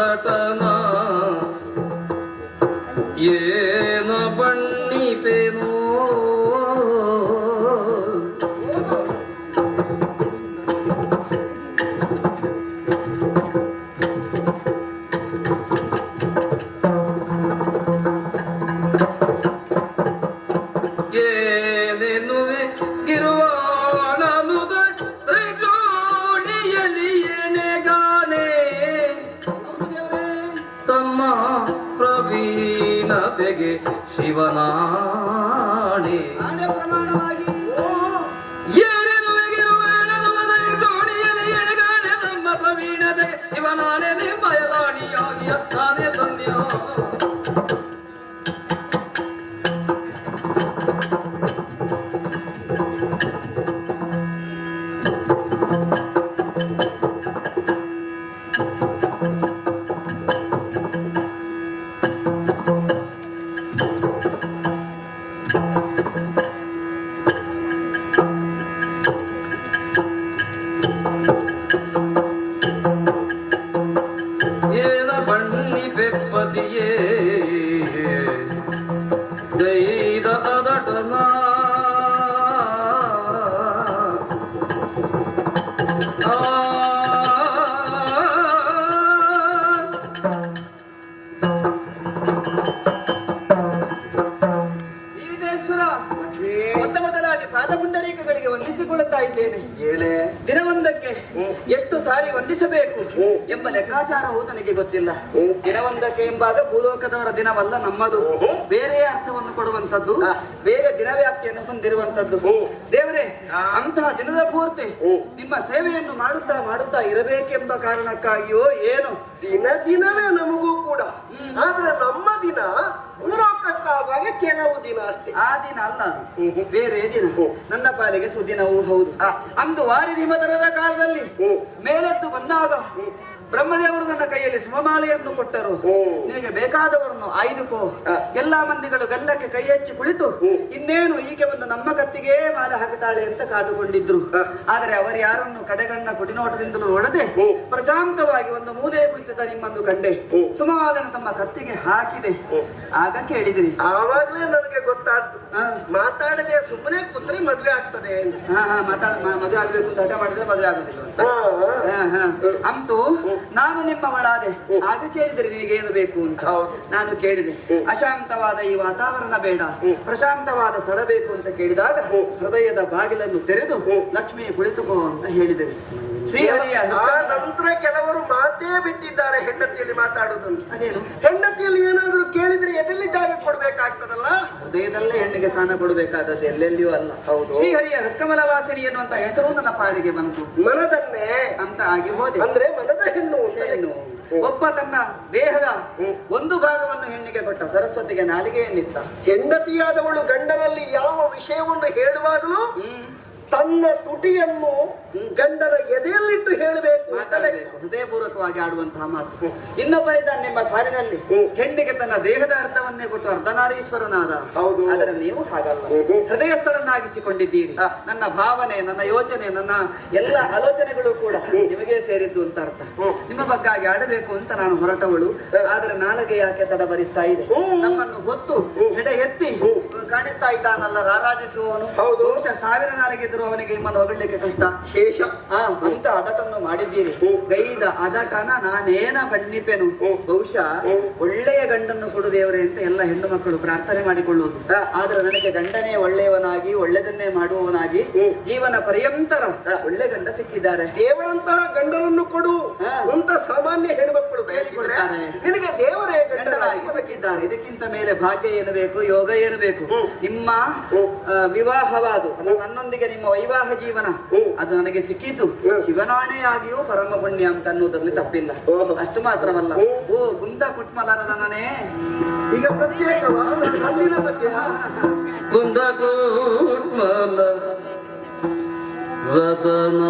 ಅದಟನ ಏನ ಬಣ್ಣಿಪೆನೋ ಏನೆನ್ನುವೆ ಗಿರುವಾಣನುದ ತ್ರಿಜೋಡಿಯಲಿ ಎನೆಗಾನೆ ತಮ್ಮ ಪ್ರವೀಣತೆಗೆ ಶಿವನಾಣೆ ಏನೆನ್ನುವೆ ಗಿರುವಾಣನುದ ತ್ರಿಜೋಡಿಯಲಿ ಎನೆಗಾನೆ ತಮ್ಮ ಪ್ರವೀಣತೆಗೆ ಶಿವನಾಣೆ ನಿಮ್ಮಯರಾಣಿಯಾಗಿ ಅತ್ತಾನೆ ತಂದೆಯೋ ದಿನವೊಂದಕ್ಕೆ ಎಷ್ಟು ಸಾರಿ ವಂದಿಸಬೇಕು ಎಂಬ ಲೆಕ್ಕಾಚಾರವು ನನಗೆ ಗೊತ್ತಿಲ್ಲ. ದಿನವೊಂದಕ್ಕೆ ಎಂಬಾಗ ಭೂಲೋಕದವರ ದಿನವಲ್ಲ, ನಮ್ಮದು ಬೇರೆ ಅರ್ಥವನ್ನು ಕೊಡುವಂತದ್ದು, ಬೇರೆ ದಿನವ್ಯಾಪ್ತಿಯನ್ನು ಹೊಂದಿರುವಂತದ್ದು. ದೇವರೇ, ಅಂತಹ ದಿನದ ಪೂರ್ತಿ ನಿಮ್ಮ ಸೇವೆಯನ್ನು ಮಾಡುತ್ತಾ ಮಾಡುತ್ತಾ ಇರಬೇಕೆಂಬ ಕಾರಣಕ್ಕಾಗಿಯೋ ಏನು ದಿನವೇ ನಮಗೂ ಕೂಡ. ಆದ್ರೆ ನಮ್ಮ ದಿನ ಭೂಲೋಕಕ್ಕಾಗುವಾಗ ಕೆಲವು ದಿನ ಅಷ್ಟೇ. ಆ ದಿನ ಅಲ್ಲ, ಬೇರೆ ದಿನ. ನನ್ನ ಪಾಲಿಗೆ ಸುದಿನವೂ ಹೌದು. ಅಂದು ವಾರಿಧಿಮತರದ ಕಾಲದಲ್ಲಿ ಮೇಲೆದ್ದು ಬಂದಾಗ ಬ್ರಹ್ಮದೇವರು ನನ್ನ ಕೈಯಲ್ಲಿ ಸುಮಮಾಲೆಯನ್ನು ಕೊಟ್ಟರು. ನಿನಗೆ ಬೇಕಾದವರನ್ನು ಆಯ್ದುಕೋ. ಎಲ್ಲಾ ಮಂದಿಗಳು ಗಲ್ಲಕ್ಕೆ ಕೈ ಹಚ್ಚಿ ಕುಳಿತು ಇನ್ನೇನು ಈಕೆ ಒಂದು ನಮ್ಮ ಕತ್ತಿಗೆ ಮಾಲೆ ಹಾಕುತ್ತಾಳೆ ಅಂತ ಕಾದುಕೊಂಡಿದ್ರು. ಆದರೆ ಅವರು ಯಾರನ್ನು ಕಡೆಗಣ್ಣ ಕುಡಿನೋಟದಿಂದಲೂ ನೋಡದೆ ಪ್ರಶಾಂತವಾಗಿ ಒಂದು ಮೂಲೆ ಕುಳಿತಿದ್ದ ನಿಮ್ಮನ್ನು ಕಂಡೆ. ಸುಮಮಾಲೆಯನ್ನು ತಮ್ಮ ಕತ್ತಿಗೆ ಹಾಕಿದೆ. ಆಗ ಕೇಳಿದಿರಿ. ಆವಾಗ್ಲೇ ನನಗೆ ಗೊತ್ತಾದ್ದು, ಮಾತಾಡದೆ ಸುಮ್ಮನೆ ಕೂತ್ರೆ ಮದ್ವೆ ಆಗ್ತದೆ. ಮದುವೆ ಆಗ್ಬೇಕು ಅಂತ ಹಠ ಮಾಡಿದ್ರೆ ಮದುವೆ ಆಗುದಿಲ್ಲ ಅಂತೂ ನಾನು ನಿಮ್ಮ ಮಳಾದೆ. ಆಗ ಕೇಳಿದರೆ ನಿನಗೇನು ಬೇಕು ಅಂತ. ನಾನು ಕೇಳಿದೆ, ಅಶಾಂತವಾದ ಈ ವಾತಾವರಣ ಬೇಡ, ಪ್ರಶಾಂತವಾದ ಸ್ಥಳ ಬೇಕು ಅಂತ ಕೇಳಿದಾಗ ಹೃದಯದ ಬಾಗಿಲನ್ನು ತೆರೆದು ಲಕ್ಷ್ಮಿ ಕುಳಿತುಕೋ ಅಂತ ಹೇಳಿದರು. ಶ್ರೀಹರಿಯ ನಂತರ ಕೆಲವರು ಮಾತೇ ಬಿಟ್ಟಿದ್ದಾರೆ ಹೆಂಡತಿಯಲ್ಲಿ ಮಾತಾಡುವುದನ್ನು. ಅದೇನು? ಹೆಂಡತಿಯಲ್ಲಿ ಏನಾದ್ರೂ ಕೇಳಿದ್ರೆ ಎದೆಲ್ಲಿ ಜಾಗ ಕೊಡ್ಬೇಕಾಗ್ತದಲ್ಲ, ಹೃದಯದಲ್ಲೇ ಹೆಣ್ಣಿಗೆ ಸ್ಥಾನ ಕೊಡಬೇಕಾದದ್ದು, ಎಲ್ಲೆಲ್ಲಿಯೂ ಅಲ್ಲ. ಹೌದು. ಶ್ರೀಹರಿಯ ಹೃತ್ಕಮಲ ವಾಸಿನಿ ಎನ್ನುವಂತ ಹೆಸರು ನನ್ನ ಪಾಲಿಗೆ ಬಂತು. ಮನದನ್ನೇ ಅಂತ ಆಗಿ ಹೋದೆ. ಅಂದ್ರೆ ಮನದ ಹೆಣ್ಣು. ಒಬ್ಬ ತನ್ನ ದೇಹದ ಒಂದು ಭಾಗವನ್ನು ಹೆಣ್ಣಿಗೆ ಕೊಟ್ಟ, ಸರಸ್ವತಿಗೆ ನಾಲಿಗೆಯನ್ನಿತ್ತ. ಹೆಂಡತಿಯಾದವಳು ಗಂಡನಲ್ಲಿ ಯಾವ ವಿಷಯವನ್ನು ಹೇಳುವಾಗಲೂ ತನ್ನ ತುಟಿಯನ್ನು ಗಂಡನ ಎದೆಯಲ್ಲಿಟ್ಟು ಹೇಳಬೇಕು, ಮಾತಾಡಬೇಕು, ಹೃದಯಪೂರ್ವಕವಾಗಿ ಆಡುವಂತಹ ಮಾತು. ಇನ್ನೊಬ್ಬರಿದ್ದ ನಿಮ್ಮ ಸಾಲಿನಲ್ಲಿ ಹೆಣ್ಣಿಗೆ ತನ್ನ ದೇಹದ ಅರ್ಥವನ್ನೇ ಕೊಟ್ಟು ಅರ್ಧನಾರೀಶ್ವರನಾದ. ಆದರೆ ನೀವು ಹಾಗಲ್ಲ, ಹೃದಯಸ್ಥಳನ್ನಾಗಿಸಿಕೊಂಡಿದ್ದೀರಿ. ನನ್ನ ಭಾವನೆ, ನನ್ನ ಯೋಚನೆ, ನನ್ನ ಎಲ್ಲ ಆಲೋಚನೆಗಳು ಕೂಡ ನಿಮಗೆ ಸೇರಿದ್ದು ಅಂತ ಅರ್ಥ. ನಿಮ್ಮ ಬಗ್ಗಾಗಿ ಆಡಬೇಕು ಅಂತ ನಾನು ಹೊರಟವಳು. ಆದರೆ ನಾಲಗೆ ಯಾಕೆ ತಡಬರಿಸ್ತಾ ಇದೆ? ನಮ್ಮನ್ನು ಹೊತ್ತು ಹೆಡೆ ಎತ್ತಿ ಕಾಣಿಸ್ತಾ ಇದ್ದಾನಲ್ಲ ರಾರಾಜಿಸುವವನು. ಬಹುಶಃ 1000 ನಾಲಿಗೆ ಇದ್ದರೂ ಅವನಿಗೆ ನಿಮ್ಮನ್ನು ಹೊಗಳಲಿಕ್ಕೆ ಕಷ್ಟ. ಶೇಷ ಅಂತ ಅದಟನ್ನು ಮಾಡಿದ್ದೀರಿ. ಗೈದ ಅದಟನ ನಾನೇನ ಬಣ್ಣಿಪೆನು. ಬಹುಶಃ ಒಳ್ಳೆಯ ಗಂಡನ್ನು ಕೊಡು ದೇವರೇ ಅಂತ ಎಲ್ಲ ಹೆಣ್ಣು ಮಕ್ಕಳು ಪ್ರಾರ್ಥನೆ ಮಾಡಿಕೊಳ್ಳುವುದು. ಆದ್ರೆ ನನಗೆ ಗಂಡನೇ ಒಳ್ಳೆಯವನಾಗಿ ಒಳ್ಳೆದನ್ನೇ ಮಾಡುವವನಾಗಿ ಜೀವನ ಪರ್ಯಂತರ ಒಳ್ಳೆ ಗಂಡ ಸಿಕ್ಕಿದ್ದಾರೆ. ದೇವರಂತಹ ಗಂಡನನ್ನು ಕೊಡು ಅಂತ ಸಾಮಾನ್ಯ ಹೆಣ್ಮಕ್ಕಳು ಬಯಸಿದ್ದಾರೆ. ನಿನಗೆ ದೇವರೇ ಗಂಡನಾಗಿ ಸಿಕ್ಕಿದ್ದಾರೆ. ಇದಕ್ಕಿಂತ ಮೇಲೆ ಭಾಗ್ಯ ಏನು ಬೇಕು, ಯೋಗ ಏನು ಬೇಕು? ನಿಮ್ಮ ವಿವಾಹವಾದು, ನನ್ನೊಂದಿಗೆ ನಿಮ್ಮ ವೈವಾಹ ಜೀವನ ಅದು ನನಗೆ ಸಿಕ್ಕಿದ್ದು ಶಿವನಾಣೆಯಾಗಿಯೂ ಪರಮ ಪುಣ್ಯ ಅಂತ ಅನ್ನುವುದರಲ್ಲಿ ತಪ್ಪಿಲ್ಲ. ಅಷ್ಟು ಮಾತ್ರವಲ್ಲ, ಓ ಕುಂದ ಕುಟ್ಮಲರದನೇ, ಈಗ ಪ್ರತ್ಯೇಕವಾದ ಕಲ್ಲಿನ ಬಗ್ಗೆ ಕುಂದ ಕುಟ್ಮಲ ರತನ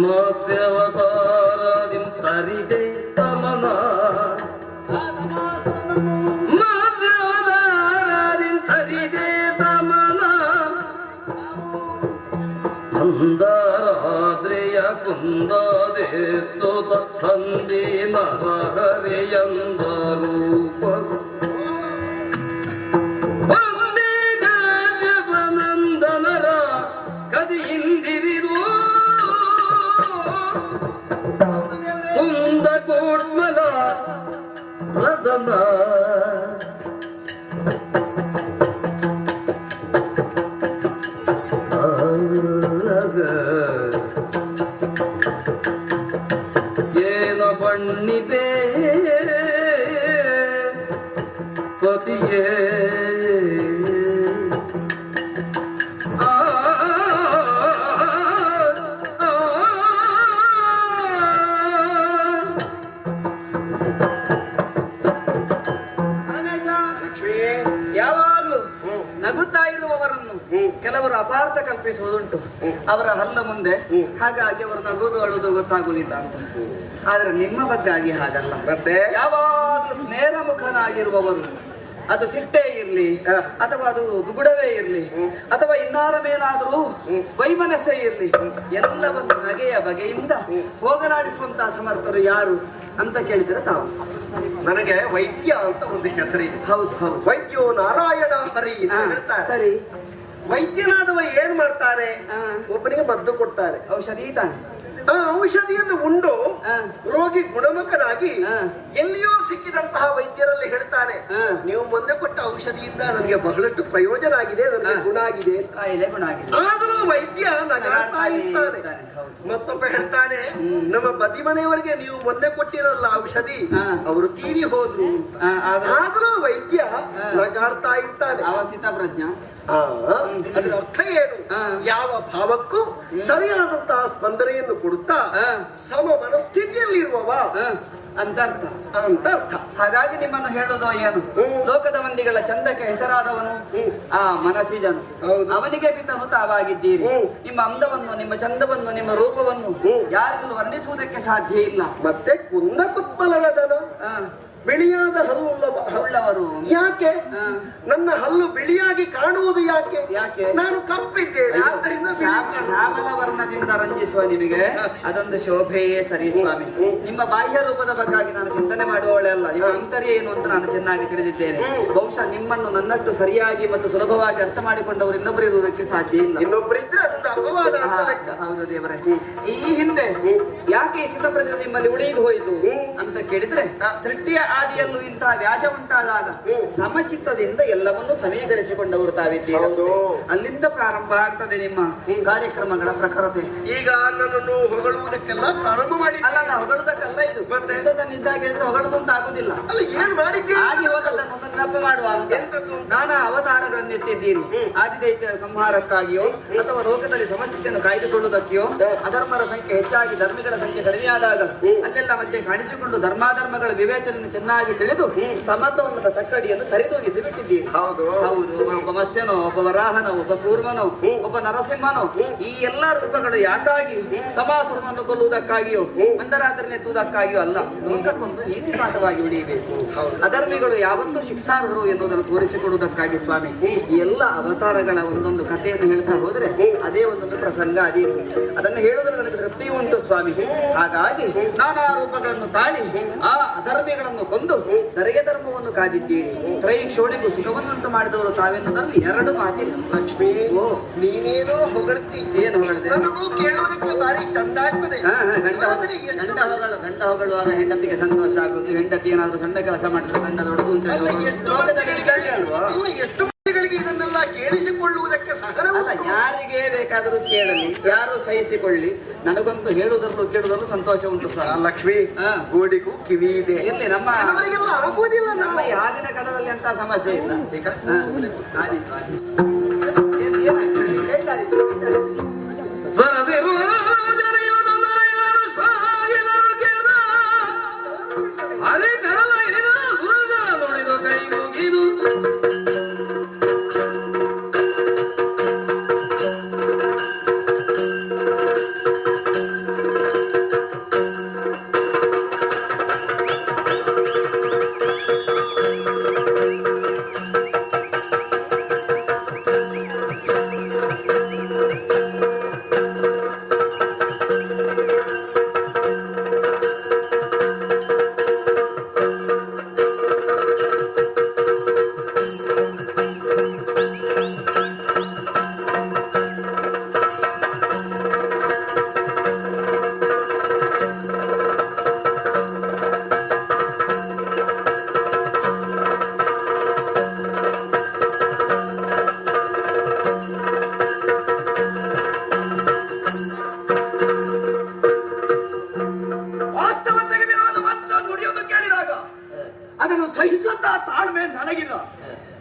ಮತ್ಸ್ಯವತಾರದಿಂ ತರಿದೆ ತಮನ ಮತ್ಸ್ಯವತಾರದಿಂ ತರಿದೆ ತಮನ ಅಂದರಾದ್ರೆಯ ಕುಂದದೆ ಸ್ತುತ ತಂದಿ ನರಹರಿಯಂದ ರೂಪ ನಂದನರ ಕದಿಯಿಂದಿರಿದು ಕುಂದ ಕೋಟ್ಮಲ ರದನ ಏನ ಬಣ್ಣಿತೆ ಪತಿಯೇ ಯಾವಾಗಲೂ ನಗುತ್ತಾ ಇರುವವರನ್ನು ಕೆಲವರು ಅಪಾರ್ಥ ಕಲ್ಪಿಸುವುದುಂಟು. ಅವರ ಹಲ್ಲ ಮುಂದೆ ಹಾಗಾಗಿ ಅವರು ನಗುವುದು ಅಳುವುದು ಗೊತ್ತಾಗುವುದಿಲ್ಲ ಅಂತ. ಆದ್ರೆ ನಿಮ್ಮ ಬಗ್ಗಾಗಿ ಹಾಗಲ್ಲ. ಮತ್ತೆ ಯಾವಾಗಲೂ ಸ್ನೇಹಮುಖನಾಗಿರುವವರು, ಅದು ಸಿಟ್ಟೇ ಇರ್ಲಿ ಅಥವಾ ಅದು ದುಗುಡವೇ ಇರ್ಲಿ ಅಥವಾ ಇನ್ನಾರ ಮೇಲಾದರೂ ವೈಮನಸ್ಸೇ ಇರ್ಲಿ, ಎಲ್ಲವನ್ನು ನಗೆಯ ಬಗೆಯಿಂದ ಹೋಗಲಾಡಿಸುವಂತಹ ಸಮರ್ಥರು ಯಾರು ಅಂತ ಕೇಳಿದ್ರೆ ತಾವು. ನನಗೆ ವೈದ್ಯ ಅಂತ ಒಂದು ಹೆಸರಿದೆ. ಹೌದು ಹೌದು. ವೈದ್ಯೋ ನಾರಾಯಣ ಹರಿ ಅಂತ ಹೇಳ್ತಾರೆ. ಸರಿ. ವೈದ್ಯನಾದವ ಏನ್ ಮಾಡ್ತಾರೆ? ಒಬ್ಬನಿಗೆ ಮದ್ದು ಕೊಡ್ತಾರೆ, ಔಷಧಿ ತಾನೆ. ಆ ಔಷಧಿಯನ್ನು ಉಂಡು ರೋಗಿ ಗುಣಮುಖನಾಗಿ ಎಲ್ಲಿಯೋ ಸಿಕ್ಕಿದಂತಹ ವೈದ್ಯರಲ್ಲಿ ಹೇಳ್ತಾನೆ, ನೀವು ಮೊನ್ನೆ ಕೊಟ್ಟ ಔಷಧಿಯಿಂದ ನನಗೆ ಬಹಳಷ್ಟು ಪ್ರಯೋಜನ ಆಗಿದೆ, ನನಗೆ ಗುಣ ಆಗಿದೆ. ಕಾಯಿಲೆ ಗುಣ ಆಗಿದೆ. ಆದರೂ ವೈದ್ಯ ನಗಾಡ್ತಾ ಇರ್ತಾನೆ. ಮತ್ತೊಬ್ಬ ಹೇಳ್ತಾನೆ, ನಮ್ಮ ಬದಿ ಮನೆಯವರಿಗೆ ನೀವು ಮೊನ್ನೆ ಕೊಟ್ಟಿರಲ್ಲ ಔಷಧಿ, ಅವರು ತೀರಿ ಹೋದ್ರು ಅಂತ. ಆದರೂ ವೈದ್ಯ ನಗಾಡ್ತಾ ಇರ್ತಾನೆ. ಅವಸ್ಥಿತ ಪ್ರಜ್ಞಾ. ಅದರ ಅರ್ಥ ಏನು? ಯಾವ ಭಾವಕ್ಕೂ ಸರಿಯಾದಂತಹ ಸ್ಪಂದನೆಯನ್ನು ಕೊಡುತ್ತಾ ಸಮ ಮನಸ್ಥಿತಿಯಲ್ಲಿರುವವ ಅಂತ ಅರ್ಥ. ಅಂತ ಅರ್ಥ. ಹಾಗಾಗಿ ನಿಮ್ಮನ್ನು ಹೇಳೋದು ಏನು? ಲೋಕದ ಮಂದಿಗಳ ಚಂದಕ್ಕೆ ಹೆಸರಾದವನು ಆ ಮನಸ್ಸಿಜನು, ಅವನಿಗೆ ಪಿತನು ತಾವಾಗಿದ್ದೀರಿ. ನಿಮ್ಮ ಅಂದವನ್ನು, ನಿಮ್ಮ ಚಂದವನ್ನು, ನಿಮ್ಮ ರೂಪವನ್ನು ಯಾರಿಗೂ ವರ್ಣಿಸುವುದಕ್ಕೆ ಸಾಧ್ಯ ಇಲ್ಲ. ಮತ್ತೆ ಕುಂದ ಕುತ್ಮಲರದನ ಬಿಳಿಯಾದ ಹಲ್ಲು ಉಳ್ಳವರು. ಯಾಕೆ ನನ್ನ ಹಲ್ಲು ಬಿಳಿಯಾಗಿ ಕಾಣುವುದು? ಯಾಕೆ? ಯಾಕೆ? ನಾನು ಕಪ್ಪಿದ್ದೇನೆ, ಆದ್ದರಿಂದ ಶ್ಯಾಮಲ ವರ್ಣದಿಂದ ರಂಜಿಸುವ ನಿಮಗೆ ಅದೊಂದು ಶೋಭೆಯೇ ಸರಿ ಸ್ವಾಮಿ. ನಿಮ್ಮ ಬಾಹ್ಯ ರೂಪದ ಬಗ್ಗಾಗಿ ನಾನು ಚಿಂತನೆ ಮಾಡುವವಳೆ ಅಲ್ಲ. ನಿಮ್ಮ ಆಂತರ್ಯ ಏನು ಅಂತ ನಾನು ಚೆನ್ನಾಗಿ ತಿಳಿದಿದ್ದೇನೆ. ಬಹುಶಃ ನಿಮ್ಮನ್ನು ನನ್ನಷ್ಟು ಸರಿಯಾಗಿ ಮತ್ತು ಸುಲಭವಾಗಿ ಅರ್ಥ ಮಾಡಿಕೊಂಡವರು ಇನ್ನೊಬ್ಬರು ಇರುವುದಕ್ಕೆ ಸಾಧ್ಯ ಇಲ್ಲ. ಇನ್ನೊಬ್ಬರಿದ್ರೆ ಅದೊಂದು ಅಪವಾದ. ಹೌದು ದೇವರೇ. ಈ ಹಿಂದೆ ಯಾಕೆ ಈ ಚಿತ್ತಪ್ರಜ್ಞೆ ನಿಮ್ಮಲ್ಲಿ ಉಳಿದು ಹೋಯಿತು ಅಂತ ಕೇಳಿದ್ರೆ, ಸೃಷ್ಟಿಯ ಆದಿಯಲ್ಲೂ ಇಂತಹ ವ್ಯಾಜ ಉಂಟಾದಾಗ ಸಮಚಿತ್ತದಿಂದ ಎಲ್ಲವನ್ನೂ ಸಮೀಕರಿಸಿಕೊಂಡವರು ತಾವಿದ್ದೀರಿ. ಅಲ್ಲಿಂದ ಪ್ರಾರಂಭ ಆಗ್ತದೆ ನಿಮ್ಮ ಕಾರ್ಯಕ್ರಮಗಳ ಪ್ರಖರತೆ. ಈಗ ನನ್ನನ್ನು ಹೊಗಳುವುದಕ್ಕೆಲ್ಲ ಪ್ರಾರಂಭ ಮಾಡಿ ಅಲ್ಲ, ಹೊಗಳುವುದಕ್ಕಲ್ಲ ಇದು. ನಿಂತಾಗ ಹೇಳಿದ್ರೆ ಹೊಗಳುದು ಅಂತ ಆಗುದಿಲ್ಲ. ಏನ್ ಮಾಡಿದ್ದೀರಿ? ಆಗಿ ಹೋದದ್ದನ್ನು ನೆನಪು ಮಾಡುವ ಅಂತ ನಾನಾ ಅವತಾರಗಳನ್ನು ಎತ್ತಿದ್ದೀರಿ. ಆದಿದೈತ್ಯರ ಸಂಹಾರಕ್ಕಾಗಿಯೋ ಅಥವಾ ಲೋಕದಲ್ಲಿ ಸಮಸ್ಥಿತಿಯನ್ನು ಕಾಯ್ದುಕೊಳ್ಳುವುದಕ್ಕೆಯೋ, ಅಧರ್ಮರ ಸಂಖ್ಯೆ ಹೆಚ್ಚಾಗಿ ಧರ್ಮಿಗಳ ಸಂಖ್ಯೆ ಕಡಿಮೆಯಾದಾಗ ಅಲ್ಲೆಲ್ಲ ಮಧ್ಯೆ ಕಾಣಿಸಿಕೊಂಡು ಧರ್ಮಾಧರ್ಮಗಳ ವಿವೇಚನೆ ಚೆನ್ನಾಗಿ ತಿಳಿದು ಸಮತೋಲನದ ತಕ್ಕಡಿಯನ್ನು ಸರಿದೂಗಿಸಿ ಬಿಟ್ಟಿದ್ದೀರಿ. ಹೌದು ಹೌದು. ಒಬ್ಬ ಮತ್ಸ್ಯನೋ, ಒಬ್ಬ ವರಾಹನೋ, ಒಬ್ಬ ಕೂರ್ಮನೋ, ಒಬ್ಬ ನರಸಿಂಹನೋ, ಈ ಎಲ್ಲಾ ರೂಪಗಳು ಯಾಕಾಗಿ ತಮಾಸುರನನ್ನು ಕೊಲ್ಲುವುದಕ್ಕಾಗಿಯೋ ಮಂದರಾತ್ರಿಯನ್ನು ಎತ್ತುವುದಕ್ಕಾಗಿಯೋ ಅಲ್ಲ, ಲೋಕಕ್ಕೊಂದು ನೀತಿ ಪಾಠವಾಗಿ ಉಳಿಯಬೇಕು. ಅಧರ್ಮಿಗಳು ಯಾವತ್ತೂ ಶಿಕ್ಷಾರ್ಹರು ಎನ್ನುವುದನ್ನು ತೋರಿಸಿಕೊಡುವುದಕ್ಕಾಗಿ ಸ್ವಾಮಿ ಈ ಎಲ್ಲ ಅವತಾರಗಳ ಒಂದೊಂದು ಕಥೆಯನ್ನು ಹೇಳ್ತಾ ಹೋದ್ರೆ ಅದೇ ಒಂದೊಂದು ಪ್ರಸಂಗ ಅದೇ. ಅದನ್ನು ಹೇಳುವುದರಲ್ಲಿ ನನಗೆ ತೃಪ್ತಿಯೂ ಉಂಟು ಸ್ವಾಮಿ. ಹಾಗಾಗಿ ನಾನಾ ರೂಪಗಳನ್ನು ತಾಳಿ ಆ ಅಧರ್ಮಿಗಳನ್ನು ಕೊಂದು ಧರೆಯ ಧರ್ಮವನ್ನು ಕಾದಿದ್ದೀರಿ. ತ್ರೈಕ್ಷೋಣಿಗೂ ಸುಖವನ್ನುಂಟು ಮಾಡಿದವರು ತಾವೆನ್ನುವುದರಲ್ಲಿ ಎರಡು ಮಾತಿಲ್ಲ. ಲಕ್ಷ್ಮಿ, ನೀನೇನೋ ಹೊಗಳ್ತಿ. ಏನು ಹೊಗಳಿದೆ? ನನಗೂ ಕೇಳುವುದಕ್ಕೆ ಭಾರಿ ಚಂದ ಆಗ್ತದೆ. ಗಂಡ ಹೊಗಳುವಾಗ ಹೆಂಡತಿಗೆ ಸಂತೋಷ ಆಗುದು. ಹೆಂಡತಿ ಏನಾದ್ರು ಸಣ್ಣ ಕೆಲಸ ಮಾಡಿದ್ರೆ ಗಂಡ ದೊಡ್ಡದು ಅಂತ ಅಲ್ವಾ? ಎಷ್ಟು ಮಂದಿಗಳಿಗೆ ಇದನ್ನೆಲ್ಲ ಕೇಳಿಸಿಕೊಳ್ಳುವುದಕ್ಕೆ ಸಹನ ಅಲ್ಲ. ಯಾರಿಗೆ ಬೇಕಾದರೂ ಕೇಳಲಿ, ಯಾರು ಸಹಿಸಿಕೊಳ್ಳಿ, ನನಗಂತೂ ಹೇಳುವುದರಲ್ಲೂ ಕೇಳುವುದರಲ್ಲೂ ಸಂತೋಷ ಉಂಟು ಸರ್. ಲಕ್ಷ್ಮಿ, ಗೋಡಿಗೂ ಕಿವಿ ಇದೆ. ಇರ್ಲಿ, ನಮ್ಮ ಆಗುವುದಿಲ್ಲ. ನಮ್ಮ ಈ ಆಗಿನ ಕಾಲದಲ್ಲಿ ಅಂತ ಸಮಸ್ಯೆ ಇಲ್ಲ.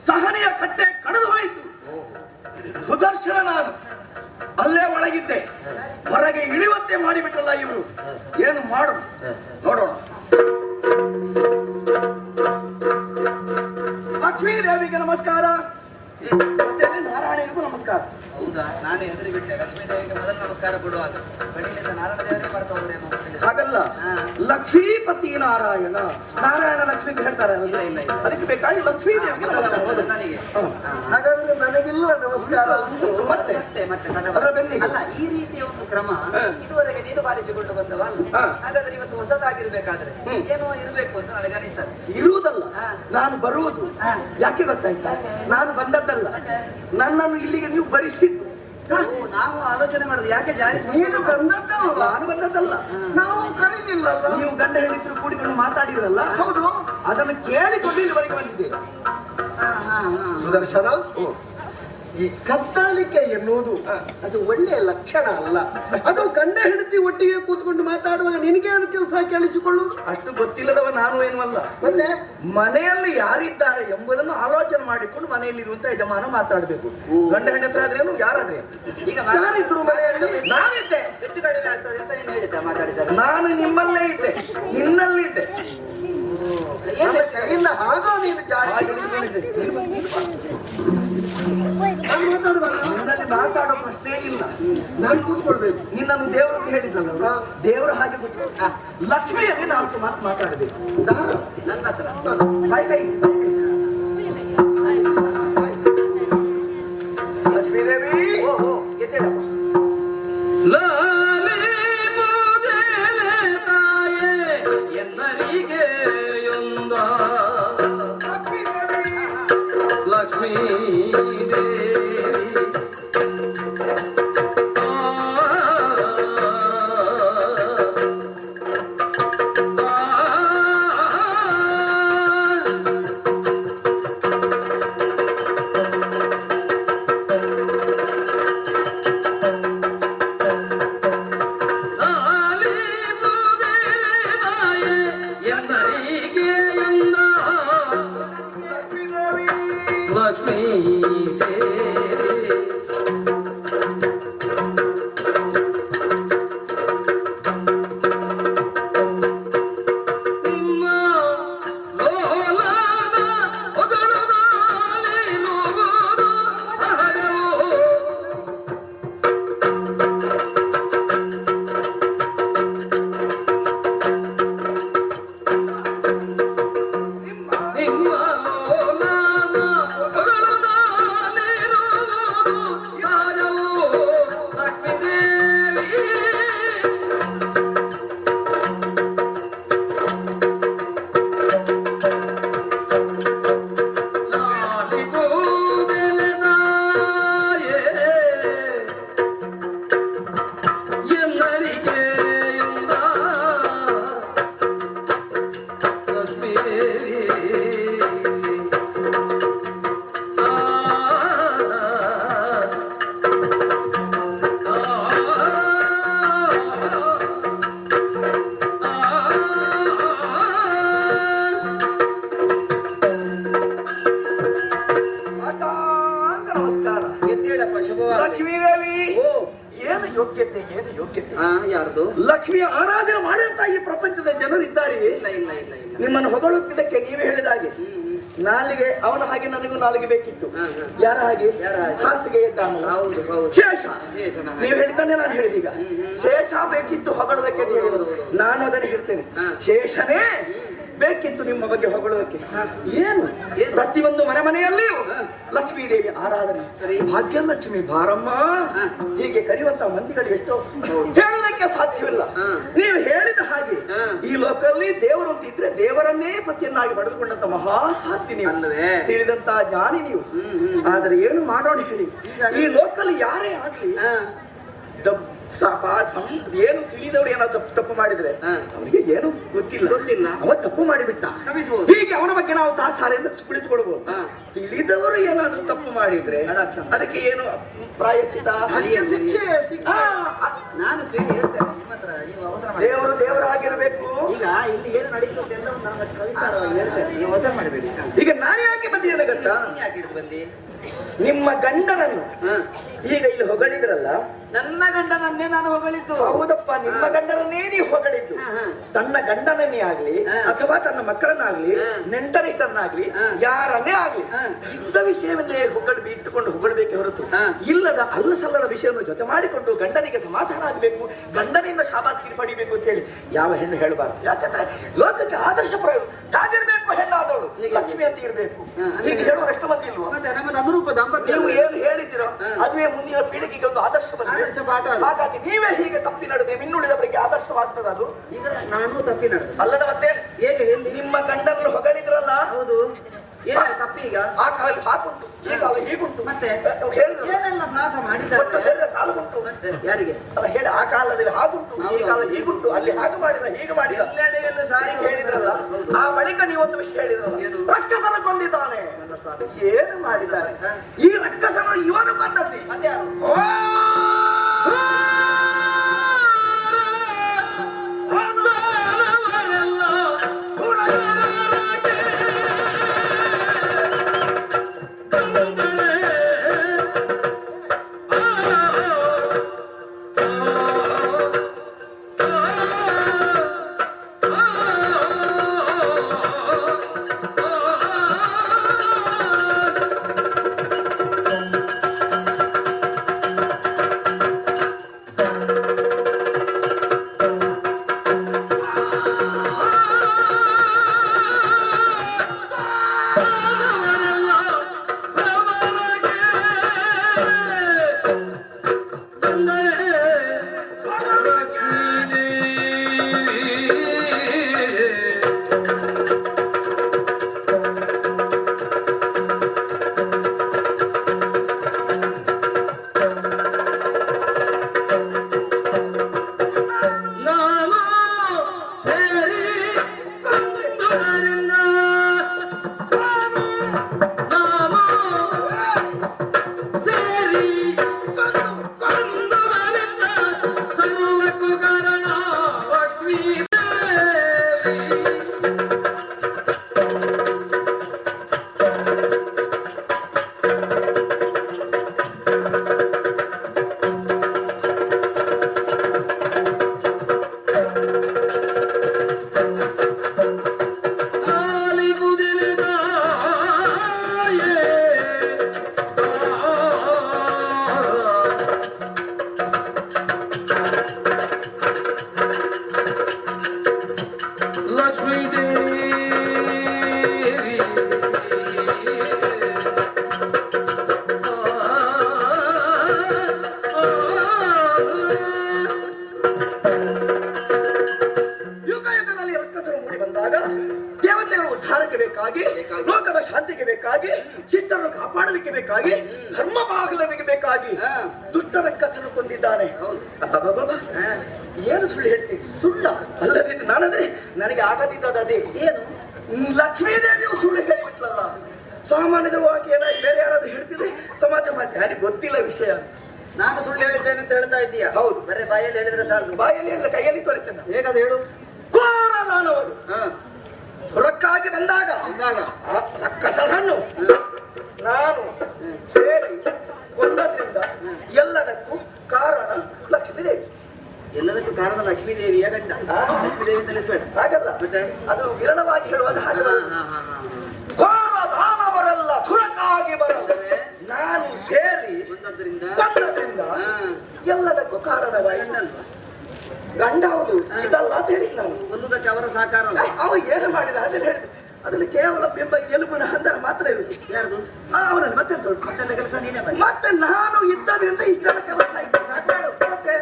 ಸಹನೆಯ ಕಟ್ಟೆ ಕಡಿದು ಹೋಯಿತು. ಸುದರ್ಶನ ನಾನು ಅಲ್ಲೇ ಒಳಗಿದ್ದೆ, ಹೊರಗೆ ಇಳಿಯುವಂತೆ ಮಾಡಿಬಿಟ್ರಲ್ಲ ಇವರು. ಏನು ಮಾಡು ನೋಡೋಣ. ಲಕ್ಷ್ಮೀ ದೇವಿಗೆ ನಮಸ್ಕಾರ, ಮತ್ತೆ ನಾರಾಯಣನಿಗೂ ನಮಸ್ಕಾರ. ಹೌದಾ, ನಾನೇ ಹೆದರಿ ಬಿಟ್ಟೆ. ಲಕ್ಷ್ಮೀ ದೇವಿಗೆ ಮೊದಲು ನಮಸ್ಕಾರ ಕೊಡುವಾಗ ಬಳಿಯಿಂದ ನಾರಾಯಣ ದೇವರೇ ಬರ್ತಾ ಹೋದ್ರೇನೋ ಅಂತ ಹೇಳಿ. ಹಾಗಲ್ಲ, ಲಕ್ಷ್ಮೀಪತಿ ನಾರಾಯಣ, ನಾರಾಯಣ ಲಕ್ಷ್ಮಿ ಅಂತ ಹೇಳ್ತಾರೆ. ಇಲ್ಲ ಇಲ್ಲ ಇಲ್ಲ, ಅದಕ್ಕೆ ಬೇಕಾಗಿ ಲಕ್ಷ್ಮೀ ದೇವಿಗೆ ನಮಸ್ಕಾರ. ಹೌದು, ನನಗೆ ಹಾಗಾದ್ರೆ ನನಗಿಲ್ವ ನಮಸ್ಕಾರ? ಮತ್ತೆ ಮತ್ತೆ ಮತ್ತೆ ಅದರ ಬೆನ್ನಿಗೆ. ಅಲ್ಲ, ಈ ರೀತಿಯ ಒಂದು ಕ್ರಮ ಇದುವರೆಗೆ ನೀನು ಪಾಲಿಸಿಕೊಂಡು ಬಂದವ ಅಲ್ಲ. ಹಾಗಾದ್ರೆ ಇವತ್ತು ಹೊಸದಾಗಿರ್ಬೇಕಾದ್ರೆ ಏನೋ ಇರಬೇಕು ಅಂತ ನನಗೆ ಅನಿಸ್ತದೆ. ಇರುವುದಲ್ಲ, ನಾನು ಬರುವುದು. ಯಾಕೆ ಗೊತ್ತಾಯ್ತಾ? ನಾನು ಬಂದದ್ದಲ್ಲ, ನನ್ನನ್ನು ಇಲ್ಲಿಗೆ ನೀವು ಬರಿಸಿದ್ದು. ನಾವು ಆಲೋಚನೆ ಮಾಡುದು ಯಾಕೆ ಜಾರಿ. ನೀನು ಬಂದದ್ದಲ್ಲ, ನಾನು ಬಂದದ್ದಲ್ಲ. ನಾವು ಕರೀಲಿಲ್ಲಲ್ಲ. ನೀವು ಗಂಡ ಹೆಂಡತಿರು ಕೂಡಿಕೊಂಡು ಮಾತಾಡಿದ್ರಲ್ಲ, ಹೌದು, ಅದನ್ನು ಕೇಳಿಕೊಂಡು ಇಲ್ಲಿವರೆಗೆ ಬಂದಿದೆ. ಸುದರ್ಶನ, ಈ ಕತ್ತಾಳಿಕೆ ಎನ್ನುವುದು ಅದು ಒಳ್ಳೆಯ ಲಕ್ಷಣ ಅಲ್ಲ. ಅದು ಗಂಡ ಹೆಂಡತಿ ಒಟ್ಟಿಗೆ ಕೂತ್ಕೊಂಡು ಮಾತಾಡುವಾಗ ನಿನಗೆ ಏನು ಕೆಲಸ ಕೇಳಿಸಿಕೊಳ್ಳುವುದು? ಅಷ್ಟು ಗೊತ್ತಿಲ್ಲದವ ನಾನು ಏನಲ್ಲ. ಮತ್ತೆ ಮನೆಯಲ್ಲಿ ಯಾರಿದ್ದಾರೆ ಎಂಬುದನ್ನು ಆಲೋಚನೆ ಮಾಡಿಕೊಂಡು ಮನೆಯಲ್ಲಿರುವಂತ ಯಜಮಾನ ಮಾತಾಡಬೇಕು. ಗಂಡ ಹೆಂಡತಿ ಆದ್ರೇನು, ಯಾರಾದ್ರೆ ಈಗ ಯಾರಿದ್ರು ಮನೆಯಲ್ಲಿ? ನಾನಿದ್ದೆ. ಹೆಚ್ಚು ಕಡಿಮೆ ಆಗ್ತದೆ ಅಂತ ನೀನು ಹೇಳಿದ್ದೆ, ಮಾತಾಡಿದ್ದಾರೆ. ನಾನು ನಿಮ್ಮಲ್ಲೇ ಇದ್ದೆ, ನಿನ್ನಲ್ಲಿದ್ದೆ. ಕೈಯಿಂದ ಹಾಗೋ ನೀನು ನಿನ್ನಲ್ಲಿ ಮಾತಾಡೋ ಪ್ರಶ್ನೆ ಇಲ್ಲ. ನಾನು ಕೂತ್ಕೊಳ್ಬೇಕು. ನಿನ್ನನ್ನು ದೇವರು ಅಂತ ಹೇಳಿದ್ನಲ್ಲ, ದೇವರ ಹಾಗೆ ಕೂತ್ಕೊಳ್ಬೇಕು. ಲಕ್ಷ್ಮಿಯಲ್ಲಿ 4 ಮಾತು ಮಾತಾಡಬೇಕು. ನನ್ನ ಹತ್ರ ಕೈ ಲಕ್ಷ್ಮೀ ದೇವಿ, ಓಹೋ ಎದ್ದೇಳಪ್ಪ. ಲಕ್ಷ್ಮೀ ಯೋಗ್ಯತೆ ಏನು ಯೋಗ್ಯತೆ? ಯಾರ್ದು? ಲಕ್ಷ್ಮಿಯ ಆರಾಧನೆ ಮಾಡಿದಂತ ಈ ಪ್ರಪಂಚದ ಜನರಿದ್ದಾರೆ. ಇಲ್ಲ ಇಲ್ಲ ಇಲ್ಲ ಇಲ್ಲ. ನಿಮ್ಮನ್ನು ಹೊಗಳುತ್ತಿದ್ದಕ್ಕೆ ನೀವೇ ಹೇಳಿದ ಹಾಗೆ ನಾಲಿಗೆ ಅವನ ಹಾಗೆ ನನಗೂ ನಾಲಿಗೆ ಬೇಕಿತ್ತು. ಯಾರ ಹಾಗೆ? ಹಾಸಿಗೆ ಇದ್ದಾನಲ್ಲ, ಹೌದು ಹೌದು, ಶೇಷ. ನೀವು ಹೇಳಿದ್ದಾನೆ ನಾನು ಹೇಳಿದೀಗ. ಶೇಷ ಬೇಕಿತ್ತು ಹೊಗಳೋದಕ್ಕೆ. ನಾನು ಅದನ್ನು ಹೇಳ್ತೇನೆ, ಶೇಷನೇ ಬೇಕಿತ್ತು ನಿಮ್ಮ ಬಗ್ಗೆ ಹೊಗಳೋದಕ್ಕೆ. ಏನು ಪ್ರತಿಯೊಂದು ಮನೆ ಮನೆಯಲ್ಲಿಯೂ ಲಕ್ಷ್ಮೀ ದೇವಿ ಆರಾಧನೆ. ಭಾಗ್ಯಲಕ್ಷ್ಮಿ ಬಾರಮ್ಮ ಹೀಗೆ ಕರೆಯುವಂತ ಮಂದಿಗಳು ಎಷ್ಟೋ ಹೇಳುವುದಕ್ಕೆ ಸಾಧ್ಯವಿಲ್ಲ. ನೀವು ಹೇಳಿದ ಹಾಗೆ ಈ ಲೋಕದಲ್ಲಿ ದೇವರು ಅಂತ ಇದ್ರೆ ದೇವರನ್ನೇ ಪತಿಯನ್ನಾಗಿ ಪಡೆದುಕೊಂಡಂತ ಮಹಾ ಸಾಧ್ಯ ನೀವು, ತಿಳಿದಂತ ಜ್ಞಾನಿ ನೀವು. ಆದ್ರೆ ಏನು ಮಾಡೋಣ ಹೇಳಿ, ಈ ಲೋಕಲ್ಲಿ ಯಾರೇ ಆಗ್ಲಿ ಏನು ತಿಳಿದವ್ರು ಏನಾದ್ರು ತಪ್ಪು ಮಾಡಿದ್ರೆ ಅವನಿಗೆ ಏನು ಗೊತ್ತಿಲ್ಲ, ಅವ ತಪ್ಪು ಮಾಡಿಬಿಟ್ಟ, ಹೀಗೆ ಅವನ ಬಗ್ಗೆ ನಾವು ತಾಸಾರೆಯಿಂದ ಕುಳಿತುಕೊಳ್ಬಹುದು. ತಿಳಿದವರು ಏನಾದ್ರು ತಪ್ಪು ಮಾಡಿದ್ರೆ ಅದಕ್ಕೆ ಏನು ಪ್ರಾಯಶ್ಚಿತ, ನಾನು ಹೇಳ್ತೇನೆ. ದೇವರು ದೇವರಾಗಿರ್ಬೇಕು. ಈಗ ಇಲ್ಲಿ ಏನು ನಡೀತದೆ ಎಲ್ಲವೂ ನನ್ನ ಕವಿತಾರವಾಗಿ ಹೇಳ್ತೇನೆ, ನೀವು ಒತ್ತಡ ಮಾಡಬೇಡಿ. ಈಗ ನಾನು ಯಾಕೆ ಬಂದಿದ್ದೇನೆ ಗೊತ್ತಾ? ನೀನ್ ಯಾಕೆ ಹಿಡಿದು ಬಂದಿ? ನಿಮ್ಮ ಗಂಡನನ್ನು ಈಗ ಇಲ್ಲಿ ಹೊಗಳಿದ್ರಲ್ಲ, ನನ್ನ ಗಂಡನನ್ನೇ ನಾನು ಹೊಗಳಿದ್ದು. ಹೌದಪ್ಪ, ನಿಮ್ಮ ಗಂಡನನ್ನೇ ನೀವು ಹೊಗಳಿದ್ದು. ತನ್ನ ಗಂಡನನ್ನೇ ಆಗ್ಲಿ ಅಥವಾ ತನ್ನ ಮಕ್ಕಳನ್ನಾಗ್ಲಿ ನೆಂಟರಿಷ್ಟರನ್ನಾಗ್ಲಿ ಯಾರನ್ನೇ ಆಗ್ಲಿ ಇದ್ದ ವಿಷಯವನ್ನೇ ಇಟ್ಟುಕೊಂಡು ಹೊಗಳಬೇಕೆ ಹೊರತು ಇಲ್ಲದ ಅಲ್ಲಸಲ್ಲದ ವಿಷಯವನ್ನು ಜೊತೆ ಮಾಡಿಕೊಂಡು ಗಂಡನಿಗೆ ಸಮಾಧಾನ ಆಗಬೇಕು, ಗಂಡನಿಂದ ಶಾಬಾಸ್ಗಿರಿ ಪಡಿಬೇಕು ಅಂತ ಹೇಳಿ ಯಾವ ಹೆಣ್ಣು ಹೇಳಬಾರದು. ಯಾಕಂದ್ರೆ ಲೋಕಕ್ಕೆ ಆದರ್ಶ ಪ್ರಯೋಗ ಹಾಗಿರ್ಬೇಕು, ಹೆಣ್ಣಾದವಳು ಲಕ್ಷ್ಮಿ ಅಂತ ಇರ್ಬೇಕು. ಹೀಗೆ ಹೇಳುವ ಎಷ್ಟು ಮಂದಿ ಇಲ್ವಾ? ಮತ್ತೆ ನಮ್ಮದು ಅನುರೂಪ ದಾಂಪತ್ಯ. ನೀವು ಏನು ಹೇಳಿದಿರೋ ಅದುವೇ ಮುಂದಿನ ಪೀಳಿಗೆಗೆ ಒಂದು ಆದರ್ಶ ಬಂದಿದೆ. ಹಾಗಾಗಿ ನೀವೇ ಹೀಗೆ ತಪ್ಪಿ ನಡೆದ್ರೆ ಇನ್ನುಳಿದವರಿಗೆ ಆದರ್ಶವಾಗ್ತದೆ. ಅದು ಈಗ ನಾನು ತಪ್ಪಿ ನಡೆದು ಅಲ್ಲದ ಮತ್ತೆ ಹೇಗೆ ಹೇಳಿ? ನಿಮ್ಮ ಗಂಡನನ್ನು ಹೊಗಳಿದ್ರಲ್ಲ, ಹೌದು, ಏನ ತಪ್ಪೀಗ? ಆ ಕಾಲಲ್ಲಿ ಹಾಕುಂಟು, ಈ ಕಾಲ ಹೀಗುಂಟು. ಮತ್ತೆ ಹೇಳಿದ್ರು ಏನೆಲ್ಲ ಸಾಹಸ ಮಾಡಿದ್ದಾರೆ. ಶರೀರ ಕಾಲುಂಟು. ಮತ್ತೆ ಯಾರಿಗೆ ಅಲ್ಲ ಹೇಳಿ, ಆ ಕಾಲದಲ್ಲಿ ಹಾಗುಂಟು, ಈ ಕಾಲ ಹೀಗುಂಟು, ಅಲ್ಲಿ ಹಾಗೆ ಮಾಡಿದ ಹೀಗೆ ಮಾಡಿದ ಎಲ್ಲೆಡೆಯಲ್ಲೂ ಸಾಹಸ ಹೇಳಿದ್ರಲ್ಲ. ಆ ಬಳಿಕ ನೀವೊಂದು ವಿಷಯ ಹೇಳಿದ್ರಲ್ಲ, ರಕ್ಕಸನ ಕೊಂದಿದ್ದಾನೆ. ಏನು ಮಾಡಿದ್ದಾರೆ ಈ ರಕ್ಕಸನ? ಇವನು ಕೊಂದದ್ದಿ. ಲೋಕದ ಶಾಂತಿಗೆ ಬೇಕಾಗಿ, ಚಿತ್ತರನ್ನು ಕಾಪಾಡಲಿಕ್ಕೆ ಬೇಕಾಗಿ, ಧರ್ಮ ಬಾಗಲಿಗೆ ಬೇಕಾಗಿ ದುಷ್ಟರ ಕಸರು ಕೊಂದಿದ್ದಾನೆ. ಏನು ಸುಳ್ಳು ಹೇಳ್ತೀನಿ? ಸುಳ್ಳ ಅಲ್ಲದಿದ್ದು ನಾನಂದ್ರೆ ನನಗೆ ಆಗದಿದ್ದದ ಅದೇ. ಏನು ಲಕ್ಷ್ಮೀದೇವಿಯು ಸುಳ್ಳು ಹೇಳಿಬಿಟ್ಲಲ್ಲ. ಸಾಮಾನ್ಯವಾಗಿ ಏನಾಗಿ ಬೇರೆ ಯಾರಾದ್ರೂ ಹೇಳ್ತಿದ್ರೆ ಸಮಾಜ ಮಾಧ್ಯಮ ಯಾರಿಗೆ ಗೊತ್ತಿಲ್ಲ ವಿಷಯ. ನಾನು ಸುಳ್ಳು ಹೇಳಿದ್ದೇನೆ ಅಂತ ಹೇಳ್ತಾ ಇದ್ದೀಯಾ? ಹೌದು. ಬರೀ ಬಾಯಲ್ಲಿ ಹೇಳಿದ್ರೆ ಸಾಕು. ಬಾಯಲ್ಲಿ ಹೇಳಿದ ಕೈಯಲ್ಲಿ ತೋರಿಸ್ತೇನೆ. ಹೇಗದು ಹೇಳು. ಘೋರದಾನವರು ಹೊರಕ್ಕಾಗಿ ಬಂದಾಗ ಆ ರಕ್ಕಸರನ್ನು ನಾನು ಸೇರಿ ಕೊಂದದ್ರಿಂದ ಎಲ್ಲದಕ್ಕೂ ಕಾರಣ ಲಕ್ಷ್ಮೀದೇವಿ. ಎಲ್ಲದಕ್ಕೂ ಕಾರಣ ಲಕ್ಷ್ಮೀದೇವಿಯ ಗಂಡ. ಲಕ್ಷ್ಮೀದೇವಿ ತಿಳಿಸ್ಬೇಡ. ಹಾಗಲ್ಲ, ಮತ್ತೆ ಅದು ವಿರಳವಾಗಿ ಹೇಳುವಾಗ ಹಾಗೆ ಘೋರದಾನವರೆಲ್ಲ ಖುರಕ್ಕಾಗಿ ಬರದೆ ನಾನು ಸೇರಿ ಕೊಂದದ್ರಿಂದ ಎಲ್ಲದಕ್ಕೂ ಕಾರಣವಾಯಿತು. ಗಂಡ ಹೌದು, ಇದಲ್ಲ ಅಂತ ಹೇಳಿದ್ ನಾನು. ಒಂದಕ್ಕೆ ಅವರ ಸಹಕಾರ ಅಲ್ಲ. ಅವ ಏನು ಮಾಡಿದ ಅದನ್ನ ಹೇಳಿದ್ರು. ಅದ್ರಲ್ಲಿ ಕೇವಲ ಬಿಂಬ ಎಲುಬಿನ ಹಂದರ ಮಾತ್ರ ಇರುವುದು. ಯಾರ್ದು? ಅವರಲ್ಲಿ ಮತ್ತೆ ಮತ್ತೆಲ್ಲ ಕೆಲಸ ನೀನೇ. ಮತ್ತೆ ನಾನು ಇದ್ದದ್ರಿಂದ ಇಷ್ಟೆಲ್ಲ ಕೆಲಸ ಆಯ್ತು. ಸಾಕಾಡು ಮತ್ತೆ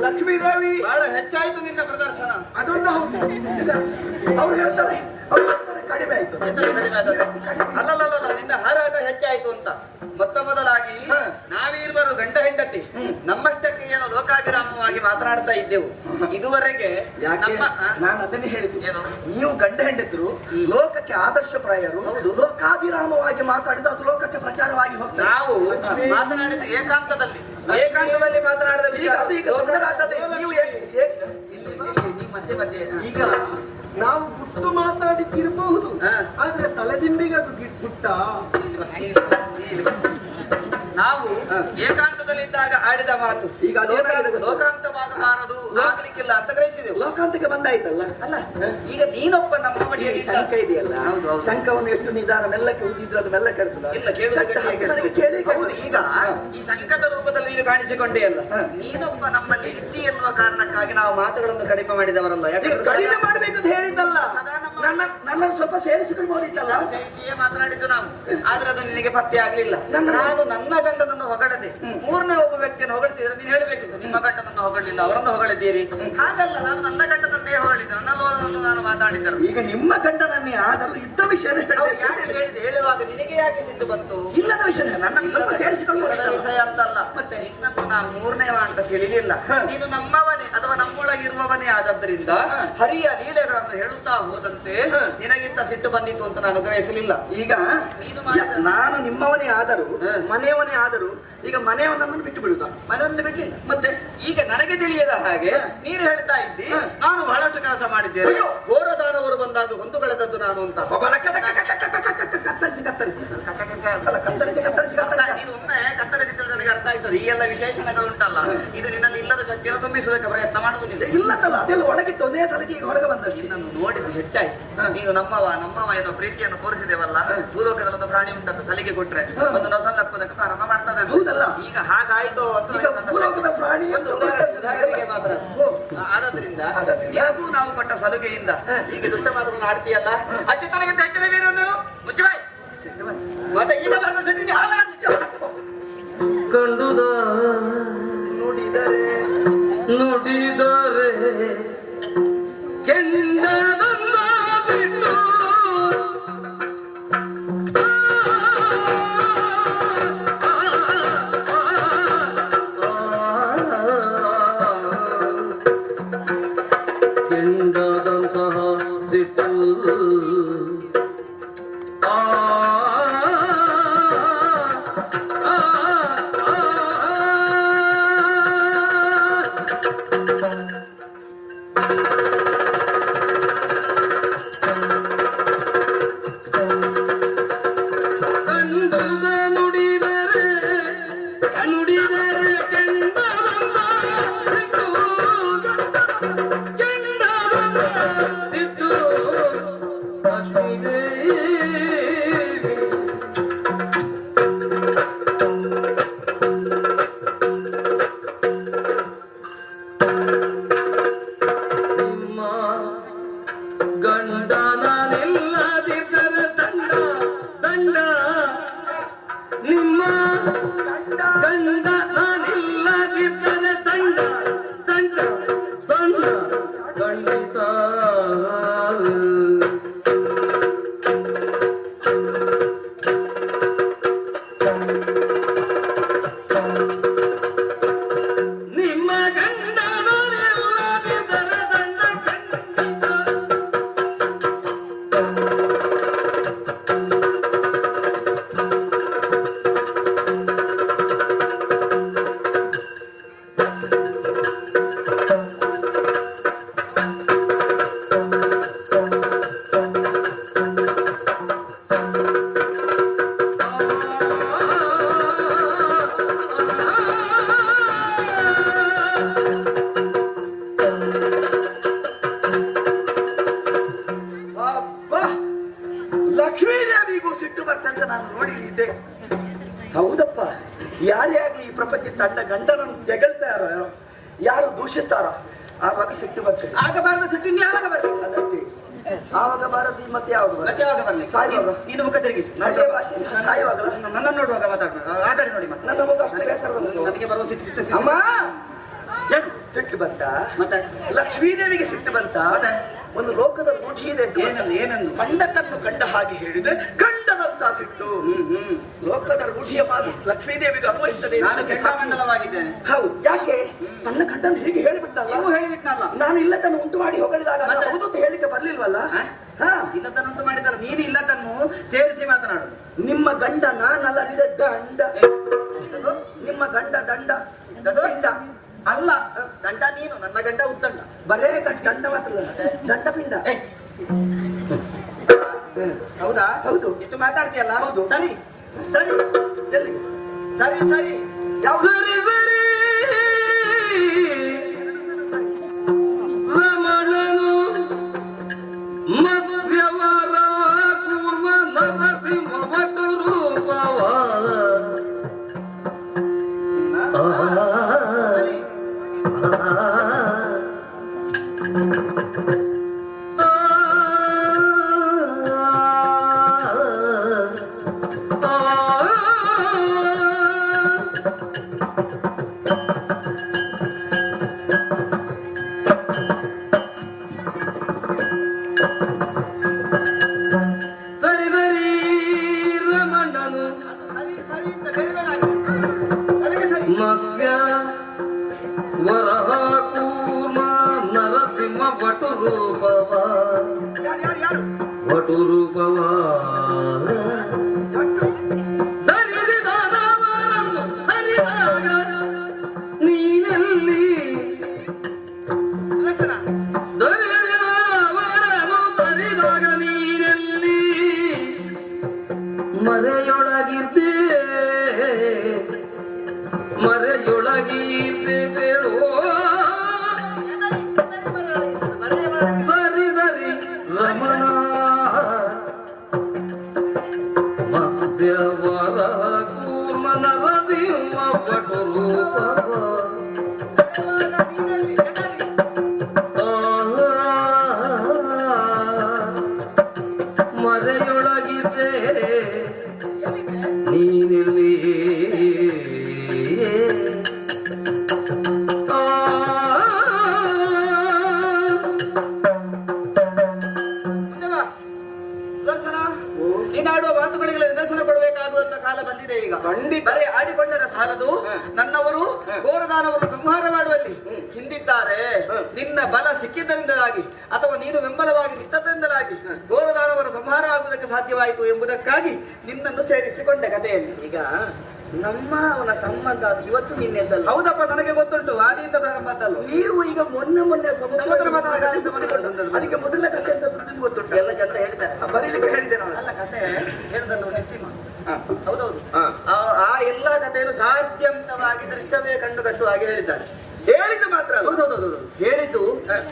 ಲಕ್ಷ್ಮೀದೇವಿ ಬಹಳ ಹೆಚ್ಚಾಯ್ತು ನಿನ್ನ ಪ್ರದರ್ಶನ. ಅದೊಂದು ಹೌದು. ಅವ್ರು ಹೇಳ್ತಾರೆ ಕಡಿಮೆ ಆಯ್ತು. ಅಲ್ಲಲ್ಲ, ನಿನ್ನ ಹಾರಾಟ ಹೆಚ್ಚಾಯ್ತು ಅಂತ. ಮೊತ್ತ ಮೊದಲಾಗಿ ನಾವೀರ್ವರು ಗಂಡ ಹೆಂಡತಿ ನಮ್ಮಷ್ಟಕ್ಕೆ ಏನೋ ಲೋಕಾಭಿರಾಮವಾಗಿ ಮಾತನಾಡ್ತಾ ಇದ್ದೆವು. ಇದುವರೆಗೆ ನಮ್ಮ ನಾನು ಅದನ್ನೇ ಹೇಳಿದ್ದೆ, ನೀವು ಗಂಡ ಹೆಂಡತಿರು ಲೋಕಕ್ಕೆ ಆದರ್ಶಪ್ರಾಯರು. ಹೌದು, ಲೋಕಾಭಿರಾಮವಾಗಿ ಮಾತಾಡಿದ ಅದು ಲೋಕಕ್ಕೆ ಪ್ರಚಾರವಾಗಿ ಹೋಗ್ತದೆ. ನಾವು ಮಾತನಾಡಿದ ಏಕಾಂತದಲ್ಲಿ ಮಾತನಾಡಿದ ವಿಚಾರ ಅದು ಈಗ ತೊಂದರಾಗ್ತದೆ. ನೀವು ಮಧ್ಯೆ ಮಧ್ಯೆ ಈಗ ನಾವು ಗುಟ್ಟು ಮಾತಾಡಿತಿರಬಹುದು, ಆದ್ರೆ ತಲೆದಿಂಬಿಗೆ ಅದು ಗುಟ್ಟ. ನಾವು ಏಕಾಂತದಲ್ಲಿದ್ದಾಗ ಆಡಿದ ಮಾತು ಈಗ ಲೋಕಾಂತವಾಗಬಾರದು, ಆಗ್ಲಿಕ್ಕಿಲ್ಲ ಅಂತ ಗ್ರಹಿಸಿದೆವು. ಲೋಕಾಂತಕ್ಕೆ ಬಂದಾಯ್ತಲ್ಲ. ಅಲ್ಲ, ಈಗ ನೀನೊಬ್ಬ ನಮ್ಮ ಬಳಿಯಲ್ಲಿ ಶಂಕ ಇದೆಯಲ್ಲ, ಶಂಕವನ್ನು ಎಷ್ಟು ನಿಧಾನ ಮೆಲ್ಲಕ್ಕೆ ಉದಿದ್ರೆ ಅದು ಮೆಲ್ಲ ಕೇಳ್ತದ. ಇಲ್ಲ, ಕೇಳುವುದು ಈಗ ಈ ಸಂಕಟ ರೂಪದಲ್ಲಿ ನೀನು ಕಾಣಿಸಿಕೊಂಡೇ ಅಲ್ಲ. ನೀನೊಬ್ಬ ನಮ್ಮಲ್ಲಿ ಇದ್ದಿ ಎನ್ನುವ ಕಾರಣಕ್ಕಾಗಿ ನಾವು ಮಾತುಗಳನ್ನು ಕಡಿಮೆ ಮಾಡಿದವರಲ್ಲ. ಕಡಿಮೆ ಮಾಡ್ಬೇಕು ಅಂತ ಹೇಳಿದ್ದಲ್ಲ, ನನ್ನನ್ನು ಸ್ವಲ್ಪ ಸೇರಿಸಿಕೊಳ್ಬಹುದಿತ್ತಲ್ಲ. ಸೇರಿಸಿಯೇ ಮಾತನಾಡಿದ್ದು ನಾವು, ಆದ್ರೆ ಅದು ನಿನಗೆ ಪತ್ತೆ ಆಗ್ಲಿಲ್ಲ. ನಾನು ನನ್ನ ಗಂಡನನ್ನು ಹೊಗಳದೆ ಮೂರನೇ ಒಬ್ಬ ವ್ಯಕ್ತಿಯನ್ನು ಹೊಗಳ್ತಿದ್ರೆ ನೀನು ಹೇಳಬೇಕಿತ್ತು, ನಿಮ್ಮ ಗಂಡನನ್ನು ಹೊಗಳಿಲ್ಲ, ಅವರನ್ನು ಹೊಗಳಿದ್ದೀರಿ. ಹಾಗಲ್ಲ, ನಾನು ನನ್ನ ಗಂಡನನ್ನೇ ಹೊಗಳಿದ್ದೆ, ನನ್ನಲ್ಲೋರನ್ನು ನಾನು ಮಾತಾಡಿದ್ದರು. ಈಗ ನಿಮ್ಮ ಗಂಡನನ್ನೇ ಆದರೂ ಇದ್ದ ವಿಷಯ ಹೇಳಿದೆ. ಹೇಳುವಾಗ ನಿನಗೆ ಯಾಕೆ ಸಿಟ್ಟು ಬಂತು? ಇಲ್ಲದ ವಿಷಯ ನನ್ನನ್ನು ಸ್ವಲ್ಪ ಸೇರಿಸಿಕೊಳ್ಳುವ ವಿಷಯ ಅಂತಲ್ಲ. ಮತ್ತೆ ನಿನ್ನನ್ನು ನಾನು ಮೂರನೇವ ಅಂತ ತಿಳಿಲಿಲ್ಲ. ನೀನು ನಮ್ಮವನೇ ಅಥವಾ ನಮ್ಮೊಳಗಿರುವವನೇ ಆದದ್ರಿಂದ ಹರಿಯ ಲೀಲೆಗಳನ್ನು ಹೇಳುತ್ತಾ ಹೋದಂತೆ ನಿನಗಿಂತ ಸಿಟ್ಟು ಬಂದಿತ್ತು ಅಂತ ನಾನು ಗ್ರಹಿಸಲಿಲ್ಲ. ಈಗ ನಾನು ನಿಮ್ಮವನೇ ಆದರೂ ಮನೆಯವನೇ ಆದರೂ ಈಗ ಮನೆಯವನನ್ನು ಬಿಟ್ಟು ಬಿಡುದ, ಮನೆಯನ್ನು ಬಿಡ್ಲಿಲ್ಲ. ಮತ್ತೆ ಈಗ ನನಗೆ ತಿಳಿಯದ ಹಾಗೆ ನೀನು ಹೇಳ್ತಾ ಇದ್ದಿ ನಾನು ಬಹಳಷ್ಟು ಕೆಲಸ ಮಾಡಿದ್ದೇನೆ, ಘೋರದಾನವರು ಬಂದಾಗ ಹೊಂದು ಬೆಳೆದದ್ದು ನಾನು ಅಂತ. ನೀನು ಒಮ್ಮೆ ಕತ್ತರಿಸಿದ್ರೆ ನನಗೆ ಅರ್ಥ ಆಯ್ತದೆ. ಈ ಎಲ್ಲ ವಿಶೇಷಣಗಳುಂಟಲ್ಲ, ಇದು ನಿನ್ನಲ್ಲಿ ಇಲ್ಲದ ಶಕ್ತಿಯನ್ನು ತುಂಬಿಸುವುದಕ್ಕೆ ಪ್ರಯತ್ನ ಮಾಡುವುದು ಇಲ್ಲದಲ್ಲ. ಅದೆಲ್ಲ ಒಳಗಿತ್ತು, ಒಂದೇ ಸಲಕ್ಕೆ ಈಗ ಹೊರಗೆ ಬಂದಷ್ಟು. ನಿನ್ನನ್ನು ನೋಡಿದ್ದು ಹೆಚ್ಚಾಯ್ತು. ನೀನು ನಮ್ಮವ ಏನೋ ಪ್ರೀತಿಯನ್ನು ತೋರಿಸಿದೇವಲ್ಲ, ಭೂಲೋಕದಲ್ಲೊಂದು ಪ್ರಾಣಿ ಉಂಟಂತ ಸಲಿಗೆ ಕೊಟ್ರೆ ಒಂದು ನೊಸಲ್ಲಪ್ಪದಕ್ಕೆ ಪ್ರಾರಂಭ ಮಾಡ್ತದೆ. ಹೌದಲ್ಲ, ಈಗ ಹಾಗಾಯ್ತು ಅಂತ ಪ್ರಾಣಿ ಒಂದು ಉದಾಹರಣೆಗೆ ಮಾತ್ರ. ಆದ್ರಿಂದ ಯಾಕೂ ನಾವು ಪಟ್ಟ ಸಲುಗೆಯಿಂದ ಈಗ ದುಷ್ಟ ಮಾತುಗಳನ್ನು ಆಡ್ತೀಯಲ್ಲ, ಅಚ್ಚುತನಿಗಿಂತ ಹೆಚ್ಚಿನ ಬೇರೆ ಮುಚ್ಚಬಾಯ್. ಮತ್ತೆ ಈಗ ಬರೆದ ಸಿಟ್ಟಿಗೆ ಕಂಡುದ ನುಡಿದರೆ ಕೆಂಡದನ್ನ ಬಿಟ್ಟು ಕೆಂಡದಂತಹ ಸಿಟ್ಟು ಸಿಟ್ಟು ಬರ್ತಂತ ನಾನು ನೋಡಿದ್ದೆ. ಹೌದಪ್ಪ, ಯಾರೇ ಆಗಲಿ ಈ ಪ್ರಪಂಚ ತನ್ನ ಗಂಡನನ್ನು ತೆಗಳ್ತಾರೋ ಯಾರು ದೂಷಿಸ್ತಾರೋ ಆವಾಗ ಸಿಟ್ಟು ಬರ್ತದೆ. ಆಗಬಾರದ ಸಿಟ್ಟು ಯಾವಾಗ ಬರ್ತದೆ ಅದಷ್ಟೇ. ಆವಾಗ ಬಾರದು ಮತ್ತೆ ಯಾವಾಗ ಬರ್ಲಿ ಸಾಯುವಾಗ ನೀನು ಮುಖ ತಿರುಗಿಸು. ಸಾಯುವಾಗಲ್ಲ ನನ್ನನ್ನು ನೋಡುವಾಗ ಮಾತಾಡ್ಬೇಕು. ಆ ಕಡೆ ನೋಡಿ ಮತ್ತೆ ನನ್ನ ಮುಖ ನನಗೆ ಬರುವ ಸಿಟ್ಟು ಅಮ್ಮ ಸಿಟ್ಟು ಬಂತ. ಮತ್ತೆ ಲಕ್ಷ್ಮೀದೇವಿಗೆ ಸಿಟ್ಟು ಬಂತ. ಒಂದು ಲೋಕದ ರೂಢಿ ಇದೆ. ಏನಂದು ಕಂಡತನ್ನು ಕಂಡ ಹಾಗೆ ಹೇಳಿದ್ರೆ ಕಂಡದ ಅಂತ ಸಿಟ್ಟು. ಲೋಕದ ರೂಢಿಯ ಮಾತು ಲಕ್ಷ್ಮೀದೇವಿಗೆ ಅನ್ವಯಿಸ್ತದೆ. ನಾನು ಕೆಂಡಾಮಂಡಲವಾಗಿದ್ದೇನೆ. ಹೌದು, ಯಾಕೆ ನನ್ನ ಗಂಡನ ಹೀಗೆ ಹೇಳಿಬಿಟ್ಟಲ್ಲ? ನೀವು ಹೇಳಿಬಿಟ್ನಲ್ಲ. ನಾನು ಇಲ್ಲದನ್ನು ಉಂಟು ಮಾಡಿ ಹೊಗಳಿದಾಗ ಮತ್ತೆ? ಹೌದು ಅಂತ ಹೇಳಿಕ್ಕೆ ಬರ್ಲಿಲ್ವಲ್ಲ. ಇಲ್ಲದನ್ನುಂಟು ಮಾಡಿದಲ್ಲ, ನೀನು ಇಲ್ಲದನ್ನು ಸೇರಿಸಿ ಮಾತನಾಡು. ನಿಮ್ಮ ಗಂಡ ನಾನಲ್ಲದಿದ ದಂಡ. ನಿಮ್ಮ ಗಂಡ ದಂಡ ದಂಡ ಅಲ್ಲ, ಗಂಡ ನೀನು, ನನ್ನ ಗಂಡ ಉದ್ದಂಡ. ಬರೇ ದಂಡ ಮಾತ್ರ ದಂಡ ಪಿಂಡ. ಹೌದಾ? ಹೌದು. ಇಷ್ಟು ಮಾತಾಡ್ತೀಯಲ್ಲ? ಹೌದು. ಸರಿ ಸರಿ, ಎಲ್ಲಿಗೆ? ಸರಿ ಸರಿ. ಯಾವ ಸರಿ ಸರಿ ರಮಣನು ಮತ್ಸ್ಯವರ ಕೂರ್ಮ ನರಸಿಂಹ ಭಟ್ ರೂಪವ ಸರಿ ಸರಿ ರಮಣನು ಸರಿ ಸರಿ ಅಂತ ಬೇರೆ ಬೇರೆ ಆಗಿದೆ. ಒಳಗೆ ಸರಿ. ಮತ್ಸ್ಯ ವರಹ ಕೂರ್ಮ ನರಸಿಂಹ ಭಟು ರೂಪವ ಯಾರು ಭಟು ರೂಪವ ಧರಿಸಿದವರನ್ನು ಹರಿದಾಗ ನೀನೆಲ್ಲಿ ಸುದರ್ಶನ, ಧರಿಸಿದವರನ್ನು ಹರಿದಾಗ ನೀನೆಲ್ಲಿ ಮರೆಯೊಳಗಿದ್ದೆ ಮರೆಯೊಳಗಿದ್ದೆ ಬೇಡೋ ಸರಿ ಸರಿ ರಮಣ ಮತ್ಸ್ಯವರ ಕೂರ್ಮ ನರಸಿಂಹ ಭಟು ರೂಪವ ಮರೆಯೊಳಗಿದ್ದೆ ನೀನಿಲ್ಲಿ ಮುಂದೆ ಬಾ. ಸುದರ್ಶನ, ನೀನಾಡುವ ಮಾತುಗಳಿಗೆ ನಿದರ್ಶನ ಕೊಡಬೇಕಾಗುವಂತ ಕಾಲ ಬಂದಿದೆ ಈಗ. ಖಂಡಿತ. ಬರೀ ಆಡಿಕೊಂಡರೆ ಸಾಲದು. ನನ್ನವರು ಘೋರದಾನವನ್ನು ಸಂಹಾರ ಮಾಡುವಲ್ಲಿ ಹಿಂದಿದ್ದಾರೆ. ನಿನ್ನ ಬಲ ಸಿಕ್ಕಿದ್ದರಿಂದಲಾಗಿ ಅಥವಾ ನೀನು ಬೆಂಬಲವಾಗಿ ನಿಂತದ್ದರಿಂದಲಾಗಿ ಘೋರದಾನವರ ಸಂಹಾರ ಆಗುವುದಕ್ಕೆ ಸಾಧ್ಯವಾಯಿತು ಎಂಬುದಕ್ಕಾಗಿ ನಿನ್ನನ್ನು ಸೇರಿಸಿಕೊಂಡೆ ಕಥೆಯಲ್ಲಿ. ಈಗ ನಮ್ಮ ಅವನ ಸಂಬಂಧ ಅದು ಇವತ್ತು ನಿನ್ನೆದ್ದಲ್ಲ. ಹೌದಪ್ಪ, ನನಗೆ ಗೊತ್ತುಂಟು. ಆದಿಯಿಂದ ಪ್ರಾರಂಭ ಅಂತಲ್ಲ. ನೀವು ಈಗ ಮೊನ್ನೆ ಸಮುದ್ರ ಮಥನಕಾಲದಿಂದ ಬಂದುಕೊಂಡು ಬಂದದ್ದು. ಅದಕ್ಕೆ ಮೊದಲ ಕಥೆ ಅಂತ ನಿಮ್ಗೆ ಗೊತ್ತುಂಟು. ಎಲ್ಲ ಚಂದ ಹೇಳ್ತಾರೆ. ಬರೀಲಿಕ್ಕೆ ಹೇಳಿದೆ ನಾನು. ಅಲ್ಲ, ಕಥೆ ಹೇಳುದಲ್ಲ ನಿಸ್ಸಿಮ. ಹೌದೌದು. ಆ ಎಲ್ಲಾ ಕಥೆಯನ್ನು ಸಾಧ್ಯಂತವಾಗಿ ದೃಶ್ಯವೇ ಕಂಡು ಕಟ್ಟುವ ಹಾಗೆ ಹೇಳಿದ್ದಾರೆ. ಹೇಳಿದ್ದು ಮಾತ್ರ ಅಲ್ಲ. ಹೌದೌದು. ಹೇಳಿದ್ದು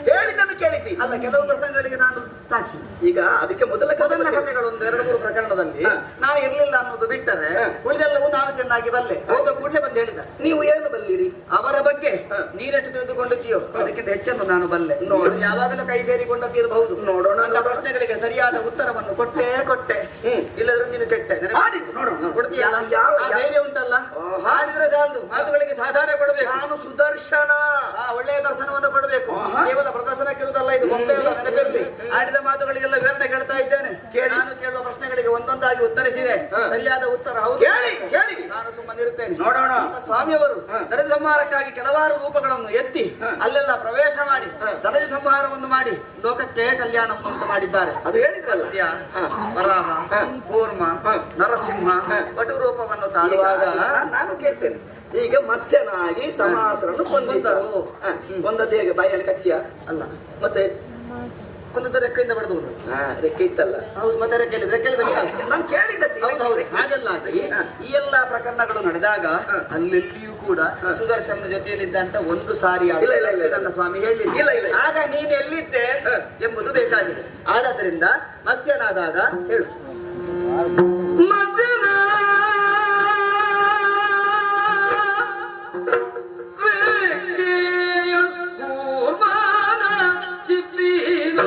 ಹೇಳಿದ್ದನ್ನು ಕೇಳಿದ್ದಿ. ಅಲ್ಲ, ಕೆಲವು ಪ್ರಸಂಗಗಳಿಗೆ ನಾನು ಸಾಕ್ಷಿ. ಈಗ ಅದಕ್ಕೆ ಮೊದಲ ಮೊದಲ ಕಥೆಗಳು ಒಂದು 2-3 ಪ್ರಕರಣದಲ್ಲಿ ನಾನು ಇರ್ಲಿಲ್ಲ ಅನ್ನೋದು ಬಿಟ್ಟರೆ ಉಳಿದೆಲ್ಲವೂ ನಾನು ಚೆನ್ನಾಗಿ ಬಲ್ಲೆ. ಹೋಗ ಕೂಡಲೇ ಬಂದು ಹೇಳಿದ. ನೀವು ಏನು ಬಲ್ಲಿರಿ? ಅವರ ಬಗ್ಗೆ ನೀನೆಷ್ಟು ತಿಳಿದುಕೊಂಡಿದ್ದೀಯೋ ಅದಕ್ಕಿಂತ ಹೆಚ್ಚನ್ನು ನಾನು ಬಲ್ಲೆ. ನೋಡು, ಯಾವಾಗಲೂ ಕೈ ಸೇರಿಕೊಂಡದ್ದಿರಬಹುದು. ನೋಡೋಣ. ನನ್ನ ಪ್ರಶ್ನೆಗಳಿಗೆ ಸರಿಯಾದ ಉತ್ತರವನ್ನು ಕೊಟ್ಟೆ. ಇಲ್ಲದ್ರೆ ನೀನು ಕೆಟ್ಟೆ. ನೋಡೋಣ. ಕೊಡ್ತೀಯಲ್ಲ? ಯಾವ- ಆ ಧೈರ್ಯ ಉಂಟಲ್ಲ, ಹಾಡಿದ್ರೆ ಸಾಲದು. ಮಾತುಗಳಿಗೆ ಸಾಧಾರ ಕೊಡಬೇಕು. ನಾನು ಸುದರ್ಶನ. ಒಳ್ಳೆಯ ದರ್ಶನವನ್ನು ಕೊಡಬೇಕು. ಕೇವಲ ಪ್ರದರ್ಶನಕ್ಕಿರುವುದಲ್ಲ ಇದು. ಬೊಂಬೆ ಎಲ್ಲ ನೆನಪಿರಲಿ. ಆಡಿದ ಮಾತುಗಳಿಗೆಲ್ಲ ವಿವರಣೆ ಕೇಳ್ತಾ ಇದ್ದೇನೆ. ನಾನು ಕೇಳುವ ಪ್ರಶ್ನೆಗಳಿಗೆ ಒಂದೊಂದಾಗಿ ಉತ್ತರಿಸಿದೆ. ಸರಿಯಾದ ಉತ್ತರ ಹೌದು. ಕೇಳಿ. ನಾನು ಸುಮ್ಮನಿರುತ್ತೇನೆ. ನೋಡೋಣ. ಸ್ವಾಮಿಯವರು ದನದ ಸಂಹಾರಕ್ಕಾಗಿ ಕೆಲವಾರು ರೂಪಗಳನ್ನು ಎತ್ತಿ ಅಲ್ಲೆಲ್ಲ ಪ್ರವೇಶ ಮಾಡಿ ದನದ ಸಂಹಾರವನ್ನು ಮಾಡಿ ಲೋಕಕ್ಕೆ ಕಲ್ಯಾಣವನ್ನು ಉಂಟು ಮಾಡಿದ್ದಾರೆ. ಅದು ಹೇಳಿದ್ರಲ್ಲ. ಮತ್ಸ್ಯ, ವರಾಹ, ಕೂರ್ಮ, ನರಸಿಂಹ ವಟು ರೂಪವನ್ನು ತಾಳುವಾಗ ನಾನು ಕೇಳ್ತೇನೆ. ಈಗ ಮತ್ಸ್ಯನಾಗಿ ತಮಾಸರನ್ನು ಕೊಂದಿದ್ದರು. ಕೊಂದದ್ದು ಹೇಗೆ? ಬಾಯಲ್ಲಿ ಕಚ್ಚಿಯ? ಅಲ್ಲ, ಮತ್ತೆ ಒಂದು ರೆಕ್ಕೆಯಿಂದ ಬಡದು. ರೆಕ್ಕೆ ಇತ್ತಲ್ಲ. ಹೌದು, ಮತ್ತೆ ರೆಕ್ಕೆಯಲ್ಲಿ ನಾನು ಕೇಳಿದ್ದಷ್ಟೇ. ಹಾಗೆಲ್ಲ ಆಗಿ ಈ ಎಲ್ಲಾ ಪ್ರಕರಣಗಳು ನಡೆದಾಗ ಅಲ್ಲೆಲ್ಲಿಯೂ ಕೂಡ ಸುದರ್ಶನ ಜೊತೆಯಲ್ಲಿದ್ದ ಅಂತ ಒಂದು ಸಾರಿ ಇಲ್ಲ. ನನ್ನ ಸ್ವಾಮಿ ಹೇಳಿಲ್ಲ. ಆಗ ನೀನು ಎಲ್ಲಿದ್ದೆ ಎಂಬುದು ಬೇಕಾಗಿದೆ. ಆದದ್ರಿಂದ ಮತ್ಸ್ಯನಾದಾಗ ಹೇಳು. ಮದ್ಯನ ರೇಖೆಯ ಕೂರ್ಮನ ಚಿಪ್ಪಿನ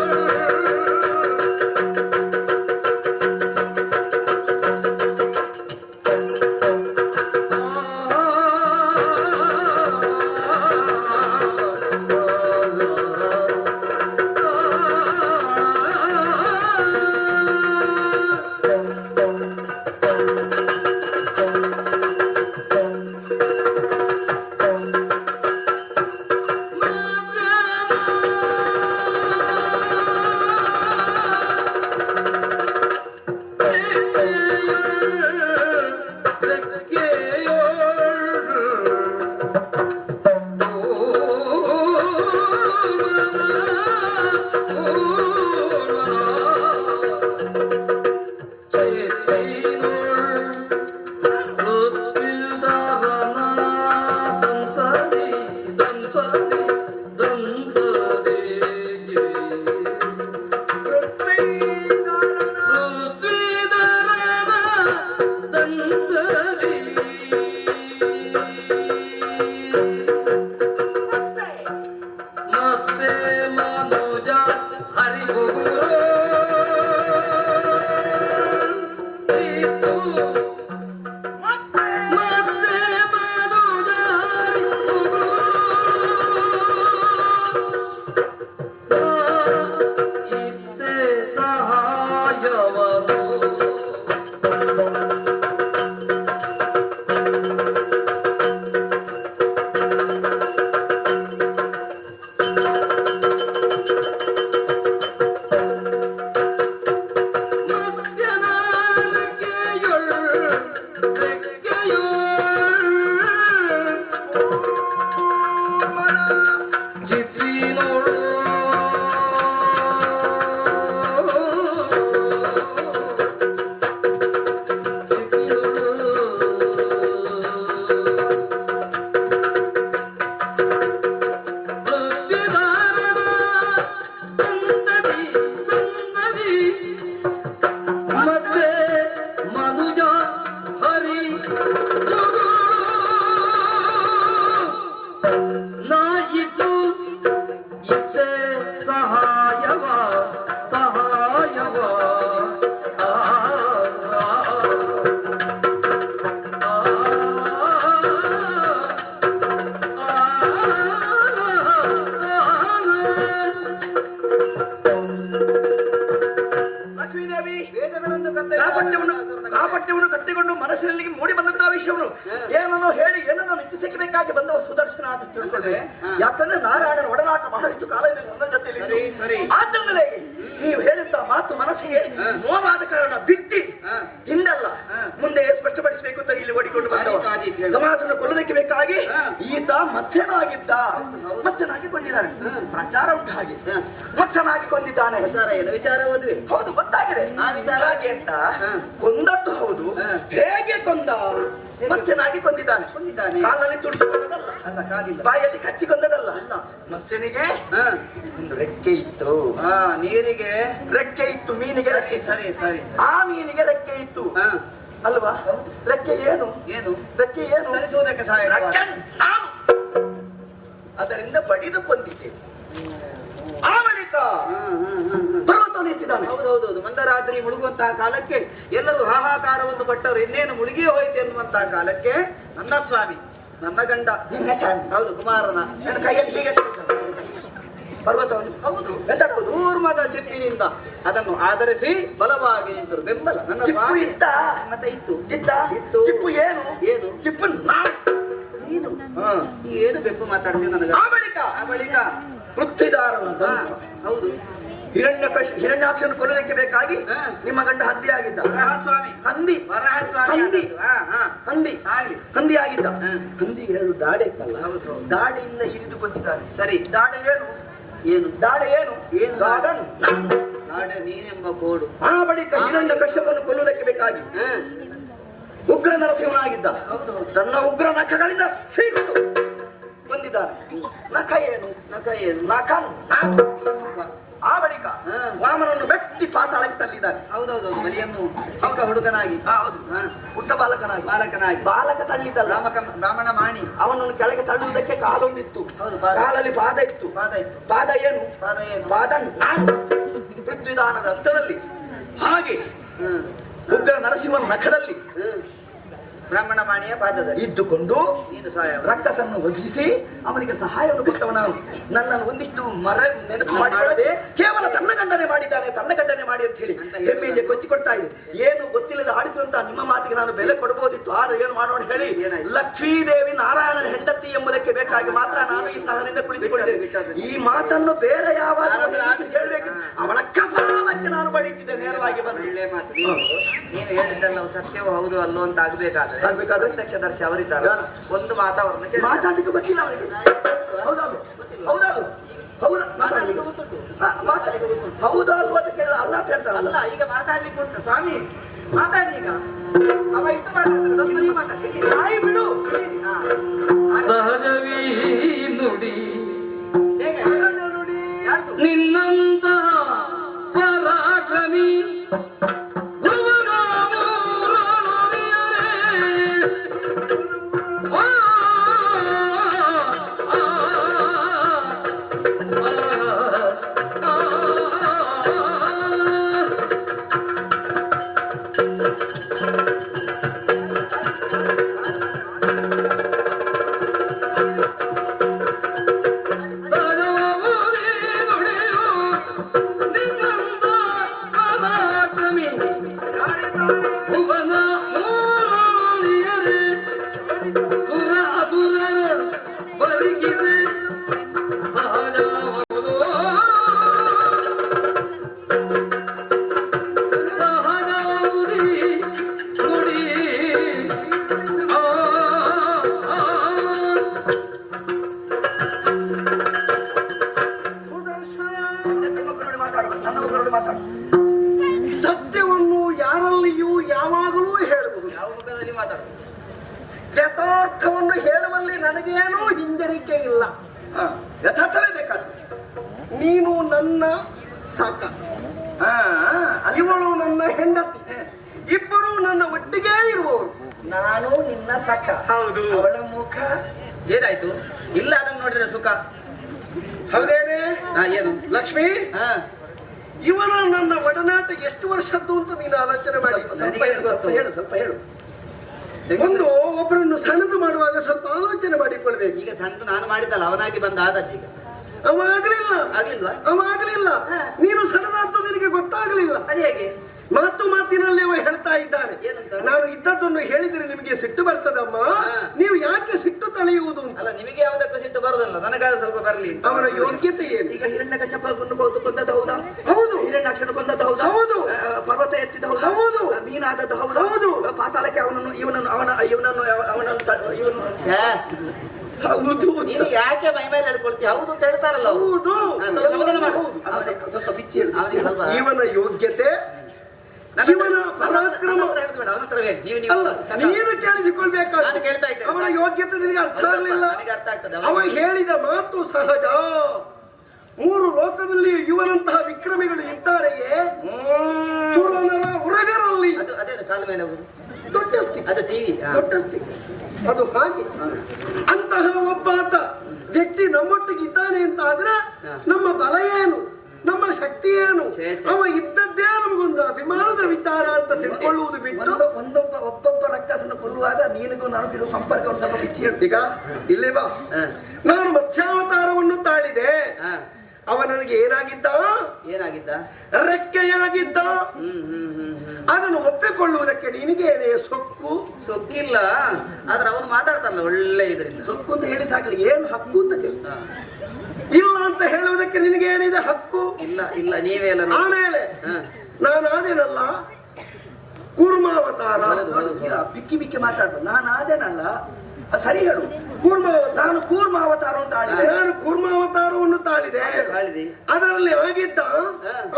ನಾರಾಯಣನ ಒಡನಾಟ ಬಹಳಷ್ಟು ಕಾಲದಿಂದ ನನ್ನ ಸರಿ, ಜೊತೆಯಲ್ಲಿ ಸರಿ. ಆದ್ದರಿಂದಲೇ ನೀವು ಹೇಳಿದ್ದ ಮಾತು ಮನಸ್ಸಿಗೆ ನೋವಾದ ಕಾರಣ ಬಿಚ್ಚಿ ಹಿಂದಲ್ಲ ಮುಂದೆ ಸ್ಪಷ್ಟಪಡಿಸಬೇಕು ಅಂತ ಇಲ್ಲಿ ಓಡಿಕೊಂಡು ಬಂದವ. ಆದೀತು, ಹೇಳು. ಗಮಾಸನ ಕೊಲ್ಲಲಿಕ್ಕೆ ಬೇಕಾಗಿ ಈತ ಮತ್ಸ್ಯನಾಗಿದ್ದ, ಮತ್ಸ್ಯನಾಗಿ ಕೊಂದಿದ್ದಾನೆ. ಪ್ರಚಾರ ಉಂಟು ಹಾಗೆ ಮತ್ಸ್ಯನಾಗಿ ಕೊಂದಿದ್ದಾನೆ. ವಿಚಾರ ಏನು? ವಿಚಾರ ಓದುವೆ. ಹೌದು, ಗೊತ್ತಾಗಿದೆ ಆ ವಿಚಾರ ಹಾಗೆ ಅಂತ ಕೊಂದದ್ದು ಹೌದು. ಹೇಗೆ ಕೊಂದ? ಮತ್ಸ್ಯನಾಗಿ ಕೊಂದಿದ್ದಾನೆ. ಕಾಲಲ್ಲಿ ತುಳಿದುಕೊಂಡದಲ್ಲ, ಅಲ್ಲ, ಕಾಲಿಲ್ಲ. ಬಾಯಲ್ಲಿ ಕಚ್ಚಿಕೊಂಡದಲ್ಲ. ಮತ್ಸ್ಯನಿಗೆ ಒಂದು ರೆಕ್ಕೆ ಇತ್ತು. ನೀರಿಗೆ ರೆಕ್ಕೆ ಇತ್ತು, ಮೀನಿಗೆ ರೆಕ್ಕೆ. ಸರಿ ಸರಿ ಸರಿ. ಆ ಮೀನಿಗೆ ರೆಕ್ಕೆ ಇತ್ತು ಅಲ್ವಾ? ಹೌದು. ರೆಕ್ಕೆ ಏನು? ಏನು? ರೆಕ್ಕೆ ಏನು? ಚಲಿಸುವುದಕ್ಕೆ ಸಹಾಯ ರೆಕ್ಕೆ ನಾನು ಅದರಿಂದ ಬಡಿದು ಕೊಂದಿದ್ದೆ. ಆ ಬಳಿಕ ಪರ್ವತವನ್ನು ಎತ್ತಿದ್ದಾನೆ. ಹೌದೌದು. ಮಂದರಾತ್ರಿ ಮುಳುಗುವಂತಹ ಕಾಲಕ್ಕೆ ಎಲ್ಲರೂ ಹಾಹಾಕಾರವನ್ನು ಪಟ್ಟವರು, ಇನ್ನೇನು ಮುಳುಗಿಯೇ ಹೋಯ್ತು ಎನ್ನುವಂತಹ ಕಾಲಕ್ಕೆ ನನ್ನ ಸ್ವಾಮಿ, ನನ್ನ ಗಂಡ, ನಿನ್ನ ಸ್ವಾಮಿ. ಹೌದು, ಕುಮಾರನ ನನ್ನ ಕೈಯಲ್ಲಿ ಹೀಗೆ ಪರ್ವತವನ್ನು ಹೌದು ಧೂರ್ಮದ ಚಿಪ್ಪಿನಿಂದ ಅದನ್ನು ಆಧರಿಸಿ ಬಲವಾಗಿ ನಿಂತರು. ಬೆಂಬಲ ನನ್ನ ಚಿಪ್ಪು ಸ್ವಾಮಿ. ಇತ್ತ. ಮತ್ತೆ ಇತ್ತು ಇತ್ತ. ಇತ್ತು. ಚಿಪ್ಪು ಏನು? ಏನು? ಚಿಪ್ಪು ನಾನು. ನೀನು ಏನು ಬೆಪ್ಪು ಮಾತಾಡ್ತೀನಿ ನನಗೆ. ಆ ಬಳಿಕ ಪೃಥ್ವಿದಾರನ ದಂತ. ಹೌದು. ಹಿರಣ್ಯಾಕ್ಷನ ಕೊಲ್ಲಲಿಕ್ಕೆ ಬೇಕಾಗಿ ನಿಮ್ಮ ಗಂಡ ಹಂದಿ ಆಗಿದ್ದ. ವರಹಸ್ವಾಮಿ. ಹಂದಿ. ವರಹಸ್ವಾಮಿ. ಹಂದಿ. ಹಂದಿ ಆಗ್ಲಿ ಹಂದಿ ಆಗಿದ್ದ. ಹಂದಿಗೆ ಎರಡು ದಾಡೆ ಇತ್ತಲ್ಲ, ಹೌದು. ದಾಡೆಯಿಂದ ಇರಿದು ಕೊಂದಿದ್ದಾನೆ. ಸರಿ. ದಾಡೆ ಏನು? ಏನು? ದಾಡೆ ಏನು? ಏನು? ಗಾರ್ಡನ್. ನಾಡೆ ನೀನೆಂಬ ಕೋಡು. ಆ ಬಳಿಕ ಹಿರಣ್ಯ ಕಶ್ಯಪನ್ನು ಕೊಲ್ಲುವುದಕ್ಕೆ ಬೇಕಾಗಿ ಉಗ್ರ ನರಸಿಂಹನಾಗಿದ್ದ. ಹೌದು. ತನ್ನ ಉಗ್ರ ನಖಗಳಿಂದ ಸೀಗಲು ಬಂದಿದ್ದಾನೆ. ನಖ ಏನು? ನಖ ಏನು? ನಖ ಆ ಬಳಿಕ ವಾಮನನ್ನು ಮೆಟ್ಟಿ ಪಾತಾಳಕ್ಕೆ ತಳ್ಳಿದ್ದಾನೆ. ಹೌದೌದು. ಬಲಿಯನ್ನು ಚಿಕ್ಕ ಹುಡುಗನಾಗಿ, ಹೌದು, ಪುಟ್ಟ ಬಾಲಕನಾಗಿ. ಬಾಲಕ ತಳ್ಳಿದ್ದಲ್ಲ, ಬ್ರಾಹ್ಮಣ ಮಾಣಿ. ಅವನನ್ನು ಕೆಳಗೆ ತಳ್ಳುವುದಕ್ಕೆ ಕಾಲೊಂದಿತ್ತು. ಹೌದು, ಪಾದ. ಕಾಲಲ್ಲಿ ಪಾದ ಇತ್ತು. ಪಾದ ಇತ್ತು. ಪಾದ ಏನು? ಪಾದ ಏನು? ಪಾದ ನಾನು. ಪೃಥ್ವಿದಾನದ ಅಂತರಲ್ಲಿ ಹಾಗೆ ಉಗ್ರ ನರಸಿಂಹನ ನಖದಲ್ಲಿ ಬ್ರಾಹ್ಮಣ ಮಾಣಿಯ ಪಾದದಲ್ಲಿ ಇದ್ದುಕೊಂಡು ನೀನು ಸಹಾಯ ರಕ್ಕಸನ್ನು ಒದಗಿಸಿ ಅವನಿಗೆ ಸಹಾಯವನ್ನು ಕೊಟ್ಟವ ನಾನು. ನನ್ನನ್ನು ಒಂದಿಷ್ಟು ನೆನಪು ಮಾಡಿಕೊಳ್ಳದೆ ಕೇವಲ ತನ್ನ ಗಂಡನೆ ಮಾಡಿದ್ದಾನೆ, ತನ್ನ ಗಂಡನೆ ಮಾಡಿ ಅಂತ ಹೇಳಿ ಹೆಮ್ಮೆಗೆ ಕೊಚ್ಚಿಕೊಡ್ತಾ ಇದೆ. ಏನು ಗೊತ್ತಿಲ್ಲದ ಆಡಿಸಿರುವಂತ ನಿಮ್ಮ ಮಾತಿಗೆ ನಾನು ಬೆಲೆ ಕೊಡಬಹುದಿತ್ತು. ಆದ್ರೆ ಏನು ಮಾಡೋಣ ಹೇಳಿ, ಲಕ್ಷ್ಮೀದೇವಿ ನಾರಾಯಣನ ಹೆಂಡತಿ ಎಂಬುದಕ್ಕೆ ಬೇಕಾಗಿ ಮಾತ್ರ ನಾನು ಈ ಸಹನಿಂದ ಕುಳಿತುಕೊಂಡಿದ್ದೆ. ಈ ಮಾತನ್ನು ಬೇರೆ ಯಾವಾಗ ಹೇಳ್ಬೇಕು, ಅವಳ ಕಪಾಲಕ್ಕೆ ನಾನು ಬಡಿತಿದ್ದೆ ನೇರವಾಗಿ ಬಂದು. ಒಳ್ಳೆ ಮಾತು. ನೀನು ಹೇಳಿದ್ದೆಲ್ಲ ಸತ್ಯವೋ ಹೌದು ಅಲ್ಲೋ ಅಂತ ಆಗ್ಬೇಕಾದ್ರೆ ಪ್ರತ್ಯಕ್ಷದರ್ಶಿ ಅವರಿದ್ದಾರೆ. ಒಂದು ಮಾತಾವರಣ ಮಾತಾಡ್ಲಿಕ್ಕೆ ಗೊತ್ತಿಲ್ಲ ಅವರಿಗೆ. ಹೌದೌದು ಹೌದೌದು ಹೌದಾ? ಮಾತಾಡ್ಲಿಕ್ಕೆ ಗೊತ್ತುಂಟು. ಹೌದಾ ಅಲ್ವಾ ಅಂತ ಕೇಳಿದ ಅಲ್ಲ ಅಂತ ಹೇಳ್ತಾರಲ್ಲ. ಅಲ್ಲ, ಈಗ ಮಾತಾಡ್ಲಿಕ್ಕೆ ಉಂಟು ಸ್ವಾಮಿ. ಮಾತಾಡಿ ಈಗ. ಅವ ಇಷ್ಟು ಮಾತಾಡ್ತಾರೆ, ಸ್ವಲ್ಪ ನೀವು ಮಾತಾಡಿ. ನಾಯಿ ಬಿಡು. ಸಹಜವೀ ನುಡಿ ಹೇಗೆ ನೋಡಿ ನಿನ್ನಂತ ಪರಾಕ್ರಮಿ ಸತ್ಯವನ್ನು ಯಾರಲ್ಲಿಯೂ ಯಾವಾಗಲೂ ಹೇಳಬಹುದು. ಯಾವ ಮುಖದಲ್ಲಿ ಮಾತಾಡುದು? ಯಥಾರ್ಥವನ್ನು ಹೇಳುವಲ್ಲಿ ನನಗೇನೂ ಹಿಂಜರಿಕೆ ಇಲ್ಲ. ಯಥಾರ್ಥವೇ ಬೇಕಾದ್ದು. ನೀನು ನನ್ನ ಸಖ, ಇವಳು ನನ್ನ ಹೆಂಡತಿ, ಇಬ್ಬರು ನನ್ನ ಒಟ್ಟಿಗೆ ಇರುವವರು. ನಾನು ನಿನ್ನ ಸಖ. ಹೌದು. ಅವಳ ಮುಖ ಏನಾಯ್ತು? ಇಲ್ಲ, ಅದನ್ನು ನೋಡಿದ್ರೆ ಸುಖ. ಹೌದೇನೆ? ಏನು ಲಕ್ಷ್ಮಿ, ಇವನ ನನ್ನ ಒಡನಾಟ ಎಷ್ಟು ವರ್ಷದ್ದು ಅಂತ ನೀನು ಆಲೋಚನೆ ಮಾಡಿ. ನನಗೆ ಗೊತ್ತು. ಹೇಳು, ಸ್ವಲ್ಪ ಹೇಳು. ಒಂದು ಒಬ್ಬರನ್ನು ಸಣ್ಣದು ಮಾಡುವಾಗ ಸ್ವಲ್ಪ ಆಲೋಚನೆ ಮಾಡಿಕೊಳ್ಬೇಕು. ಈಗ ಸಣ್ಣದು ನಾನು ಮಾಡಿದ್ದಲ್ಲ, ಅವನಾಗಿ ಬಂದ ಆದದ್ದು. ಈಗ ಅವ ಆಗ್ಲಿಲ್ಲ. ಆಗ್ಲಿಲ್ವಾ? ಅವ ಆಗ್ಲಿಲ್ಲ. ನೀನು ಸಣ್ಣದಾದ್ದು ನಿನಗೆ ಗೊತ್ತಾಗ್ಲಿಲ್ಲ. ಅದು ಹೇಗೆ? ಮಾತಿನಲ್ಲಿ ಅವ ಹೇಳ್ತಾ ಇದ್ದಾನೆ, ನಾನು ಇದ್ದದ್ದನ್ನು ಹೇಳಿದ್ರೆ ನಿಮಗೆ ಸಿಟ್ಟು ಬರ್ತದಮ್ಮ, ನೀವು ಯಾಕೆ ಸಿಟ್ಟು ತಳೆಯುವುದು? ಅಲ್ಲ, ನಿಮಗೆ ಯಾವುದಕ್ಕೂ ಸಿಟ್ಟು ಬರುದಲ್ಲ, ನನಗಾದ್ರೂ ಸ್ವಲ್ಪ ಬರಲಿ. ಅವನ ಯೋಗ್ಯತೆ ಏನು? ಈಗ ಹಿರಣ್ಯಕಶ್ಯಪವನ್ನು ಕೊಂದದ್ದು ಹೌದಾ? ಹೌದು. ಹಿರಣ್ಯಾಕ್ಷನ ಕೊಂದದ್ದು ಹೌದಾ? ಹೌದು. ಪರ್ವತ ಎತ್ತಿದ ಹೌದು. ಮೀನಾದದ್ದು ಹೌದಾ? ಹೌದು. ಪಾತಾಳಕ್ಕೆ ಅವನನ್ನು ಇವನನ್ನು ಹೌದು. ನೀನು ಯಾಕೆ ಮೈ ಮೇಲೆ ಹೇಳ್ಕೊಳ್ತೀಯ? ಹೌದು ಅಂತ ಹೇಳ್ತಾರಲ್ಲ. ಹೌದು. ಸಮಾಧಾನ ಮಾಡು. ಸ್ವಲ್ಪ ಬಿಚ್ಚಿ ಹೇಳು. ಇವನ ಯೋಗ್ಯತೆ, ಇವನ ಪರಾಕ್ರಮ ಅಲ್ಲ, ನೀನು ಕೇಳಿಸಿಕೊಳ್ಬೇಕಾದ. ನಾನು ಕೇಳ್ತಾ ಇದ್ದೆ. ಅವನ ಯೋಗ್ಯತೆ ನಿನಗೆ ಅರ್ಥ ಆಗಲಿಲ್ಲ. ನನಗೆ ಅರ್ಥ ಆಗ್ತದೆ. ಅವ ಹೇಳಿದ ಮಾತು ಸಹಜ. 3 ಲೋಕದಲ್ಲಿ ಇವನಂತಹ ವಿಕ್ರಮಿಗಳು ಇದ್ದಾರೆಯೇ? ತುರನರ ಉರಗರಲ್ಲಿ ಅದೇ ಕಾಲ ಮೇಲೆ ಹೋಗುದು ದೊಡ್ಡ ಸ್ಥಿತಿ. ಅದು ಟಿವಿ ದೊಡ್ಡ ಸ್ಥಿತಿ ಅದು. ಹಾಗೆ ಅಂತಹ ಒಬ್ಬಾತ ವ್ಯಕ್ತಿ ನಮ್ಮೊಟ್ಟಿಗೆ ಇದ್ದಾನೆ ಅಂತ ಆದ್ರೆ ನಮ್ಮ ಬಲ ಏನು, ನಮ್ಮ ಶಕ್ತಿ ಏನು? ಅವ ಇದ್ದದ್ದೇ ನಮಗೊಂದು ಅಭಿಮಾನದ ವಿಚಾರ ಅಂತ ತಿಳ್ಕೊಳ್ಳುವುದು ಬಿಟ್ಟು ಒಬ್ಬೊಬ್ಬ ರಕ್ಕಸನ್ನು ಕೊಲ್ಲುವಾಗ ನೀನಿಗೂ ನನಗಿರೋ ಸಂಪರ್ಕವನ್ನು ಸ್ವಲ್ಪ ಬಿಚ್ಚಿ ಹೇಳು. ಈಗ ಇಲ್ಲಿ ಬಾ. ನಾನು ಮತ್ಸ್ಯಾವತಾರವನ್ನು ತಾಳಿದೆ. ಅವ ನನಗೆ ಏನಾಗಿದ್ದ? ರೆಕ್ಕೆಯಾಗಿದ್ದ. ಅದನ್ನು ಒಪ್ಪಿಕೊಳ್ಳುವುದಕ್ಕೆ ನಿನಗೇನೆ ಸೊಕ್ಕು? ಸೊಕ್ಕಿಲ್ಲ. ಆದ್ರೆ ಅವನು ಮಾತಾಡ್ತಾರಲ್ಲ ಒಳ್ಳೆ ಇದರಿಂದ. ಸೊಕ್ಕು ಅಂತ ಹೇಳಿ ಸಾಕಲ್ಲ, ಏನು ಹಕ್ಕು ಅಂತ ಕೇಳಿ. ಇಲ್ಲ ಅಂತ ಹೇಳುವುದಕ್ಕೆ ನಿನಗೇನಿದೆ ಹಕ್ಕು? ಇಲ್ಲ ನೀವೇ ಎಲ್ಲ. ಆಮೇಲೆ ನಾನಾದೇನಲ್ಲ ಕೂರ್ಮಾವತಾರ. ಬಿಕ್ಕಿ ಮಾತಾಡ್ಬೋದು. ನಾನು ಆದೇನಲ್ಲ, ಸರಿ ಹೇಳು. ನಾನು ಕೂರ್ಮಾವತಾರವನ್ನು ತಾಳಿದೆ. ನಾನು ಕೂರ್ಮಾವತಾರವನ್ನು ತಾಳಿದೆ. ಅದರಲ್ಲಿ ಆಗಿದ್ದ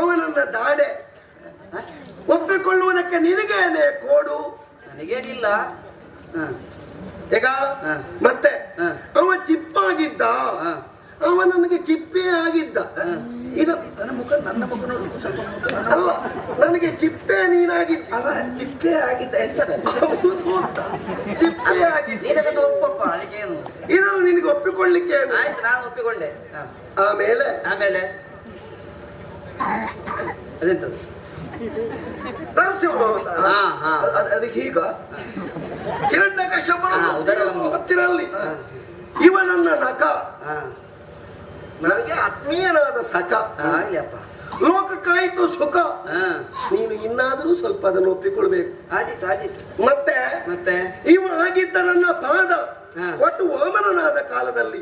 ಅವನನ್ನ ದಾಡೆ. ಒಪ್ಪಿಕೊಳ್ಳುವುದಕ್ಕೆ ನಿನಗೇನೆ ಕೋಡು? ನನಗೇನಿಲ್ಲ. ಈಗ ಮತ್ತೆ ಅವ ಚಿಪ್ಪಾಗಿದ್ದ, ಅವ ನನಗೆ ಚಿಪ್ಪೇ ಆಗಿದ್ದ. ಇದು ನನ್ನ ಮುಖ ನೋಡಿ ಸ್ವಲ್ಪ ಅಲ್ಲ, ನನಗೆ ಚಿಪ್ಪೆ ನೀನಾಗಿದ್ದ. ಅವ ಚಿಪ್ಪೆ ಆಗಿದ್ದ. ಎಂತದ ಚಿಪ್ಪೆ ಆಗಿದ್ದ. ಒಪ್ಪಪ್ಪ, ಅದಕ್ಕೇನು. ಇದನ್ನು ನಿನಗೆ ಒಪ್ಪಿಕೊಳ್ಳಿಕ್ಕೆ ಆಯ್ತು, ನಾನು ಒಪ್ಪಿಕೊಂಡೆ. ಆಮೇಲೆ ಅದೆಂತದ್ದು? ಅದಕ್ಕೆ ಹೀಗ ಹಿರಣ್ಯಕಶ್ಯಪನ ಹೊತ್ತಿರಲ್ಲಿ ಇವನನ್ನ ನಕ, ನನಗೆ ಆತ್ಮೀಯನಾದ ಸಖ. ಆಗ್ಲಿಯಪ್ಪ. ಲೋಕಕ್ಕಾಯ್ತು ಸುಖ. ನೀನು ಇನ್ನಾದರೂ ಸ್ವಲ್ಪ ಅದನ್ನು ಒಪ್ಪಿಕೊಳ್ಬೇಕು. ಮತ್ತೆ ಇವ ಆಗಿದ್ದ ನನ್ನ ಪಾದ. ಒಟ್ಟು ವಾಮನನಾದ ಕಾಲದಲ್ಲಿ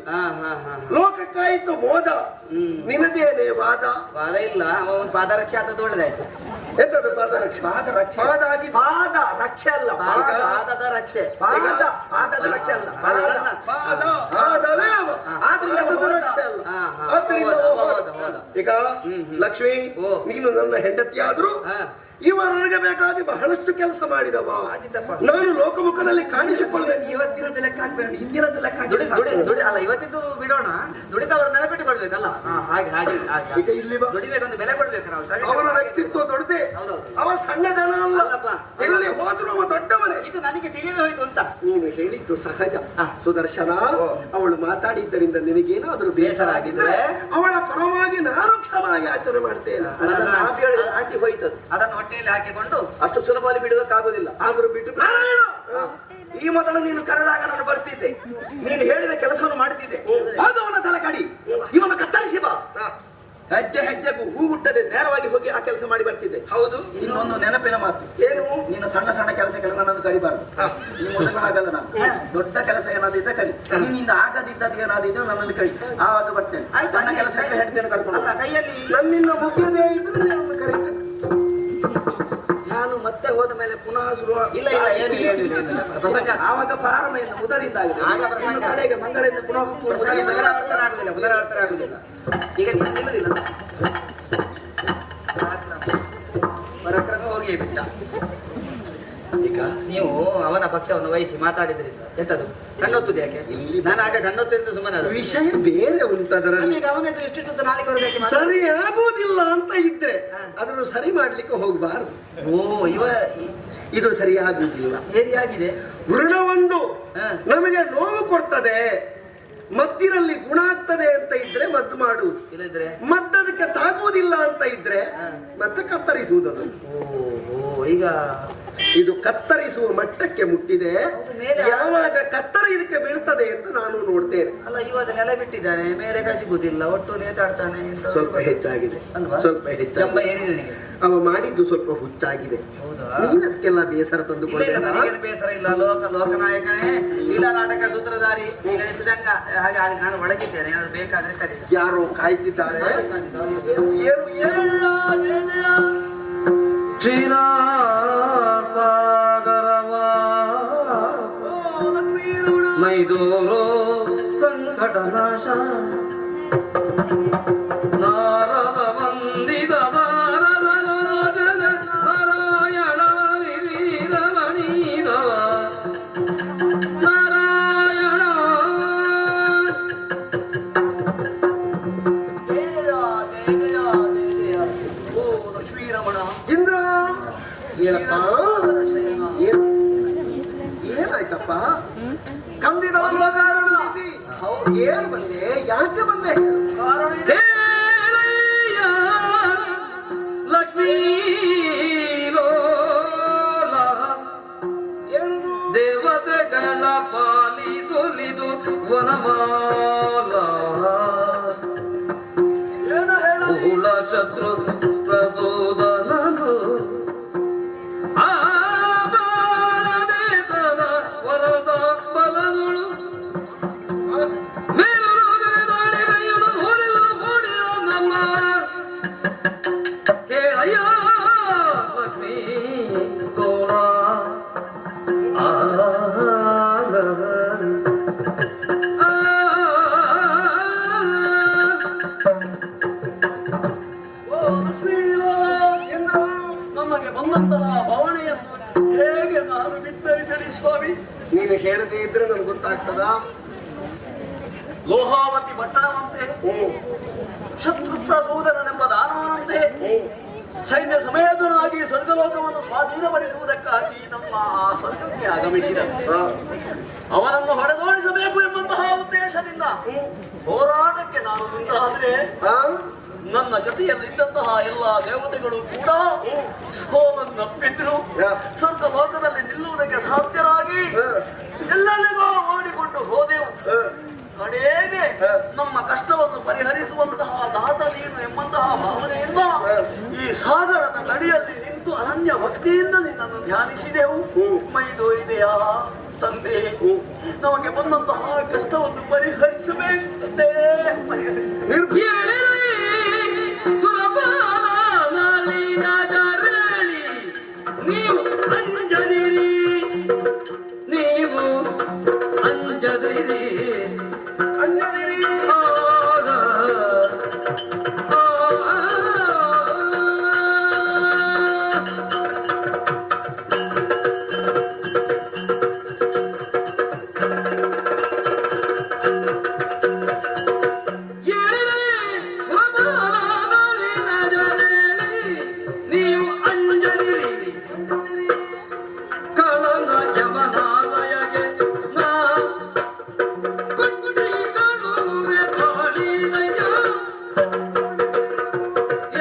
ಲೋಕಕ್ಕಾಯ್ತು ಮೋದ. ನಿನದೇನೆ ವಾದ ಇಲ್ಲ. ಪಾದರಕ್ಷೆ ಅಂತ ಒಳ್ಳೆದಾಯ್ತು. ಎಂತದ್ದು ಪಾದರಕ್ಷೆ? ಪಾದ ಆಗಿ ಪಾದ ರಕ್ಷೆ ಅಲ್ಲ, ಪಾದದ ರಕ್ಷೆ. ಪಾದದ ರಕ್ಷೆ ಅಲ್ಲ, ಪಾದವೇ ಅವ. ಆದ್ರಿಂದ ಅದು ರಕ್ಷೆ ಅಲ್ಲ. ಆದ್ದರಿಂದ ಈಗ ಲಕ್ಷ್ಮಿ, ನೀನು ನನ್ನ ಹೆಂಡತಿಯಾದ್ರು ಇವ ನನಗೆ ಬೇಕಾಗಿ ಬಹಳಷ್ಟು ಕೆಲಸ ಮಾಡಿದವ. ನಾನು ಲೋಕಮುಖದಲ್ಲಿ ಕಾಣಿಸಿಕೊಳ್ಬೇಕು. ಇವತ್ತಿನದ್ದು ಲೆಕ್ಕ ಹಾಕ್ಬೇಡ, ಹಿಂದಿನದ್ದು ಲೆಕ್ಕ ಅಲ್ಲ. ಇವತ್ತಿದ್ದು ಬಿಡೋಣ, ದುಡಿದವರ ನೆನಪಿಟ್ಟುಕೊಳ್ಬೇಕಲ್ಲ. ಈಗ ಇಲ್ಲಿ ದುಡಿಬೇಕಂತ ಬೆಲೆ ಕೊಡ್ಬೇಕು ನಾವು. ಅವನ ವ್ಯಕ್ತಿತ್ವ ದೊಡ್ಡದೆ. ಅವ ಸಣ್ಣ ಜನ ಅಲ್ಲಪ್ಪ. ಎಲ್ಲಿ ಹೋದ್ರು ಅವ ದೊಡ್ಡವನೇ. ಇದು ನನಗೆ ತಿಳಿದು ಹೋಯ್ತು ಅಂತ. ನೀನು ಹೇಳಿದ್ದು ಸಹಜ ಸುದರ್ಶನ. ಅವಳು ಮಾತಾಡಿದ್ದರಿಂದ ನಿನಗೇನಾದ್ರೂ ಬೇಸರ ಆಗಿದ್ರೆ ಅವಳ ಪರವಾಗಿ ನಾನು ಕ್ಷಮಾ ಯಾಚನೆ ಮಾಡ್ತೇನೆ. ಆಟಿ ಹೋಯ್ತದು. ಅದನ್ನು ಹೊಟ್ಟೆಯಲ್ಲಿ ಹಾಕಿಕೊಂಡು ಅಷ್ಟು ಸುಲಭವಾಗಿ ಬಿಡುವುದಕ್ಕಾಗುದಿಲ್ಲ. ಆದರೂ ಬಿಟ್ಟು ಈ ಮೊದಲು ನೀನು ಕರೆದಾಗ ನಾನು ಬರ್ತಿದ್ದೆ. ನೀನು ಹೇಳಿದ ಕೆಲಸವನ್ನು ಮಾಡ್ತಿದ್ದೆ. ಅವನ ತಲೆ ಕಡಿ, ಇವನ ಕತ್ತರಿಸಿ ಬಾ. ಹೆಜ್ಜೆ ಹೆಜ್ಜೆಗೂ ಹೂ ಹುಟ್ಟದೆ ನೇರವಾಗಿ ಹೋಗಿ ಆ ಕೆಲಸ ಮಾಡಿ ಬರ್ತಿದ್ದೆ. ಹೌದು. ಇನ್ನೊಂದು ನೆನಪಿನ ಮಾತು. ಏನು? ನೀನು ಸಣ್ಣ ಸಣ್ಣ ಕೆಲಸಕ್ಕೆ ನನ್ನನ್ನು ಕರಿಬಾರ್ದು. ಈ ಮೊದಲು ಹಾಗಲ್ಲ. ನಾನು ದೊಡ್ಡ ಕೆಲಸ ಏನಾದಿದ್ದ ಕರಿ. ನಿನ್ನಿಂದ ಆಗದಿದ್ದದ್ದು ಏನಾದಿದ್ರೆ ನನ್ನಲ್ಲಿ ಕರಿ, ಆವಾಗ ಬರ್ತೇನೆ. ಸಣ್ಣ ಕೆಲಸ ಹೆಂಡತಿಯನ್ನು ಕರ್ಕೊಂಡು ಕೈಯಲ್ಲಿ ನನ್ನಿಂದ ಮುಗಿಯದೇ ಇದ್ರೆ ಕರೀತೇನೆ. ನಾನು ಮತ್ತೆ ಹೋದ ಮೇಲೆ ಪುನಃ ಶುರು ಇಲ್ಲ ಪ್ರಸಂಗ. ಆವಾಗ ಪ್ರಾರಂಭದಿಂದ ಮುದರಿಂದ ಆಗಿದೆ. ಆಗ ಪ್ರಸಂಗ ಕಡೆಗೆ ಮಂಗಳಿಂದ ಪುನಃ ಪುನರಾವರ್ತನ ಆಗುದಿಲ್ಲ. ಈಗ ನೀನು ನಿಲ್ಲುದಿಲ್ಲ. ಪರಾಕ್ರಮ ಹೋಗಿ ಬಿಟ್ಟ. ಈಗ ನೀವು ಅವನ ಪಕ್ಷವನ್ನು ವಹಿಸಿ ಮಾತಾಡಿದ್ರಿಂದ ಎಂತದು ಕಣ್ಣೊತ್ತುದು ಯಾಕೆ? ನಾನು ಆಗ ಕಣ್ಣೊತ್ತಿಂದ ಸುಮ್ಮನೆ ವಿಷಯ ಬೇರೆ ಉಂಟದರಲ್ಲಿ. ಈಗ ಅವನಿದ್ರೆ ಇಷ್ಟು ನಾಲಿಗೆ ಸರಿ ಆಗುವುದಿಲ್ಲ ಅಂತ ಇದ್ರೆ ಅದನ್ನು ಸರಿ ಮಾಡ್ಲಿಕ್ಕೆ ಹೋಗಬಾರ್ದು. ಇದು ಸರಿಯಾಗುವುದಿಲ್ಲ. ಸರಿಯಾಗಿದೆ. ವೃಣವೊಂದು ನಮಗೆ ನೋವು ಕೊಡ್ತದೆ, ಮದ್ದಿನಲ್ಲಿ ಗುಣ ಆಗ್ತದೆ ಅಂತ ಇದ್ರೆ ಮದ್ದು ಮಾಡುವುದು. ಮದ್ದದಕ್ಕೆ ತಾಗುವುದಿಲ್ಲ ಅಂತ ಇದ್ರೆ ಮತ್ತೆ ಕತ್ತರಿಸುವುದು. ಈಗ ಇದು ಕತ್ತರಿಸುವ ಮಟ್ಟಕ್ಕೆ ಮುಟ್ಟಿದೆ. ಯಾವಾಗ ಕತ್ತರಿ ಇದಕ್ಕೆ ಬೀಳ್ತದೆ ಅಂತ ನಾನು ನೋಡ್ತೇನೆ. ಅಲ್ಲ, ಇವ ಅದು ನೆಲೆ ಬಿಟ್ಟಿದ್ದಾನೆ, ಮೇಲೆ ಸಿಗುದಿಲ್ಲ, ಒಟ್ಟು ನೇತಾಡ್ತಾನೆ ಅಂತ. ಸ್ವಲ್ಪ ಹೆಚ್ಚಾಗಿದೆ ಅಲ್ವಾ? ಸ್ವಲ್ಪ ಜಂಬ ಹೆಚ್ಚಾಗಿದೆ. ಏನಿದೆ ನಿನಗೆ? ಅವ ಮಾಡಿದ್ದು ಸ್ವಲ್ಪ ಹುಚ್ಚಾಗಿದೆ. ಹೌದಾ? ನೀನದಕ್ಕೆಲ್ಲ ಬೇಸರ ತಂದುಕೊಂಡೆ. ಇಲ್ಲ, ನನಗೇನು ಬೇಸರ ಇಲ್ಲ. ಲೋಕನಾಯಕನೇ, ಇಲ್ಲ ನಾಟಕ ಸೂತ್ರಧಾರಿ, ಗಣೇಶದಂಗ, ಹಾಗೆ ನಾನು ಒಳಗಿದ್ದೇನೆ. ಏನಾದ್ರು ಬೇಕಾದ್ರೆ ಕರಿ. ಯಾರೋ ಕಾಯ್ತಿದ್ದಾರೆ. ಏನು ಕ್ಷೀರಸಾಗರವಾ ಮೈದೂರು ಸಂಕಟ ನಾಶ ನಾರದ ವಂದಿತ ನಾರಾಯಣ ವೀರಮಣೀದವ ನಾರಾಯಣ ಇಂದ್ರ ಏನಪ್ಪ ಏನಾಯ್ತಪ್ಪ? ಕಂದಿದ ಏನು ಬಂದೆ? ಯಾಕೆ ಬಂದೆ? ಹೇಳಯ್ಯ ಲಕ್ಷ್ಮೀ ಲೋಲ ಏನು? ದೇವತೆಗಳ ಪಾಲಿಸೊಲಿದು ವನಮಾಲ ಕುಲ ಶತ್ರು ಪ್ರಬೋಧನದು ಆ ಬಾಳದೇತನ ವರದ ಬಲದುಳು ಮೇಲುದಾಳಿಗೈಯಲು ಹೋಲಿಲು ಮೂಡಿದ ನಮ್ಮ ಕೇಳಯ್ಯ ಲಕ್ಷ್ಮೀ ಕೋಲ ಇಂದ್ರ ನಮಗೆ ಬಂದಂತಹ ಭಾವನೆಯನ್ನು ಹೇಗೆ ನಾನು ಬಿತ್ತರಿಸಲಿ ಸ್ವಾಮಿ? ನೀನು ಹೇಳದೇ ಇದ್ರೆ ನನಗೆ ಗೊತ್ತಾಗ್ತದ? ಲೋಹಾವತಿ ಪಟ್ಟಣವಂತೆ, ಶತ್ರುಘ್ನ ಸೋದರನೆಂಬ ದಾನವನಂತೆ ಸೈನ್ಯ ಸಮೇತನಾಗಿ ಸ್ವರ್ಗಲೋಕವನ್ನು ಸ್ವಾಧೀನಪಡಿಸುವುದಕ್ಕಾಗಿ ನಮ್ಮ ಆ ಸ್ವರ್ಗಕ್ಕೆ ಆಗಮಿಸಿದ ಅವನನ್ನು ಹೊಡೆದೋಡಿಸಬೇಕು ಎಂಬಂತಹ ಉದ್ದೇಶದಿಂದ ಹೋರಾಟಕ್ಕೆ ನಾನು ಮುಂದಾದ್ರೆ ನನ್ನ ಜೊತೆಯಲ್ಲಿದ್ದಂತಹ ಎಲ್ಲ ದೇವತೆಗಳು ಕೂಡ ಸೋಲನ್ನಪ್ಪಿದ್ರು. ಸ್ವರ್ಗ ಲೋಕದಲ್ಲಿ ನಿಲ್ಲುವುದಕ್ಕೆ ಸಾಧ್ಯರಾಗಿ ಎಲ್ಲೆಲ್ಲಿಗೋ ಓಡಿಕೊಂಡು ಹೋದೆವು. ಕಡೆಗೆ ನಮ್ಮ ಕಷ್ಟವನ್ನು ಪರಿಹರಿಸುವಂತಹ ದಾತ ನೀನು ಎಂಬಂತಹ ಭಾವನೆಯಿಂದ ಈ ಸಾಗರದ ತಡಿಯಲ್ಲಿ ನಿಂತು ಅನನ್ಯ ಭಕ್ತಿಯಿಂದ ನಿನ್ನನ್ನು ಧ್ಯಾನಿಸಿದೆವು. ಮೈದೋರಿದೆಯಾ ತಂದೆ? ನಮಗೆ ಬಂದಂತಹ ಕಷ್ಟವನ್ನು ಪರಿಹರಿಸಬೇಕು ತಂದೆ. ನೀವು ಅಂಜದಿರಿ, ನೀವು ಅಂಜದಿರಿ, ಅಂಜದಿರಿ. ನೀವು ಅಂಜದಿರಿ, ಕಳನ ಜಮನಾಲಯಗೆ ನಾ ಕುಂಚಿಗಳುವೆ ಬಾಳಿದಯ್ಯ.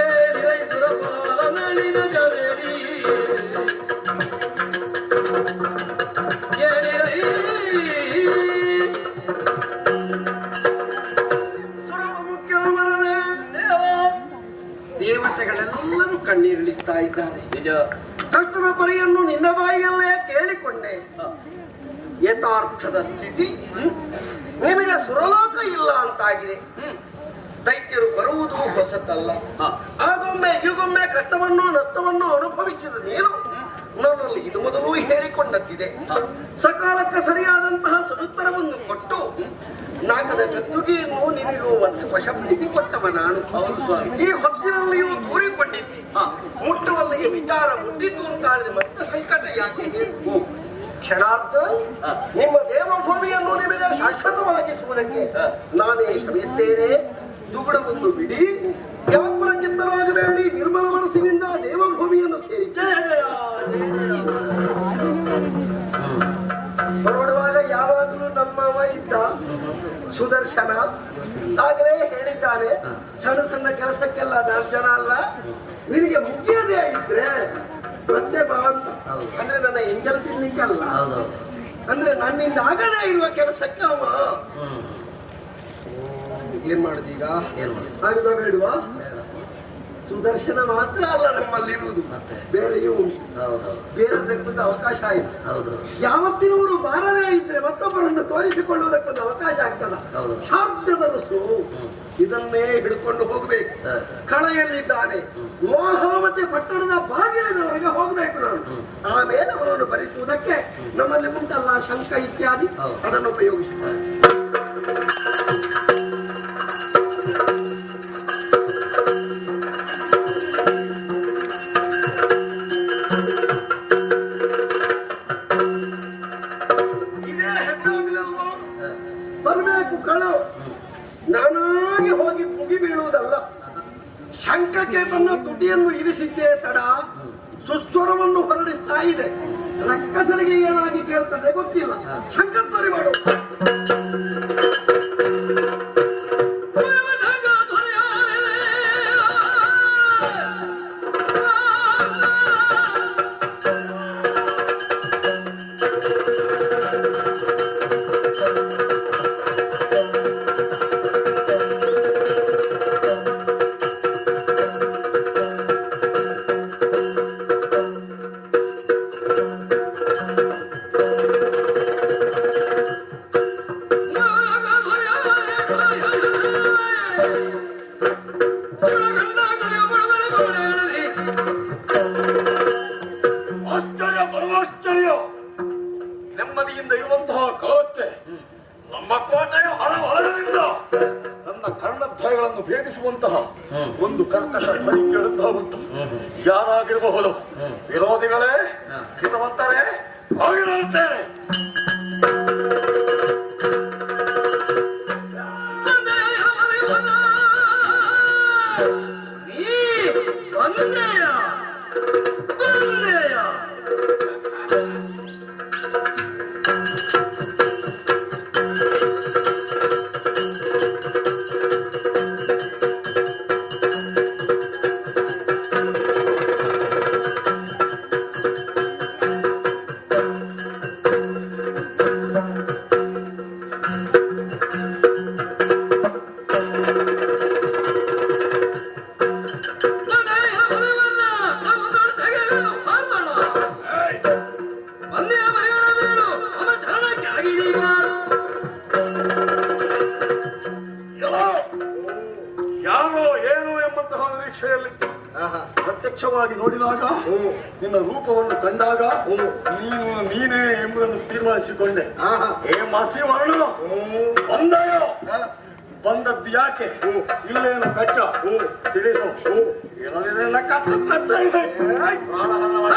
ಏಳಿರೈ ದುರಪಾಲ ನಳಿನ ಜವೇರಿ, ಏಳಿರೈ ದೇವತೆಗಳೆಲ್ಲರೂ ಕಣ್ಣೀರಿಳಿಸ್ತಾ ಇದ್ದಾರೆ. ನಿಜ. ಕಷ್ಟದ ಪರಿಯನ್ನು ನಿನ್ನ ಬಾಯಿಯಲ್ಲೇ ಕೇಳಿಕೊಂಡೆ. ಯಥಾರ್ಥದ ಸ್ಥಿತಿ ನಿಮಗೆ ಸುರಲೋಕ ಇಲ್ಲ ಅಂತಾಗಿದೆ. ದೈತ್ಯರು ಬರುವುದು ಹೊಸತಲ್ಲ. ಆಗೊಮ್ಮೆ ಈಗೊಮ್ಮೆ ಕಷ್ಟವನ್ನು ನಷ್ಟವನ್ನು ಅನುಭವಿಸಿದ ನೀನು ನನ್ನಲ್ಲಿ ಇದು ಮೊದಲು ಹೇಳಿಕೊಂಡದ್ದಿದೆ. ಸಕಾಲಕ್ಕೆ ಸರಿಯಾದಂತಹ ಸದುತ್ತರವನ್ನು ಕೊಟ್ಟು ನಾಗದ ಗದ್ದುಗೆಯನ್ನು ನಿನಗೂ ವಶಪಡಿಸಿಕೊಟ್ಟವ ನಾನು. ಈ ಹೊತ್ತಿನಲ್ಲಿಯೂ ದೂರಿಕೊಂಡಿದ್ದೆ. ಮುಟ್ಟುವಲ್ಲಿಗೆ ವಿಚಾರ ಮುಟ್ಟಿತು ಅಂತಾದ್ರೆ ಮತ್ತೆ ಸಂಕಟ ಯಾಕೆ? ಕ್ಷಣಾರ್ಥ ನಿಮ್ಮ ದೇವಭೂಮಿಯನ್ನು ನಿಮಗೆ ಶಾಶ್ವತವಾಗಿಸುವುದಕ್ಕೆ ನಾನೇ ಶ್ರಮಿಸ್ತೇನೆ. ದುಗುಡವನ್ನು ಬಿಡಿ, ವ್ಯಾಕುಲ ಚಿತ್ತರಾಗಬೇಡಿ. ನಿರ್ಮಲ ಮನಸ್ಸಿನಿಂದ ದೇವಭೂಮಿಯನ್ನು ಸೇರಿ ಹೊರಡುವಾಗ ಯಾವಾಗಲೂ ನಮ್ಮವ ಇದ್ದ ಸುದರ್ಶನ ಆಗಲೇ ಹೇಳಿದ್ದಾನೆ, ಸಣ್ಣ ಸಣ್ಣ ಕೆಲಸಕ್ಕೆಲ್ಲ 4 ಜನ ಅಲ್ಲ, ನಿನಗೆ ಮುಗಿಯದೇ ಇದ್ರೆ ಮತ್ತೆ ಬಾ ಅಂತ. ಅಂದ್ರೆ ನನ್ನ ಎಂಜಲ್ ತಿನ್ಲಿಕ್ಕೆ ಅಲ್ಲ, ಅಂದ್ರೆ ನನ್ನಿಂದ ಆಗದೇ ಇರುವ ಕೆಲಸಕ್ಕೆ ಅವ ಏನ್ ಮಾಡುದೀಗ? ಏನ್ ಮಾಡುದು? ಆಯುಧ ಬೇಡುವ? ಸುದರ್ಶನ ಮಾತ್ರ ಅಲ್ಲ ನಮ್ಮಲ್ಲಿರುವುದು, ಬೇರೆಯೂ ಬೇರೆದಕ್ಕೊಂದು ಅವಕಾಶ ಆಯಿತು. ಯಾವತ್ತಿನವರು ಬಾರದೇ ಇದ್ರೆ ಮತ್ತೊಬ್ಬರನ್ನು ತೋರಿಸಿಕೊಳ್ಳುವುದಕ್ಕೊಂದು ಅವಕಾಶ ಆಗ್ತದ. ಶಾರ್ದದರಸು ಇದನ್ನೇ ಹಿಡ್ಕೊಂಡು ಹೋಗ್ಬೇಕು. ಕಳೆಯಲ್ಲಿದ್ದಾನೆ ಲೋಹಾವತಿ ಪಟ್ಟಣದ ಬಾಗಿಲಿನವರೆಗೆ ಹೋಗ್ಬೇಕು ನಾನು. ಆಮೇಲೆ ಅವರನ್ನು ಭರಿಸುವುದಕ್ಕೆ ನಮ್ಮಲ್ಲಿ ಉಂಟಲ್ಲ ಶಂಖ ಇತ್ಯಾದಿ, ಅದನ್ನು ಉಪಯೋಗಿಸುತ್ತಾರೆ. ನಾನಾಗಿ ಹೋಗಿ ಮುಗಿ ಬೀಳುವುದಲ್ಲ. ಶಂಖಕ್ಕೆ ತನ್ನ ತುಟಿಯನ್ನು ಇರಿಸಿದ್ದೇ ತಡ ಸುಸ್ವರವನ್ನು ಹೊರಡಿಸ್ತಾ ಇದೆ. ರಕ್ಕಸರಿಗೆ ಏನಾಗಿ ಕೇಳ್ತದೆ ಗೊತ್ತಿಲ್ಲ. ಶಂಖಧ್ವನಿ ಮಾಡು. ನೆಮ್ಮದಿಯಿಂದ ಇರುವಂತಹ ಕಾಲಕ್ಕೆ ನಮ್ಮ ಕೋಟೆಯ ಹೊರದಿಂದ ನನ್ನ ಕರ್ಣಧ್ವಯಗಳನ್ನು ಭೇದಿಸುವಂತಹ ಒಂದು ಕರ್ಕಶ ಧ್ವನಿ ಕೇಳುತ್ತಾ ಉಂಟು. ಯಾರಾಗಿರಬಹುದು? ವಿರೋಧಿಗಳೇ, ಹಿತವಂತರೇ, ಆಗಿರುತ್ತೇನೆ. ಪ್ರತ್ಯಕ್ಷವಾಗಿ ನೋಡಿದಾಗ, ನಿನ್ನ ರೂಪವನ್ನು ಕಂಡಾಗ ನೀನೇ ಎಂಬುದನ್ನು ತೀರ್ಮಾನಿಸಿಕೊಂಡೆ. ಮಸಿ ವರ್ಣ ಬಂದಯೋ? ಬಂದದ್ದು ಯಾಕೆ? ಇಲ್ಲೇನು ಕಚ್ಚ ತಿಳಿಸು. ಇರೋದಿಲ್ಲ ಕತ್ತ ಇದೆ ಪ್ರಾಣಹರಣ.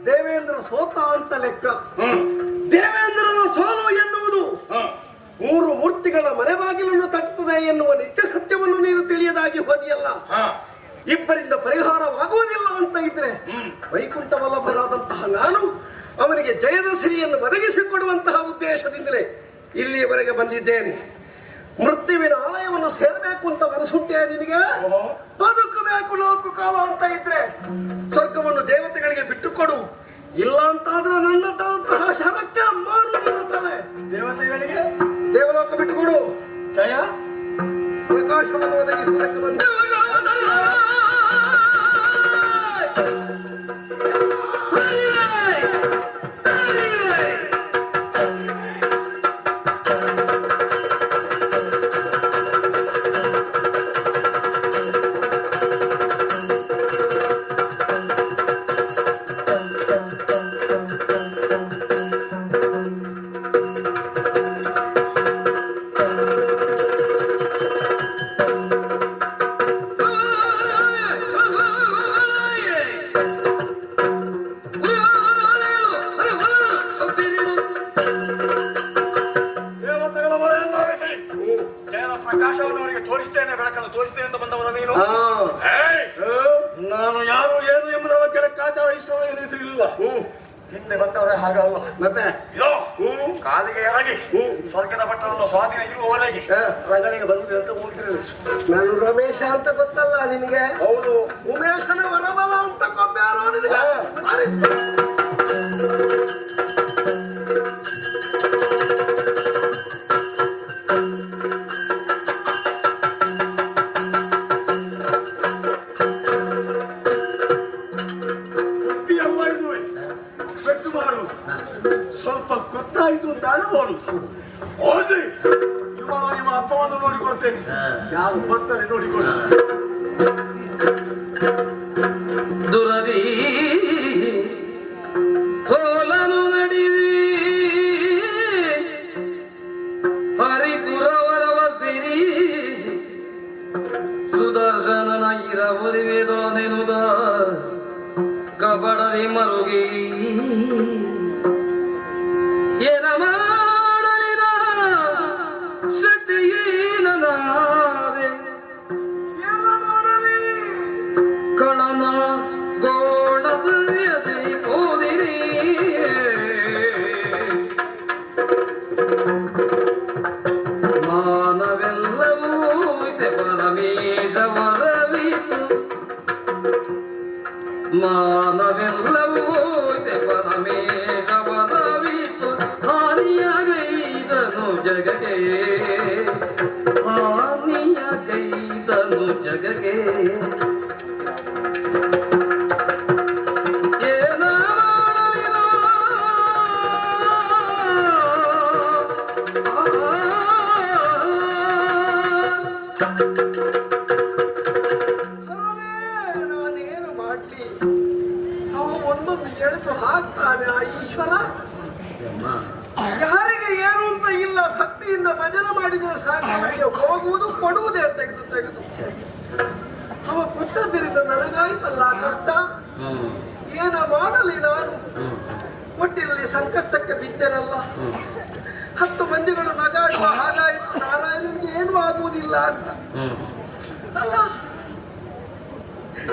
ದೇವೇಂದ್ರ ಸೋತ ಅಂತ ಲೆಕ್ಕ. ದೇವೇಂದ್ರನ ಸೋಲು ಎನ್ನುವುದು ಮೂರು ಮೂರ್ತಿಗಳ ಮನೆ ಬಾಗಿಲನ್ನು ತಟ್ಟುತ್ತದೆ ಎನ್ನುವ ನಿತ್ಯ ಸತ್ಯವನ್ನು ನೀನು ತಿಳಿಯದಾಗಿ ಹೋದಿಯಲ್ಲ. ಇಬ್ಬರಿಂದ ಪರಿಹಾರವಾಗುವುದಿಲ್ಲ ಅಂತ ಇದ್ರೆ ವೈಕುಂಠ ವಲ್ಲಭನಾದಂತಹ ನಾನು ಅವನಿಗೆ ಜಯದ ಸಿರಿಯನ್ನು ಒದಗಿಸಿಕೊಡುವಂತಹ ಉದ್ದೇಶದಿಂದಲೇ ಇಲ್ಲಿಯವರೆಗೆ ಬಂದಿದ್ದೇನೆ. ಮೃತ್ಯುವಿನ ಆಲಯವನ್ನು ಸೇರಬೇಕು ಅಂತ ಮನಸ್ಸುಂಟೆ ನಿನಗೆ? ಬದುಕಬೇಕು ನಾಲ್ಕು ಕಾಲ ಅಂತ ಇದ್ರೆ ಸ್ವರ್ಗವನ್ನು ದೇವತೆಗಳಿಗೆ ಬಿಟ್ಟುಕೊಡು. ಇಲ್ಲ ಅಂತಾದ್ರೆ ನನ್ನಂತಹ ಶರಕ್ಕೆ ಮಾರುತ್ತದೆ. ದೇವತೆಗಳಿಗೆ ದೇವಲೋಕ ಬಿಟ್ಟುಕೊಡು. ಜಯ ಪ್ರಕಾಶವನ್ನು ಒದಗಿಸುವುದಕ್ಕೆ ಬಂದ ಆಚಾರ ಇಷ್ಟವಾಗಿ ನಿಲ್ಲಿಸಲಿಲ್ಲ. ಹಿಂದೆ ಬಂದವರೇ ಹಾಗಲ್ಲ. ಮತ್ತೆ ಇದೋ ಕಾಲಿಗೆ ಎರಗಿ ಸ್ವರ್ಗದ ಪಟ್ಟಣವನ್ನು ಸ್ವಾಧೀನ ಇರುವವರೆಗೆ ರಗಳಿಗೆ ಬಂದು ಅಂತ ಕೂತಿರಲಿ. ನಾನು ರಮೇಶ ಅಂತ ಗೊತ್ತಲ್ಲ ನಿನಗೆ? ಹೌದು. ಉಮೇಶನ ವರಬಲ ಅಂತ ಕೊಂಬ್ಯಾರೋ ನಿನಗೆ? ಸ್ವಲ್ಪ ಗೊತ್ತಾಯ್ತು ಅಂತ ಅನ್ಬೋದು. ಹೋದ್ರಿ ಇವ ಅಪ್ಪವನ್ನು ನೋಡಿಕೊಡ್ತೇನೆ. ಯಾರು ಬರ್ತಾರೆ ನೋಡಿಕೊಳ್ಳಿ. ದುರದಿ ಸೋಲನು ನಡಿದಿ ಹರಿಪುರವರವ ಸಿರಿ ಸುದರ್ಶನನ ಇರವರಿವೇದೋ ನೆನುದ ಕಬಡದಿ ಮರುಗಿ ಏನ ಮಾಡಲಿನ ಶಕ್ತಿಯೇನಾದೆ ಕಳನ ಗೋಣದಲ್ಲಿ ಹೋದಿರಿ ಮಾನವೆಲ್ಲವೂ ಇದೆ ಪರಮೇಶ ವರವಿತು ಮಾನವೆಲ್ಲವೂ ಇದೆ ಪರಮೇಶ ವರವಿತು ಹಾನಿಯಾಗೈದನು ಜಗಗೆ ಹಾನಿಯಾಗೈದನು ಜಗಗೆ ನಾನೇನು ಮಾಡ್ಲಿ? ಅವ ಒಂದೊಂದು ಎಳೆದು ಹಾಕ್ತಾನೆ ಆ ಈಶ್ವರ. ಯಾರಿಗೆ ಏನು ಅಂತ ಇಲ್ಲ, ಭಕ್ತಿಯಿಂದ ಭಜನೆ ಮಾಡಿದರೆ ಸಾಕು. ಹೋಗುವುದು ಕೊಡುವುದೇ ತೆಗೆದು ತೆಗೆದು ಅವ ಕೊಟ್ಟದ್ದರಿಂದ ನನಗಾಯ್ತಲ್ಲ ಕಷ್ಟ. ಏನ ಮಾಡಲಿ ನಾನು? ಒಟ್ಟಿನಲ್ಲಿ ಸಂಕಷ್ಟಕ್ಕೆ ಬಿದ್ದೆನಲ್ಲ. 10 ಮಂದಿಗಳು ನಗಾಡುವ ಹಾಗಾಯಿತು. ನಾರಾಯಣನಿಗೆ ಏನೂ ಆಗುವುದಿಲ್ಲ ಅಂತ ಅಲ್ಲ.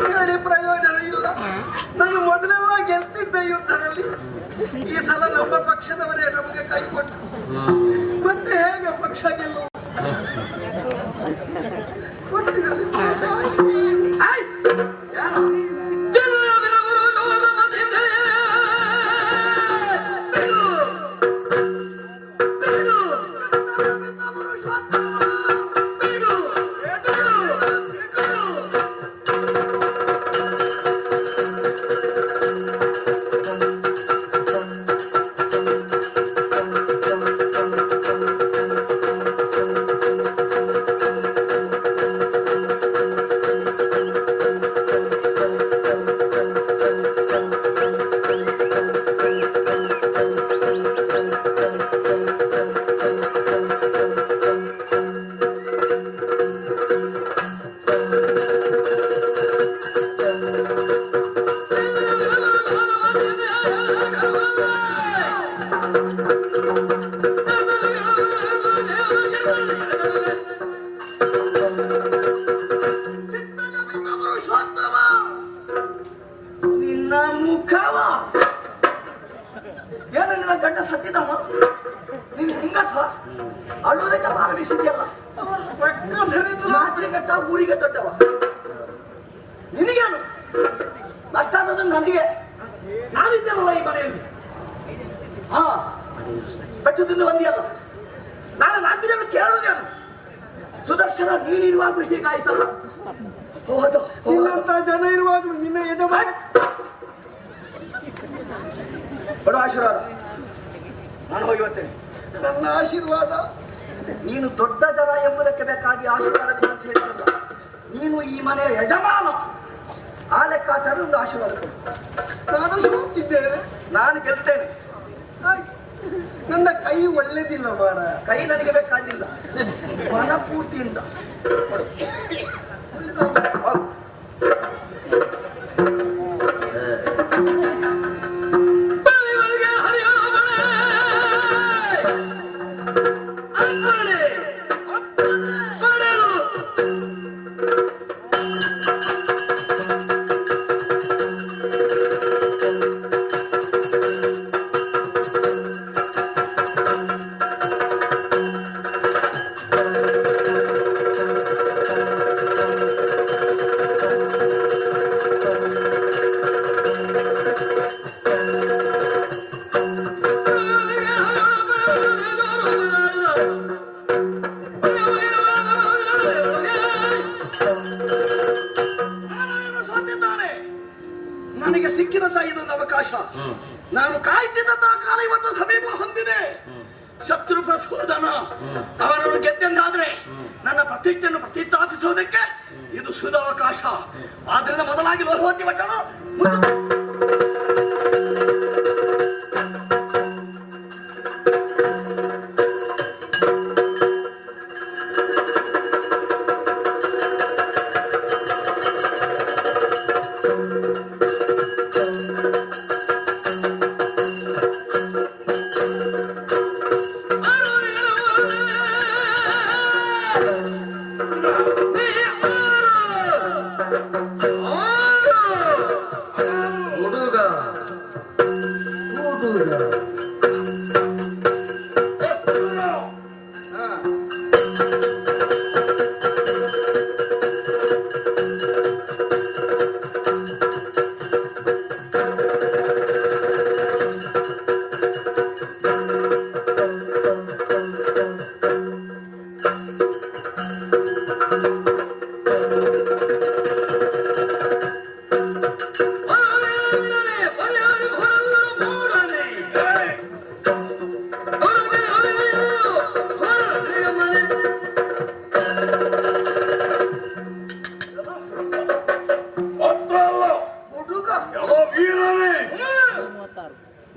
ಹೇಳಿ ಪ್ರಯೋಜನ ಇಲ್ಲ. ನಾನು ಮೊದಲೆಲ್ಲ ಗೆಲ್ತಿದ್ದೆ ಯುದ್ಧದಲ್ಲಿ. ಈ ಸಲ ನಮ್ಮ ಪಕ್ಷದವರೇ ನಮಗೆ ಕೈ ಕೊಟ್ಟು ಮತ್ತೆ ಹೇಗೆ ಪಕ್ಷ ಗೆಲ್ಲು? ಒಟ್ಟಿನಲ್ಲಿ ಮೋಸ ಆಯ್ತು. ನಿನ್ನ ಮುಖವ ಏನು ನಿನ್ನ ಗಂಡ ಸತ್ತಿದವ? ನಿನ್ನ ಹೆಂಗಸ ಅಳುವುದಕ್ಕೆ ಪ್ರಾರಂಭಿಸಿದ್ಯಲ್ಲ. ನಾಚಿಗಟ್ಟ ಊರಿಗೆ ದೊಡ್ಡವ. ನಿನಗೇನು ನಷ್ಟ ಆದದ್ದು? ನನಗೆ ನಾನಿದ್ದೇನಲ್ಲ ಈ ಮನೆಯಲ್ಲಿ. ಹಾ, ಬೆಟ್ಟು ತಿಂದು ಬಂದಿಯಲ್ಲ. ನಾಳೆ 4 ಜನ ಕೇಳುವುದೇನು? ಸುದರ್ಶನ ನೀನಿರುವಾಗ ಹೀಗಾಯ್ತಲ್ಲ. ಹೌದು, ನಿನ್ನಂತ ಜನ ಇರುವಾಗ ನಿನ್ನ ಯಜಮಾನ ಬಡ ಆಶೀರ್ವಾದ. ನಾನು ಹೋಗಿ ಬರ್ತೇನೆ. ನನ್ನ ಆಶೀರ್ವಾದ. ನೀನು ದೊಡ್ಡ ಜನ ಎಂಬುದಕ್ಕೆ ಬೇಕಾಗಿ ಆಶೀರ್ವಾದ ಕೊಡು ಅಂತ ಹೇಳಿದಲ್ಲ. ನೀನು ಈ ಮನೆಯ ಯಜಮಾನ. ಆ ಲೆಕ್ಕಾಚಾರ ಒಂದು ಆಶೀರ್ವಾದ ಕೊಡು. ನಾನು ಸೋತಿದ್ದೇನೆ. ನಾನು ಗೆಲ್ತೇನೆ. ಆಯ್ತು. ನನ್ನ ಕೈ ಒಳ್ಳೆದಿಲ್ಲ ಮಾರ. ಕೈ ನನಗೆ ಬೇಕಾಗಿಲ್ಲ, ಮನಪೂರ್ತಿಯಿಂದ ಕೊಡು. ಹೋಗು. ಬಂದಿದ್ದಾನೆ. ನನಗೆ ಸಿಕ್ಕಿದಂತ ಇದೊಂದು ಅವಕಾಶ. ನಾನು ಕಾಯ್ತಿದ್ದಂತ ಕಾಲ ಇವತ್ತು ಸಮೀಪ ಹೊಂದಿದೆ. ಶತ್ರು ಪ್ರಸೋದನ ಅವನನ್ನು ಗೆದ್ದೆಂದಾದ್ರೆ ನನ್ನ ಪ್ರತಿಷ್ಠೆಯನ್ನು ಪ್ರತಿಷ್ಠಾಪಿಸುವುದಕ್ಕೆ ಇದು ಸುಧಾವಕಾಶ. ಆದ್ರಿಂದ ಮೊದಲಾಗಿ ಲೋಹವತಿ ಭಟ್ಟರು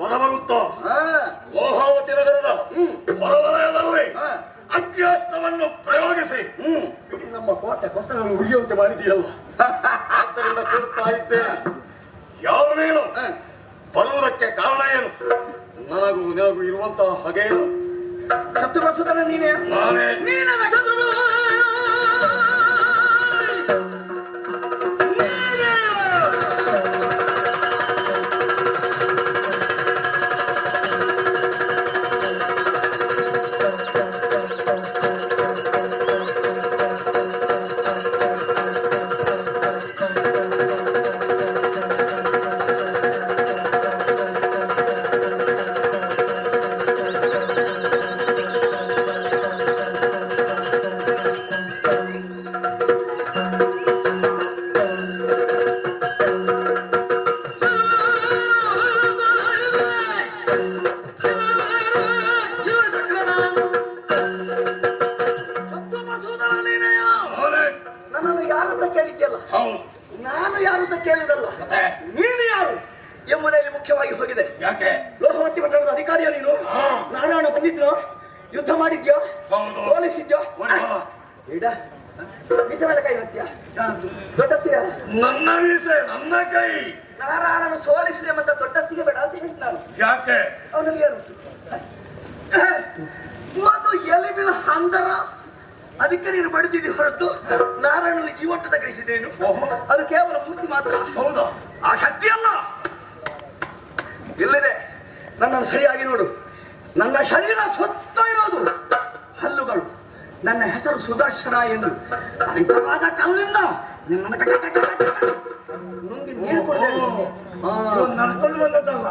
ಹೊರಬರುತ್ತಾ ಲೋಹಾವತಿ ನಗರದ ಹೊರವಲಯದಲ್ಲಿ ಅಗ್ನಿಯಾಸ್ತ್ರವನ್ನು ಪ್ರಯೋಗಿಸಿ ಇಡೀ ನಮ್ಮ ಕೋಟೆ ಕೊತ್ತಗಳನ್ನು ಉರಿಯುವಂತೆ ಮಾಡಿದೆಯಲ್ಲ. ಆದ್ದರಿಂದ ಕೇಳುತ್ತಾ ಇದ್ದೇನೆ, ಯಾರು ನೀನು? ಬರುವುದಕ್ಕೆ ಕಾರಣ ಏನು? ನನಗೂ ನಿನಗೂ ಇರುವಂತಹ ಹಾಗೇನು? ಶತ್ರು ಪ್ರಸೋದನ ನೀನೇ? ನಾನೇ. ನನ್ನನ್ನು ಯಾರಂತ ಕೇಳಿದ್ಯಲ್ಲ, ನಾನು ಯಾರಂತ ಕೇಳುವುದಲ್ಲ, ನೀನು ಯಾರು ಎಂಬುದರಲ್ಲಿ ಮುಖ್ಯವಾಗಿ ಹೋಗಿದೆ. ಯಾಕೆ? ಲೋಹವತಿ ಪಟ್ಟಣದ ಅಧಿಕಾರಿಯ ನೀನು? ನಾರಾಯಣ ಬಂದಿದ್ನೋ? ಯುದ್ಧ ಮಾಡಿದ್ಯೋ? ಸೋಲಿಸಿದ್ಯೋ? ಇಡ ಮೀಸೆ ಮೇಲೆ ಕೈ ಹಾಕ್ತೀಯ? ದೊಡ್ಡಸ್ತಿಯ ನನ್ನ ಮೀಸೆ, ನನ್ನ ಕೈ. ನಾರಾಯಣನು ಸೋಲಿಸಿದೆ ಮತ್ತೆ ದೊಡ್ಡಸ್ತಿಗೆ ಬೇಡ ಅಂತ ಹೇಳಿ ನಾನು. ಯಾಕೆ? ಅವನಿಗೆ ಒಂದು ಎಲಿಬಿನ ಹಂದರ, ಅದಕ್ಕೆ ನೀನು ಬಡಿದಿದ್ದಿ ಹೊರತು ನಾರಾಯಣನ ಜೀವಟ್ಟು ತಗಲಿಸಿದ್ದೇನು? ಅದು ಕೇವಲ ಮೂರ್ತಿ ಮಾತ್ರ. ಹೌದಾ? ಆ ಶಕ್ತಿ ಅಲ್ಲ. ಇಲ್ಲಿದೆ, ನನ್ನನ್ನು ಸರಿಯಾಗಿ ನೋಡು. ನನ್ನ ಶರೀರ ಸ್ವತ್ತ ಇರೋದು ಹಲ್ಲುಗಳು. ನನ್ನ ಹೆಸರು ಸುದರ್ಶನ ಎಂದು. ಹರಿತವಾದ ಕಲ್ಲಿಂದ ನಿನ್ನನ್ನು ನುಂಗಿ ನೀರು ಕೊಡ್ತೇನೆ. ನಡ್ಕೊಂಡು ಬಂದದ್ದಲ್ಲ,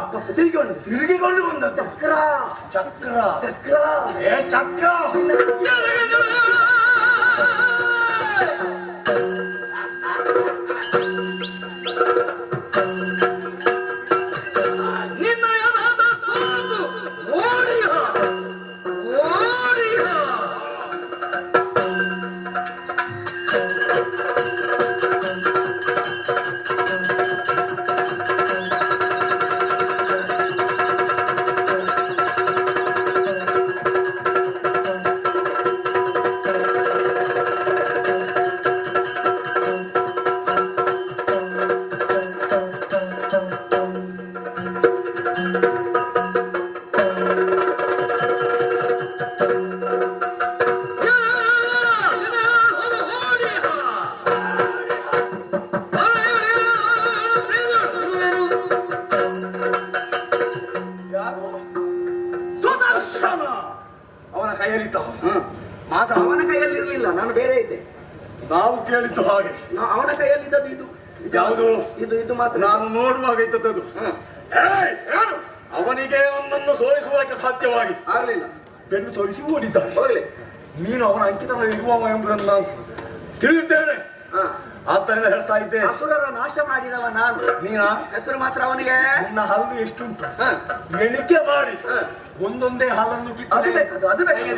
ತಿರುಗಿಕೊಂಡು ಬಂದ ಚಕ್ರ ಚಕ್ರ. ಚಕ್ರ ಏ ಚಕ್ರ! ಅವನ ಕೈಯಲ್ಲಿ ಇರಲಿಲ್ಲ, ನಾನು ಬೇರೆ ಇದ್ದೆ. ನಾವು ಕೇಳಿದ್ದು ಹಾಗೆ. ಅವನ ಕೈಯಲ್ಲಿ ಇದ್ದದ್ದು ಇದು. ಯಾವುದು? ಇದು ಮಾತ್ರ. ನಾನು ನೋಡುವಾಗ ಇದ್ದದ್ದು. ಅವನಿಗೆ ನನ್ನನ್ನು ಸೋಲಿಸುವುದಕ್ಕೆ ಸಾಧ್ಯವಾಗಿ ಆಗ್ಲಿಲ್ಲ. ಬೆನ್ನು ತೋರಿಸಿ ಓಡಿದ್ದಾನೆ. ಹೋಗ್ಲಿ, ನೀನು ಅವನ ಅಂಕಿತದಲ್ಲಿ ಇರುವವ ಎಂಬುದನ್ನು ನಾನು ತಿಳಿದಿದ್ದೇನೆ. ಆದ್ದರಿಂದ ಹೇಳ್ತಾ ಇದ್ದೆ, ಅಸುರರ ನಾಶ ಮಾಡಿದವ ನಾನು. ನೀನ ಹೆಸರು ಮಾತ್ರ ಅವನಿಗೆ. ನಿನ್ನ ಹಲ್ಲು ಎಷ್ಟುಂಟು ಎಣಿಕೆ ಮಾಡಿ ಒಂದೊಂದೇ ಹಾಲನ್ನು ಅದು ಬೇಕು, ಅದು ಬೇಕು.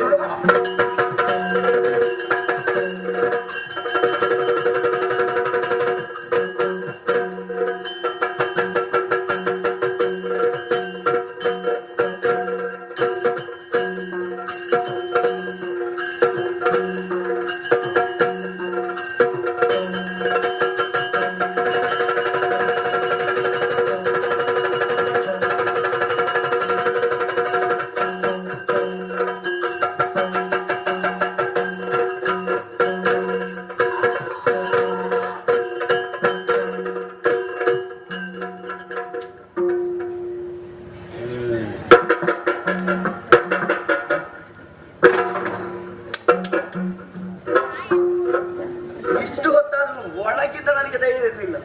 ಇಷ್ಟು ಹೊತ್ತಾದ್ರೂ ಒಳಗಿದ್ದ ನನಗೆ ಧೈರ್ಯ ಇರಲಿಲ್ಲ.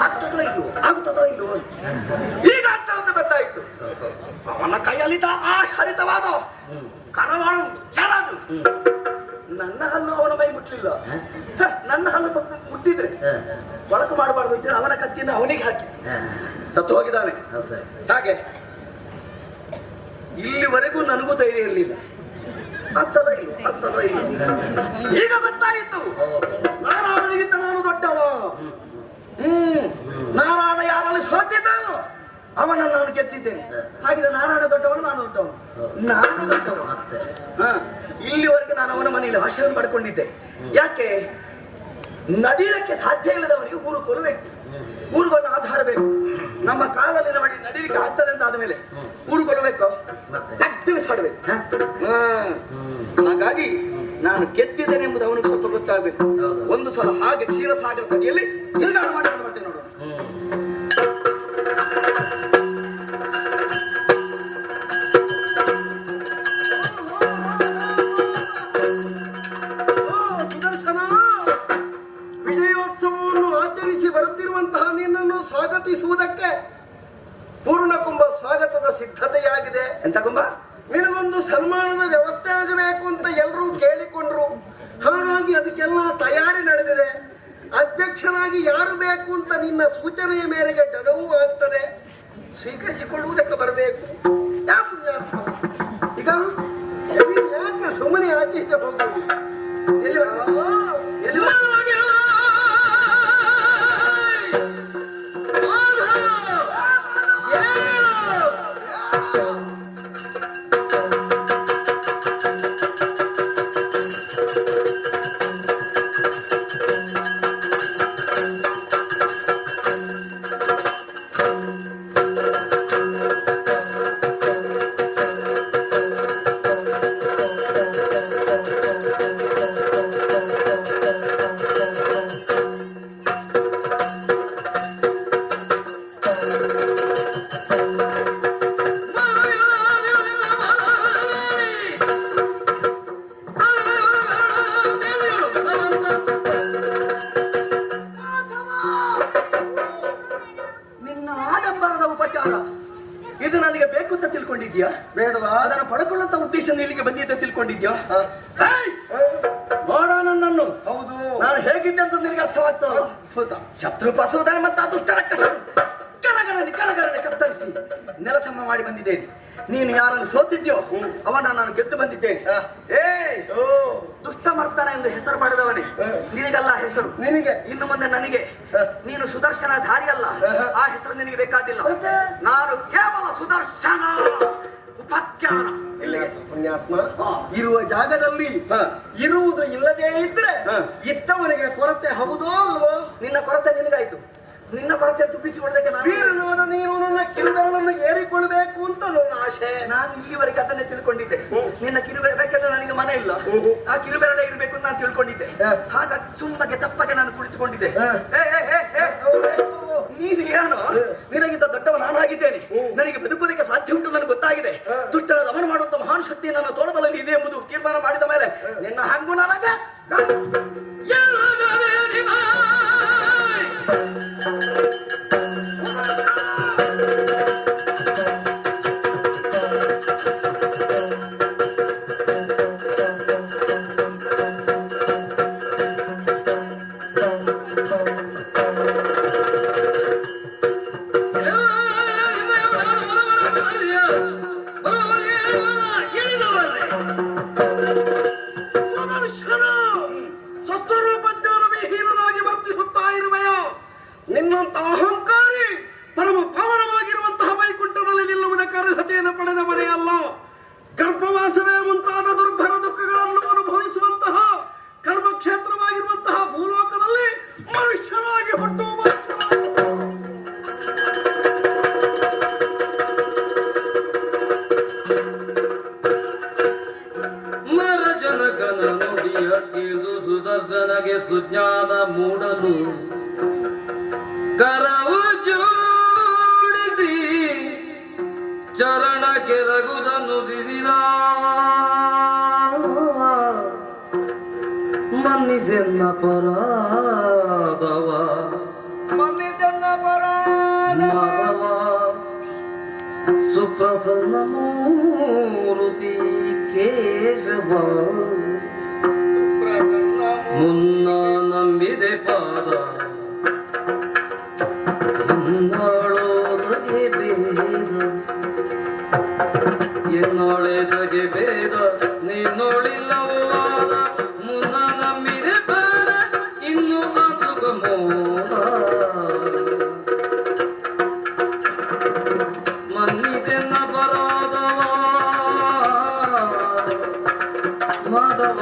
ಆಗ್ತದೋ ಇಲ್ವೋ, ಆಗ್ತದೋ ಇಲ್ವೋ, ಈಗ ಆಗ್ತದೆ ಅಂತ ಗೊತ್ತಾಯ್ತು. ಅವನ ಕೈಯಲ್ಲಿದ್ದ ಆ ಹರಿತವಾದ ಕರವಾಳು ಯಾರಾದ್ರು ನನ್ನ ಹಲ್ಲು ಅವನ ಮೈ ಮುಟ್ಲಿಲ್ಲ. ನನ್ನ ಹಲ್ಲು ಮುಟ್ಟಿದ್ರೆ ಬಳಕು ಮಾಡಬಾರ್ದು ಅಂತೇಳಿ ಅವನ ಕತ್ತಿಯನ್ನು ಅವನಿಗೆ ಹಾಕಿ ಸತ್ತು ಹೋಗಿದ್ದಾನೆ. ಹಾಗೆ ಇಲ್ಲಿವರೆಗೂ ನನಗೂ ಧೈರ್ಯ ಇರಲಿಲ್ಲ. ಆಗ್ತದ ಇಲ್ಲ, ಆಗ್ತದ ಇಲ್ಲ. ಈಗ ಗೊತ್ತಾಯಿತು, ನಾರಾಯಣನಿಗಿಂತ ನಾನು ದೊಡ್ಡವ. ನಾರಾಯಣ ಯಾರಲ್ಲಿ ಸೋತಿದ್ದಾನೋ ಅವನನ್ನು ನಾನು ಗೆದ್ದಿದ್ದೇನೆ. ಹಾಗಿದ್ರೆ ನಾರಾಯಣ ದೊಡ್ಡವನು, ನಾನು ದೊಡ್ಡವನು. ನಾನು ದೊಡ್ಡವ. ಇಲ್ಲಿವರೆಗೆ ನಾನು ಅವನ ಮನೆಯಲ್ಲಿ ಆಶಯವನ್ನು ಪಡ್ಕೊಂಡಿದ್ದೆ. ಯಾಕೆ? ನಡೀಲಿಕ್ಕೆ ಸಾಧ್ಯ ಇಲ್ಲದವನಿಗೆ ಊರುಕೋಲು ಬೇಕು, ಊರುಗೋಲಿನ ಆಧಾರ ಬೇಕು. ನಮ್ಮ ಕಾಲಲ್ಲಿ ಮಾಡಿ ನಡೀಲಿಕ್ಕೆ ಆಗ್ತದೆ ಅಂತ ಆದ್ಮೇಲೆ ಊರುಗೋಲು ಬೇಕು, ತಟ್ಟಿಸಾಡ್ಬೇಕು. ಹಾಗಾಗಿ ನಾನು ಗೆದ್ದಿದ್ದೇನೆ ಎಂಬುದು ಅವನಿಗೆ ಸ್ವಲ್ಪ ಗೊತ್ತಾಗಬೇಕು. ಒಂದು ಸಲ ಹಾಗೆ ಕ್ಷೀರಸಾಗರ ತಡಿಯಲ್ಲಿ ತಿರುಗಾಟ ಮಾಡಿಕೊಂಡು ಬರ್ತೇನೆ ನೋಡೋಣ. ಸುದರ್ಶನ, ವಿಜಯೋತ್ಸವವನ್ನು ಆಚರಿಸಿ ಬರುತ್ತಿರುವಂತಹ ನಿನ್ನನ್ನು ಸ್ವಾಗತಿಸುವುದಕ್ಕೆ ಪೂರ್ಣಕುಂಭ ಸ್ವಾಗತದ ಸಿದ್ಧತೆಯಾಗಿದೆ. ಎಂತ ಕುಂಭ? ನಿನಗೊಂದು ಸನ್ಮಾನದ ವ್ಯವಸ್ಥೆ ಆಗಬೇಕು ಅಂತ ಎಲ್ಲರೂ ಕೇಳಿಕೊಂಡ್ರು. ಹಾಗಾಗಿ ಅದಕ್ಕೆಲ್ಲ ತಯಾರಿ ನಡೆದಿದೆ. ಅಧ್ಯಕ್ಷರಾಗಿ ಯಾರು ಬೇಕು ಅಂತ ನಿನ್ನ ಸೂಚನೆಯ ಮೇರೆಗೆ ಜನವೂ ಆಗ್ತದೆ. ಸ್ವೀಕರಿಸಿಕೊಳ್ಳುವುದಕ್ಕೆ ಬರಬೇಕು. ಈಗ ಯಾಕೆ ಸುಮ್ಮನೆ ಆಚೆ ಈಚೆ ಹೋಗುವುದು? ಎಲ್ಲಿ ಇದು ನನಗೆ ಬೇಕು ಅಂತ ತಿಳ್ಕೊಂಡಿದ್ಯಾ? ಬೇಡವಾ? ಅದನ್ನು ಪಡ್ಕೊಳ್ಳುವಂತ ಉದ್ದೇಶ ಇಲ್ಲಿಗೆ ಬಂದಿದ್ದೆ ತಿಳ್ಕೊಂಡಿದ್ಯಾ? ನೋಡ ನನ್ನನ್ನು. ಹೌದು, ನಾನು ಹೇಗಿದ್ದೆ ಅಂತ ನಿನಗೆ ಅರ್ಥವಾಗ್ತದ? ಶತ್ರು ಪಸುವುದನೆ ಮತ್ತು ಅದೃಷ್ಟ ರಕ್ಕಸ ಕರಗರನೆ ಕತ್ತರಿಸಿ ನೆಲಸಮ ಮಾಡಿ ಬಂದಿದ್ದೇನೆ. ನೀನು ಯಾರನ್ನು ಸೋತಿದ್ಯೋ ಅವನ ನಾನು ಗೆದ್ದು ಬಂದಿದ್ದೇನೆ. ದುಷ್ಟ ಮರ್ತಾನೆ ಎಂದು ಹೆಸರು ಪಡೆದವನೇ ನಿನಗಲ್ಲ ಹೆಸರು, ನಿನಗೆ. ಇನ್ನು ಮುಂದೆ ನನಗೆ. ನೀನು ಸುದರ್ಶನ ಧಾರಿ ಅಲ್ಲ, ಆ ಹೆಸರು ನಿನಗೆ ಬೇಕಾದಿಲ್ಲ. ನಾನು ಕೇವಲ ಸುದರ್ಶನ ಉಪಖ್ಯಾನ. ಇಲ್ಲಿಗೆ ಪುಣ್ಯಾತ್ಮ, ಇರುವ ಜಾಗದಲ್ಲಿ ಇರುವುದು ಇಲ್ಲದೇ ಇದ್ರೆ ಇತ್ತವನಿಗೆ ಕೊರತೆ ಹೌದೋ ಅಲ್ವೋ? ನಿನ್ನ ಕೊರತೆ ನಿನಗಾಯ್ತು, ನಿನ್ನ ಕೊರತೆ ತುಂಬಿಸಿಕೊಳ್ಳಕ್ಕೆ ವೀರನಾದ ನೀನು ನನ್ನ ಕಿರುಬೆರಳನ್ನು ಏರಿಕೊಳ್ಬೇಕು ಅಂತ ನನ್ನ ಆಶೆ. ನಾನು ಇಲ್ಲಿವರೆಗೆ ಅದನ್ನೇ ತಿಳ್ಕೊಂಡಿದ್ದೆ. ನಿನ್ನ ಕಿರುಬೆರಳು ಬೇಕಂದ್ರೆ ನನಗೆ ಮನೆ ಇಲ್ಲ, ಆ ಕಿರುಬೆರಳೆ ಇರಬೇಕು ಅಂತ ನಾನು ತಿಳ್ಕೊಂಡಿದ್ದೆ. ಹಾಗಾಗಿ ಸುಮ್ಮನೆ ತಪ್ಪಗೆ ನಾನು ಕುಳಿತುಕೊಂಡಿದ್ದೆ. ನೀನು ಏನು? ನಿನಗಿಂತ ದೊಡ್ಡವ ನಾನಾಗಿದ್ದೇನೆ. ನನಗೆ ಬದುಕೋದಕ್ಕೆ ಸಾಧ್ಯ ಉಂಟು ನನಗೆ ಗೊತ್ತಾಗಿದೆ. ದುಷ್ಟರ ದಮನ ಮಾಡುವಂತ ಮಹಾನ್ ಶಕ್ತಿ ನನ್ನ ತೋಳಬಲಲ್ಲಿ ಇದೆ ಎಂಬುದು ತೀರ್ಮಾನ ಮಾಡಿದ ಮೇಲೆ ನಿನ್ನ ಹಂಗು ನನಗೆ ಸುಜ್ಞಾನ ಮೂಡಲು ಕರವು ಜೋಡಿಸಿ ಚರಣ ಕೆರಗುದನ್ನು ದಿಸಿದ ಮನ್ನಿಸೆನ್ನ ಪರಾದವ ಮನ್ನಿಸೆನ್ನ ಪರಾದವ ಸುಪ್ರಸನ್ನ ಮೂರುತಿ ಕೇಶವ ಮುನ್ನ ನಂಬಿದೆ ಪಾದ ಎನ್ನಾಳೋದಗೆ ಬೇದ ಎನ್ನೊಳೆದಗೆ ಬೇದ ನಿನ್ನೊಳಿಲ್ಲವೋ ವಾದ ಮುನ್ನ ನಂಬಿದೆ ಪಾದ ಇನ್ನು ಅದುಗ ಮೋದ ಮನ್ನಿಸೆನ್ನ ಪರಾದವ ಮಾಧವ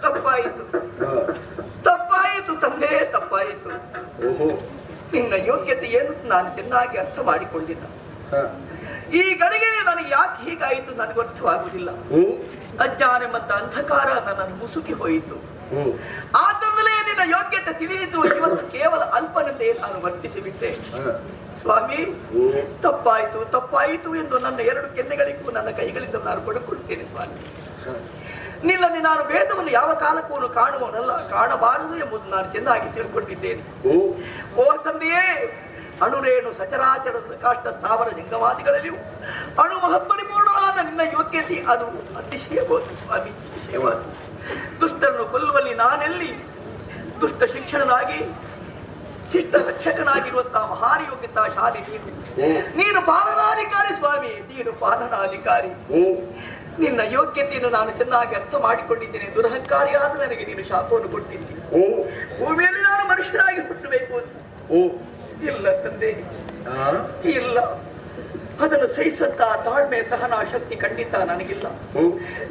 ತಪ್ಪಾಯಿತು ತಪ್ಪಾಯಿತು ತಂದೆ, ತಪ್ಪಾಯಿತು. ನಿನ್ನ ಯೋಗ್ಯತೆ ಏನು ನಾನು ಚೆನ್ನಾಗಿ ಅರ್ಥ ಮಾಡಿಕೊಂಡಿಲ್ಲ. ಈ ಗಳಿಗೆ ನನಗೆ ಯಾಕೆ ಹೀಗಾಯಿತು ನನಗೆ ಅರ್ಥವಾಗುವುದಿಲ್ಲ. ಅಜ್ಞಾನವೆಂಬಂತ ಅಂಧಕಾರ ನನ್ನನ್ನು ಮುಸುಕಿ ಹೋಯಿತು. ಆತಂದಲೇ ನಿನ್ನ ಯೋಗ್ಯತೆ ತಿಳಿಯಿತು. ಇವತ್ತು ಕೇವಲ ಅಲ್ಪನಂತೆ ನಾನು ವರ್ತಿಸಿಬಿಟ್ಟೆ. ಸ್ವಾಮಿ, ತಪ್ಪಾಯಿತು ತಪ್ಪಾಯಿತು ಎಂದು ನನ್ನ ಎರಡು ಕೆನ್ನೆಗಳಿಗೂ ನನ್ನ ಕೈಗಳಿಂದ ನಾನು ಪಡ್ಕೊಳ್ತೇನೆ ಸ್ವಾಮಿ. ನಿಲ್ಲನೆ ನಾನು ಭೇದವನ್ನು ಯಾವ ಕಾಲಕ್ಕೂ ಕಾಣುವನಲ್ಲ, ಕಾಣಬಾರದು ಎಂಬುದು ನಾನು ಚೆನ್ನಾಗಿ ತಿಳ್ಕೊಂಡಿದ್ದೇನೆ. ಓ ತಂದೆಯೇ, ಅಣುರೇಣು ಸಚರಾಚರದ ಕಾಷ್ಟ ಸ್ಥಾವರ ಜಂಗಮಾದಿಗಳಲ್ಲಿಯೂ ಅಣು ಮಹತ್ಪರಿಪೂರ್ಣವಾದ ನಿನ್ನ ಯೋಗ್ಯತೆ ಅದು ಅತಿಶಯವಾದ ಸ್ವಾಮಿ, ಅತಿಶಯವಾದ. ದುಷ್ಟರನ್ನು ಕೊಲ್ಲುವಲ್ಲಿ ನಾನೆಲ್ಲಿ ದುಷ್ಟ ಶಿಕ್ಷಣನಾಗಿ ಶಿಷ್ಟ ರಕ್ಷಕನಾಗಿರುವಂತಹ ಮಹಾನ್ ಯೋಗ್ಯತಾ ಶಾಲೆ ನೀನು ಪಾಲನಾಧಿಕಾರಿ ಸ್ವಾಮಿ, ನೀನು ಪಾಲನಾಧಿಕಾರಿ. ನಿನ್ನ ಯೋಗ್ಯತೆಯನ್ನು ನಾನು ಚೆನ್ನಾಗಿ ಅರ್ಥ ಮಾಡಿಕೊಂಡಿದ್ದೇನೆ. ದುರಹಂಕಾರಿಯಾದ ನನಗೆ ನೀನು ಶಾಪವನ್ನು ಕೊಟ್ಟಿದ್ದೀನಿ. ಭೂಮಿಯಲ್ಲಿ ನಾನು ಮನುಷ್ಯರಾಗಿ ಹುಟ್ಟಬೇಕು ಅಂತ ಇಲ್ಲ ತಂದೆ, ಇಲ್ಲ. ಅದನ್ನು ಸಹಿಸುವಂತಹ ತಾಳ್ಮೆ ಸಹನ ಶಕ್ತಿ ಖಂಡಿತ ನನಗಿಲ್ಲ.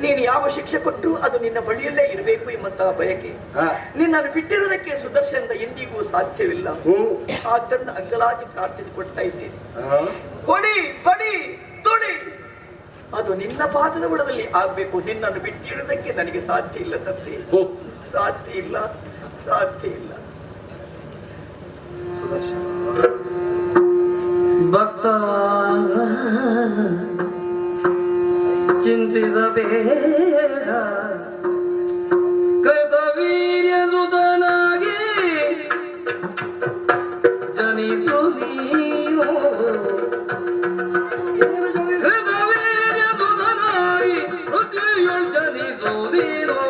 ನೀನು ಯಾವ ಶಿಕ್ಷೆ ಕೊಟ್ಟರು ಅದು ನಿನ್ನ ಬಳಿಯಲ್ಲೇ ಇರಬೇಕು ಎಂಬಂತಹ ಬಯಕೆ ನಿನ್ನನ್ನು ಬಿಟ್ಟಿರುವುದಕ್ಕೆ ಸುದರ್ಶನದ ಎಂದಿಗೂ ಸಾಧ್ಯವಿಲ್ಲ. ಆದ್ದರಿಂದ ಅಗ್ಗಲಾಚಿ ಪ್ರಾರ್ಥಿಸಿಕೊಡ್ತಾ ಇದ್ದೇನೆ. ಹೊಡಿ ಬಡಿ ತುಳಿ ಅದು ನಿನ್ನ ಪಾದದ ಬುಡದಲ್ಲಿ ಆಗ್ಬೇಕು. ನಿನ್ನನ್ನು ಬಿಟ್ಟಿರುವುದಕ್ಕೆ ನನಗೆ ಸಾಧ್ಯ ಇಲ್ಲ ತಂದೆ, ಸಾಧ್ಯ ಇಲ್ಲ, ಸಾಧ್ಯ ಇಲ್ಲ. ಭಕ್ತ ಚಿಂತಿಸಬೇಡ, ಕೃತವೀರ್ಯನುತನಾಗಿ ಜನಿಸು ನೀನು. ಕೃತವೀರ್ಯನುತನಾಗಿ ಪೃಥ್ವಿಯೊಳ್ ಜನಿಸು ನೀನು.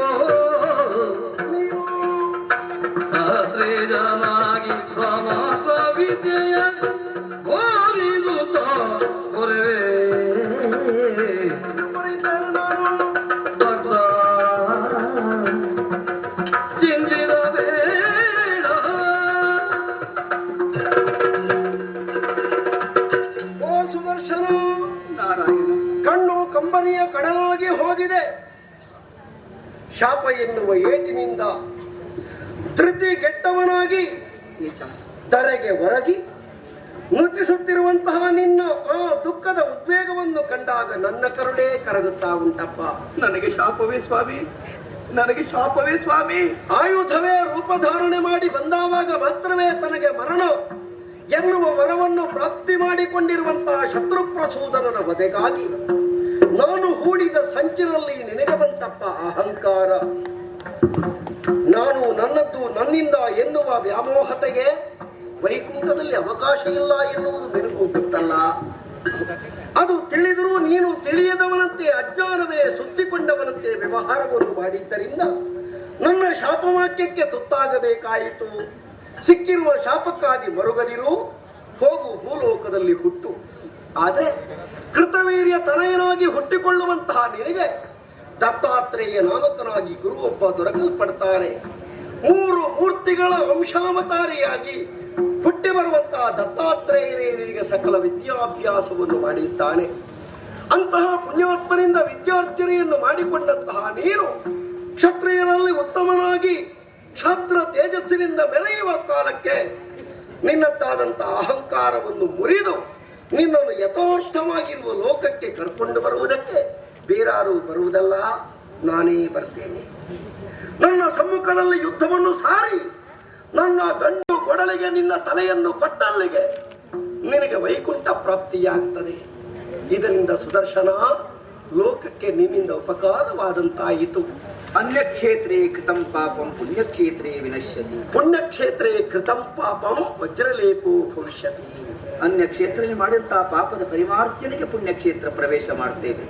ಕ್ಷತ್ರಿಯನಾಗಿ ಸಮಾಸ ವಿದ್ಯೆಯ ಕಡಲಾಗಿ ಹೋಗಿದೆ. ಶಾಪ ಎನ್ನುವ ಏಟಿನಿಂದ ಧೃತಿಗೆಟ್ಟವನಾಗಿ ಧರೆಗೆ ಹೊರಗಿ ನೃತಿಸುತ್ತಿರುವಂತಹ ನಿನ್ನ ಆ ದುಃಖದ ಉದ್ವೇಗವನ್ನು ಕಂಡಾಗ ನನ್ನ ಕರುಣೆ ಕರಗುತ್ತಾ ಉಂಟಪ್ಪ. ನನಗೆ ಶಾಪವೇ ಸ್ವಾಮಿ, ನನಗೆ ಶಾಪವೇ ಸ್ವಾಮಿ. ಆಯುಧವೇ ರೂಪಧಾರಣೆ ಮಾಡಿ ಬಂದಾವಾಗ ಮಾತ್ರವೇ ತನಗೆ ಮರಣ ಎನ್ನುವ ವರವನ್ನು ಪ್ರಾಪ್ತಿ ಮಾಡಿಕೊಂಡಿರುವಂತಹ ಶತ್ರುಪ್ರಸೂದನನ ವಧೆಗಾಗಿ ನಾನು ಹೂಡಿದ ಸಂಚಿನಲ್ಲಿ ನಿನಗೆ ಬಂತಪ್ಪ ಅಹಂಕಾರ. ನಾನು ನನ್ನದ್ದು ನನ್ನಿಂದ ಎನ್ನುವ ವ್ಯಾಮೋಹತೆಗೆ ವೈಕುಂಠದಲ್ಲಿ ಅವಕಾಶ ಇಲ್ಲ ಎನ್ನುವುದು ನಿನಗೂ ಗೊತ್ತಲ್ಲ. ಅದು ತಿಳಿದರೂ ನೀನು ತಿಳಿಯದವನಂತೆ ಅಜ್ಞಾನವೇ ಸುತ್ತಿಕೊಂಡವನಂತೆ ವ್ಯವಹಾರವನ್ನು ಮಾಡಿದ್ದರಿಂದ ನನ್ನ ಶಾಪವಾಕ್ಯಕ್ಕೆ ತುತ್ತಾಗಬೇಕಾಯಿತು. ಸಿಕ್ಕಿರುವ ಶಾಪಕ್ಕಾಗಿ ಮರುಗದಿರು, ಹೋಗು ಭೂಲೋಕದಲ್ಲಿ ಹುಟ್ಟು. ಆದರೆ ಕೃತವೀರ್ಯ ತನಯನಾಗಿ ಹುಟ್ಟಿಕೊಳ್ಳುವಂತಹ ನಿನಗೆ ದತ್ತಾತ್ರೇಯ ನಾಮಕನಾಗಿ ಗುರುವೊಬ್ಬ ದೊರಕಲ್ಪಡ್ತಾನೆ. 3 ಮೂರ್ತಿಗಳ ವಂಶಾವತಾರಿಯಾಗಿ ಹುಟ್ಟಿ ಬರುವಂತಹ ದತ್ತಾತ್ರೇಯನೇ ನಿನಗೆ ಸಕಲ ವಿದ್ಯಾಭ್ಯಾಸವನ್ನು ಮಾಡಿಸ್ತಾನೆ. ಅಂತಹ ಪುಣ್ಯಾತ್ಮನಿಂದ ವಿದ್ಯಾರ್ಜನೆಯನ್ನು ಮಾಡಿಕೊಂಡಂತಹ ನೀನು ಕ್ಷತ್ರಿಯರಲ್ಲಿ ಉತ್ತಮನಾಗಿ ಕ್ಷತ್ರ ತೇಜಸ್ಸಿನಿಂದ ಮೆರೆಯುವ ಕಾಲಕ್ಕೆ ನಿನ್ನದ್ದಾದಂತಹ ಅಹಂಕಾರವನ್ನು ಮುರಿದು ನಿನ್ನನ್ನು ಯಥಾರ್ಥವಾಗಿರುವ ಲೋಕಕ್ಕೆ ಕರ್ಕೊಂಡು ಬರುವುದಕ್ಕೆ ಬೇರಾರು ಬರುವುದಲ್ಲ, ನಾನೇ ಬರ್ತೇನೆ. ನನ್ನ ಸಮ್ಮುಖದಲ್ಲಿ ಯುದ್ಧವನ್ನು ಸಾರಿ ನನ್ನ ಗಂಡು ಕೊಡಲಿಗೆ ನಿನ್ನ ತಲೆಯನ್ನು ಕೊಟ್ಟಲ್ಲಿಗೆ ನಿನಗೆ ವೈಕುಂಠ ಪ್ರಾಪ್ತಿಯಾಗ್ತದೆ. ಇದರಿಂದ ಸುದರ್ಶನ ಲೋಕಕ್ಕೆ ನಿನ್ನಿಂದ ಉಪಕಾರವಾದಂತಾಯಿತು. ಅನ್ಯಕ್ಷೇತ್ರೇ ಕೃತಂ ಪಾಪಂ ಪುಣ್ಯಕ್ಷೇತ್ರೇ ವಿನಶ್ಯತಿ. ಪುಣ್ಯಕ್ಷೇತ್ರೇ ಕೃತಂ ಪಾಪಂ ವಜ್ರಲೇಪೋ ಭವಿಷ್ಯತಿ. ಅನ್ಯಕ್ಷೇತ್ರದಲ್ಲಿ ಮಾಡಿದಂತಹ ಪಾಪದ ಪರಿಮಾರ್ಜನೆಗೆ ಪುಣ್ಯಕ್ಷೇತ್ರ ಪ್ರವೇಶ ಮಾಡ್ತೇವೆ.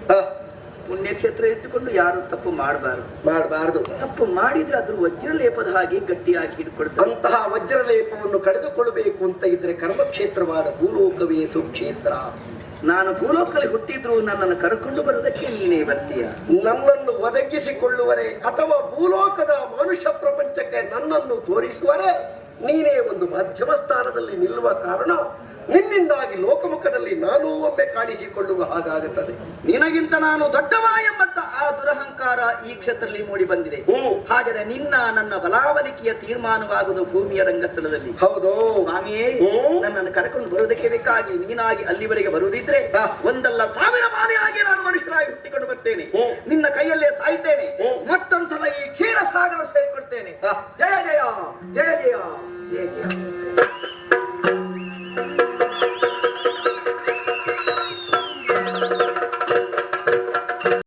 ಪುಣ್ಯಕ್ಷೇತ್ರ ಇಟ್ಟುಕೊಂಡು ಯಾರು ತಪ್ಪು ಮಾಡಬಾರದು. ತಪ್ಪು ಮಾಡಿದ್ರೆ ಅದ್ರ ವಜ್ರಲೇಪದ ಹಾಗೆ ಗಟ್ಟಿಯಾಗಿ ಹಿಡ್ಕೊಳ್ತಾರೆ. ಅಂತಹ ವಜ್ರಲೇಪವನ್ನು ಕಳೆದುಕೊಳ್ಳಬೇಕು ಅಂತ ಇದ್ರೆ ಕರ್ಮಕ್ಷೇತ್ರವಾದ ಭೂಲೋಕವೇ ಸುಕ್ಷೇತ್ರ. ನಾನು ಭೂಲೋಕದಲ್ಲಿ ಹುಟ್ಟಿದ್ರು ನನ್ನನ್ನು ಕರ್ಕೊಂಡು ಬರುವುದಕ್ಕೆ ನೀನೇ ಬರ್ತೀಯ. ನನ್ನನ್ನು ಒದಗಿಸಿಕೊಳ್ಳುವರೆ ಅಥವಾ ಭೂಲೋಕದ ಮನುಷ್ಯ ಪ್ರಪಂಚಕ್ಕೆ ನನ್ನನ್ನು ತೋರಿಸುವರೆ ನೀನೇ ಒಂದು ಮಧ್ಯಮ ಸ್ಥಾನದಲ್ಲಿ ನಿಲ್ಲುವ ಕಾರಣ ನಿನ್ನಿಂದಾಗಿ ಲೋಕಮುಖದಲ್ಲಿ ನಾನೂ ಒಮ್ಮೆ ಕಾಣಿಸಿಕೊಳ್ಳುವ ಹಾಗಾಗುತ್ತದೆ. ನಿನಗಿಂತ ನಾನು ದೊಡ್ಡವ ಎಂಬಂತ ಆ ದುರಹಂಕಾರ ಈ ಕ್ಷೇತ್ರದಲ್ಲಿ ಮೂಡಿ ಬಂದಿದೆ. ಹಾಗಾದ್ರೆ ನನ್ನ ಬಲಾಬಲಿಕೆಯ ತೀರ್ಮಾನವಾಗುವುದು ಭೂಮಿಯ ರಂಗಸ್ಥಳದಲ್ಲಿ. ಹೌದು ಸ್ವಾಮಿಯೇ, ನನ್ನನ್ನು ಕರ್ಕೊಂಡು ಬರುವುದಕ್ಕೆ ಬೇಕಾಗಿ ನೀನಾಗಿ ಅಲ್ಲಿವರೆಗೆ ಬರುವುದಿದ್ರೆ ಒಂದಲ್ಲ 1000 ಬಾಲಿಯಾಗಿ ನಾನು ಮನುಷ್ಯರಾಗಿ ಹುಟ್ಟಿಕೊಂಡು ಬರ್ತೇನೆ. ನಿನ್ನ ಕೈ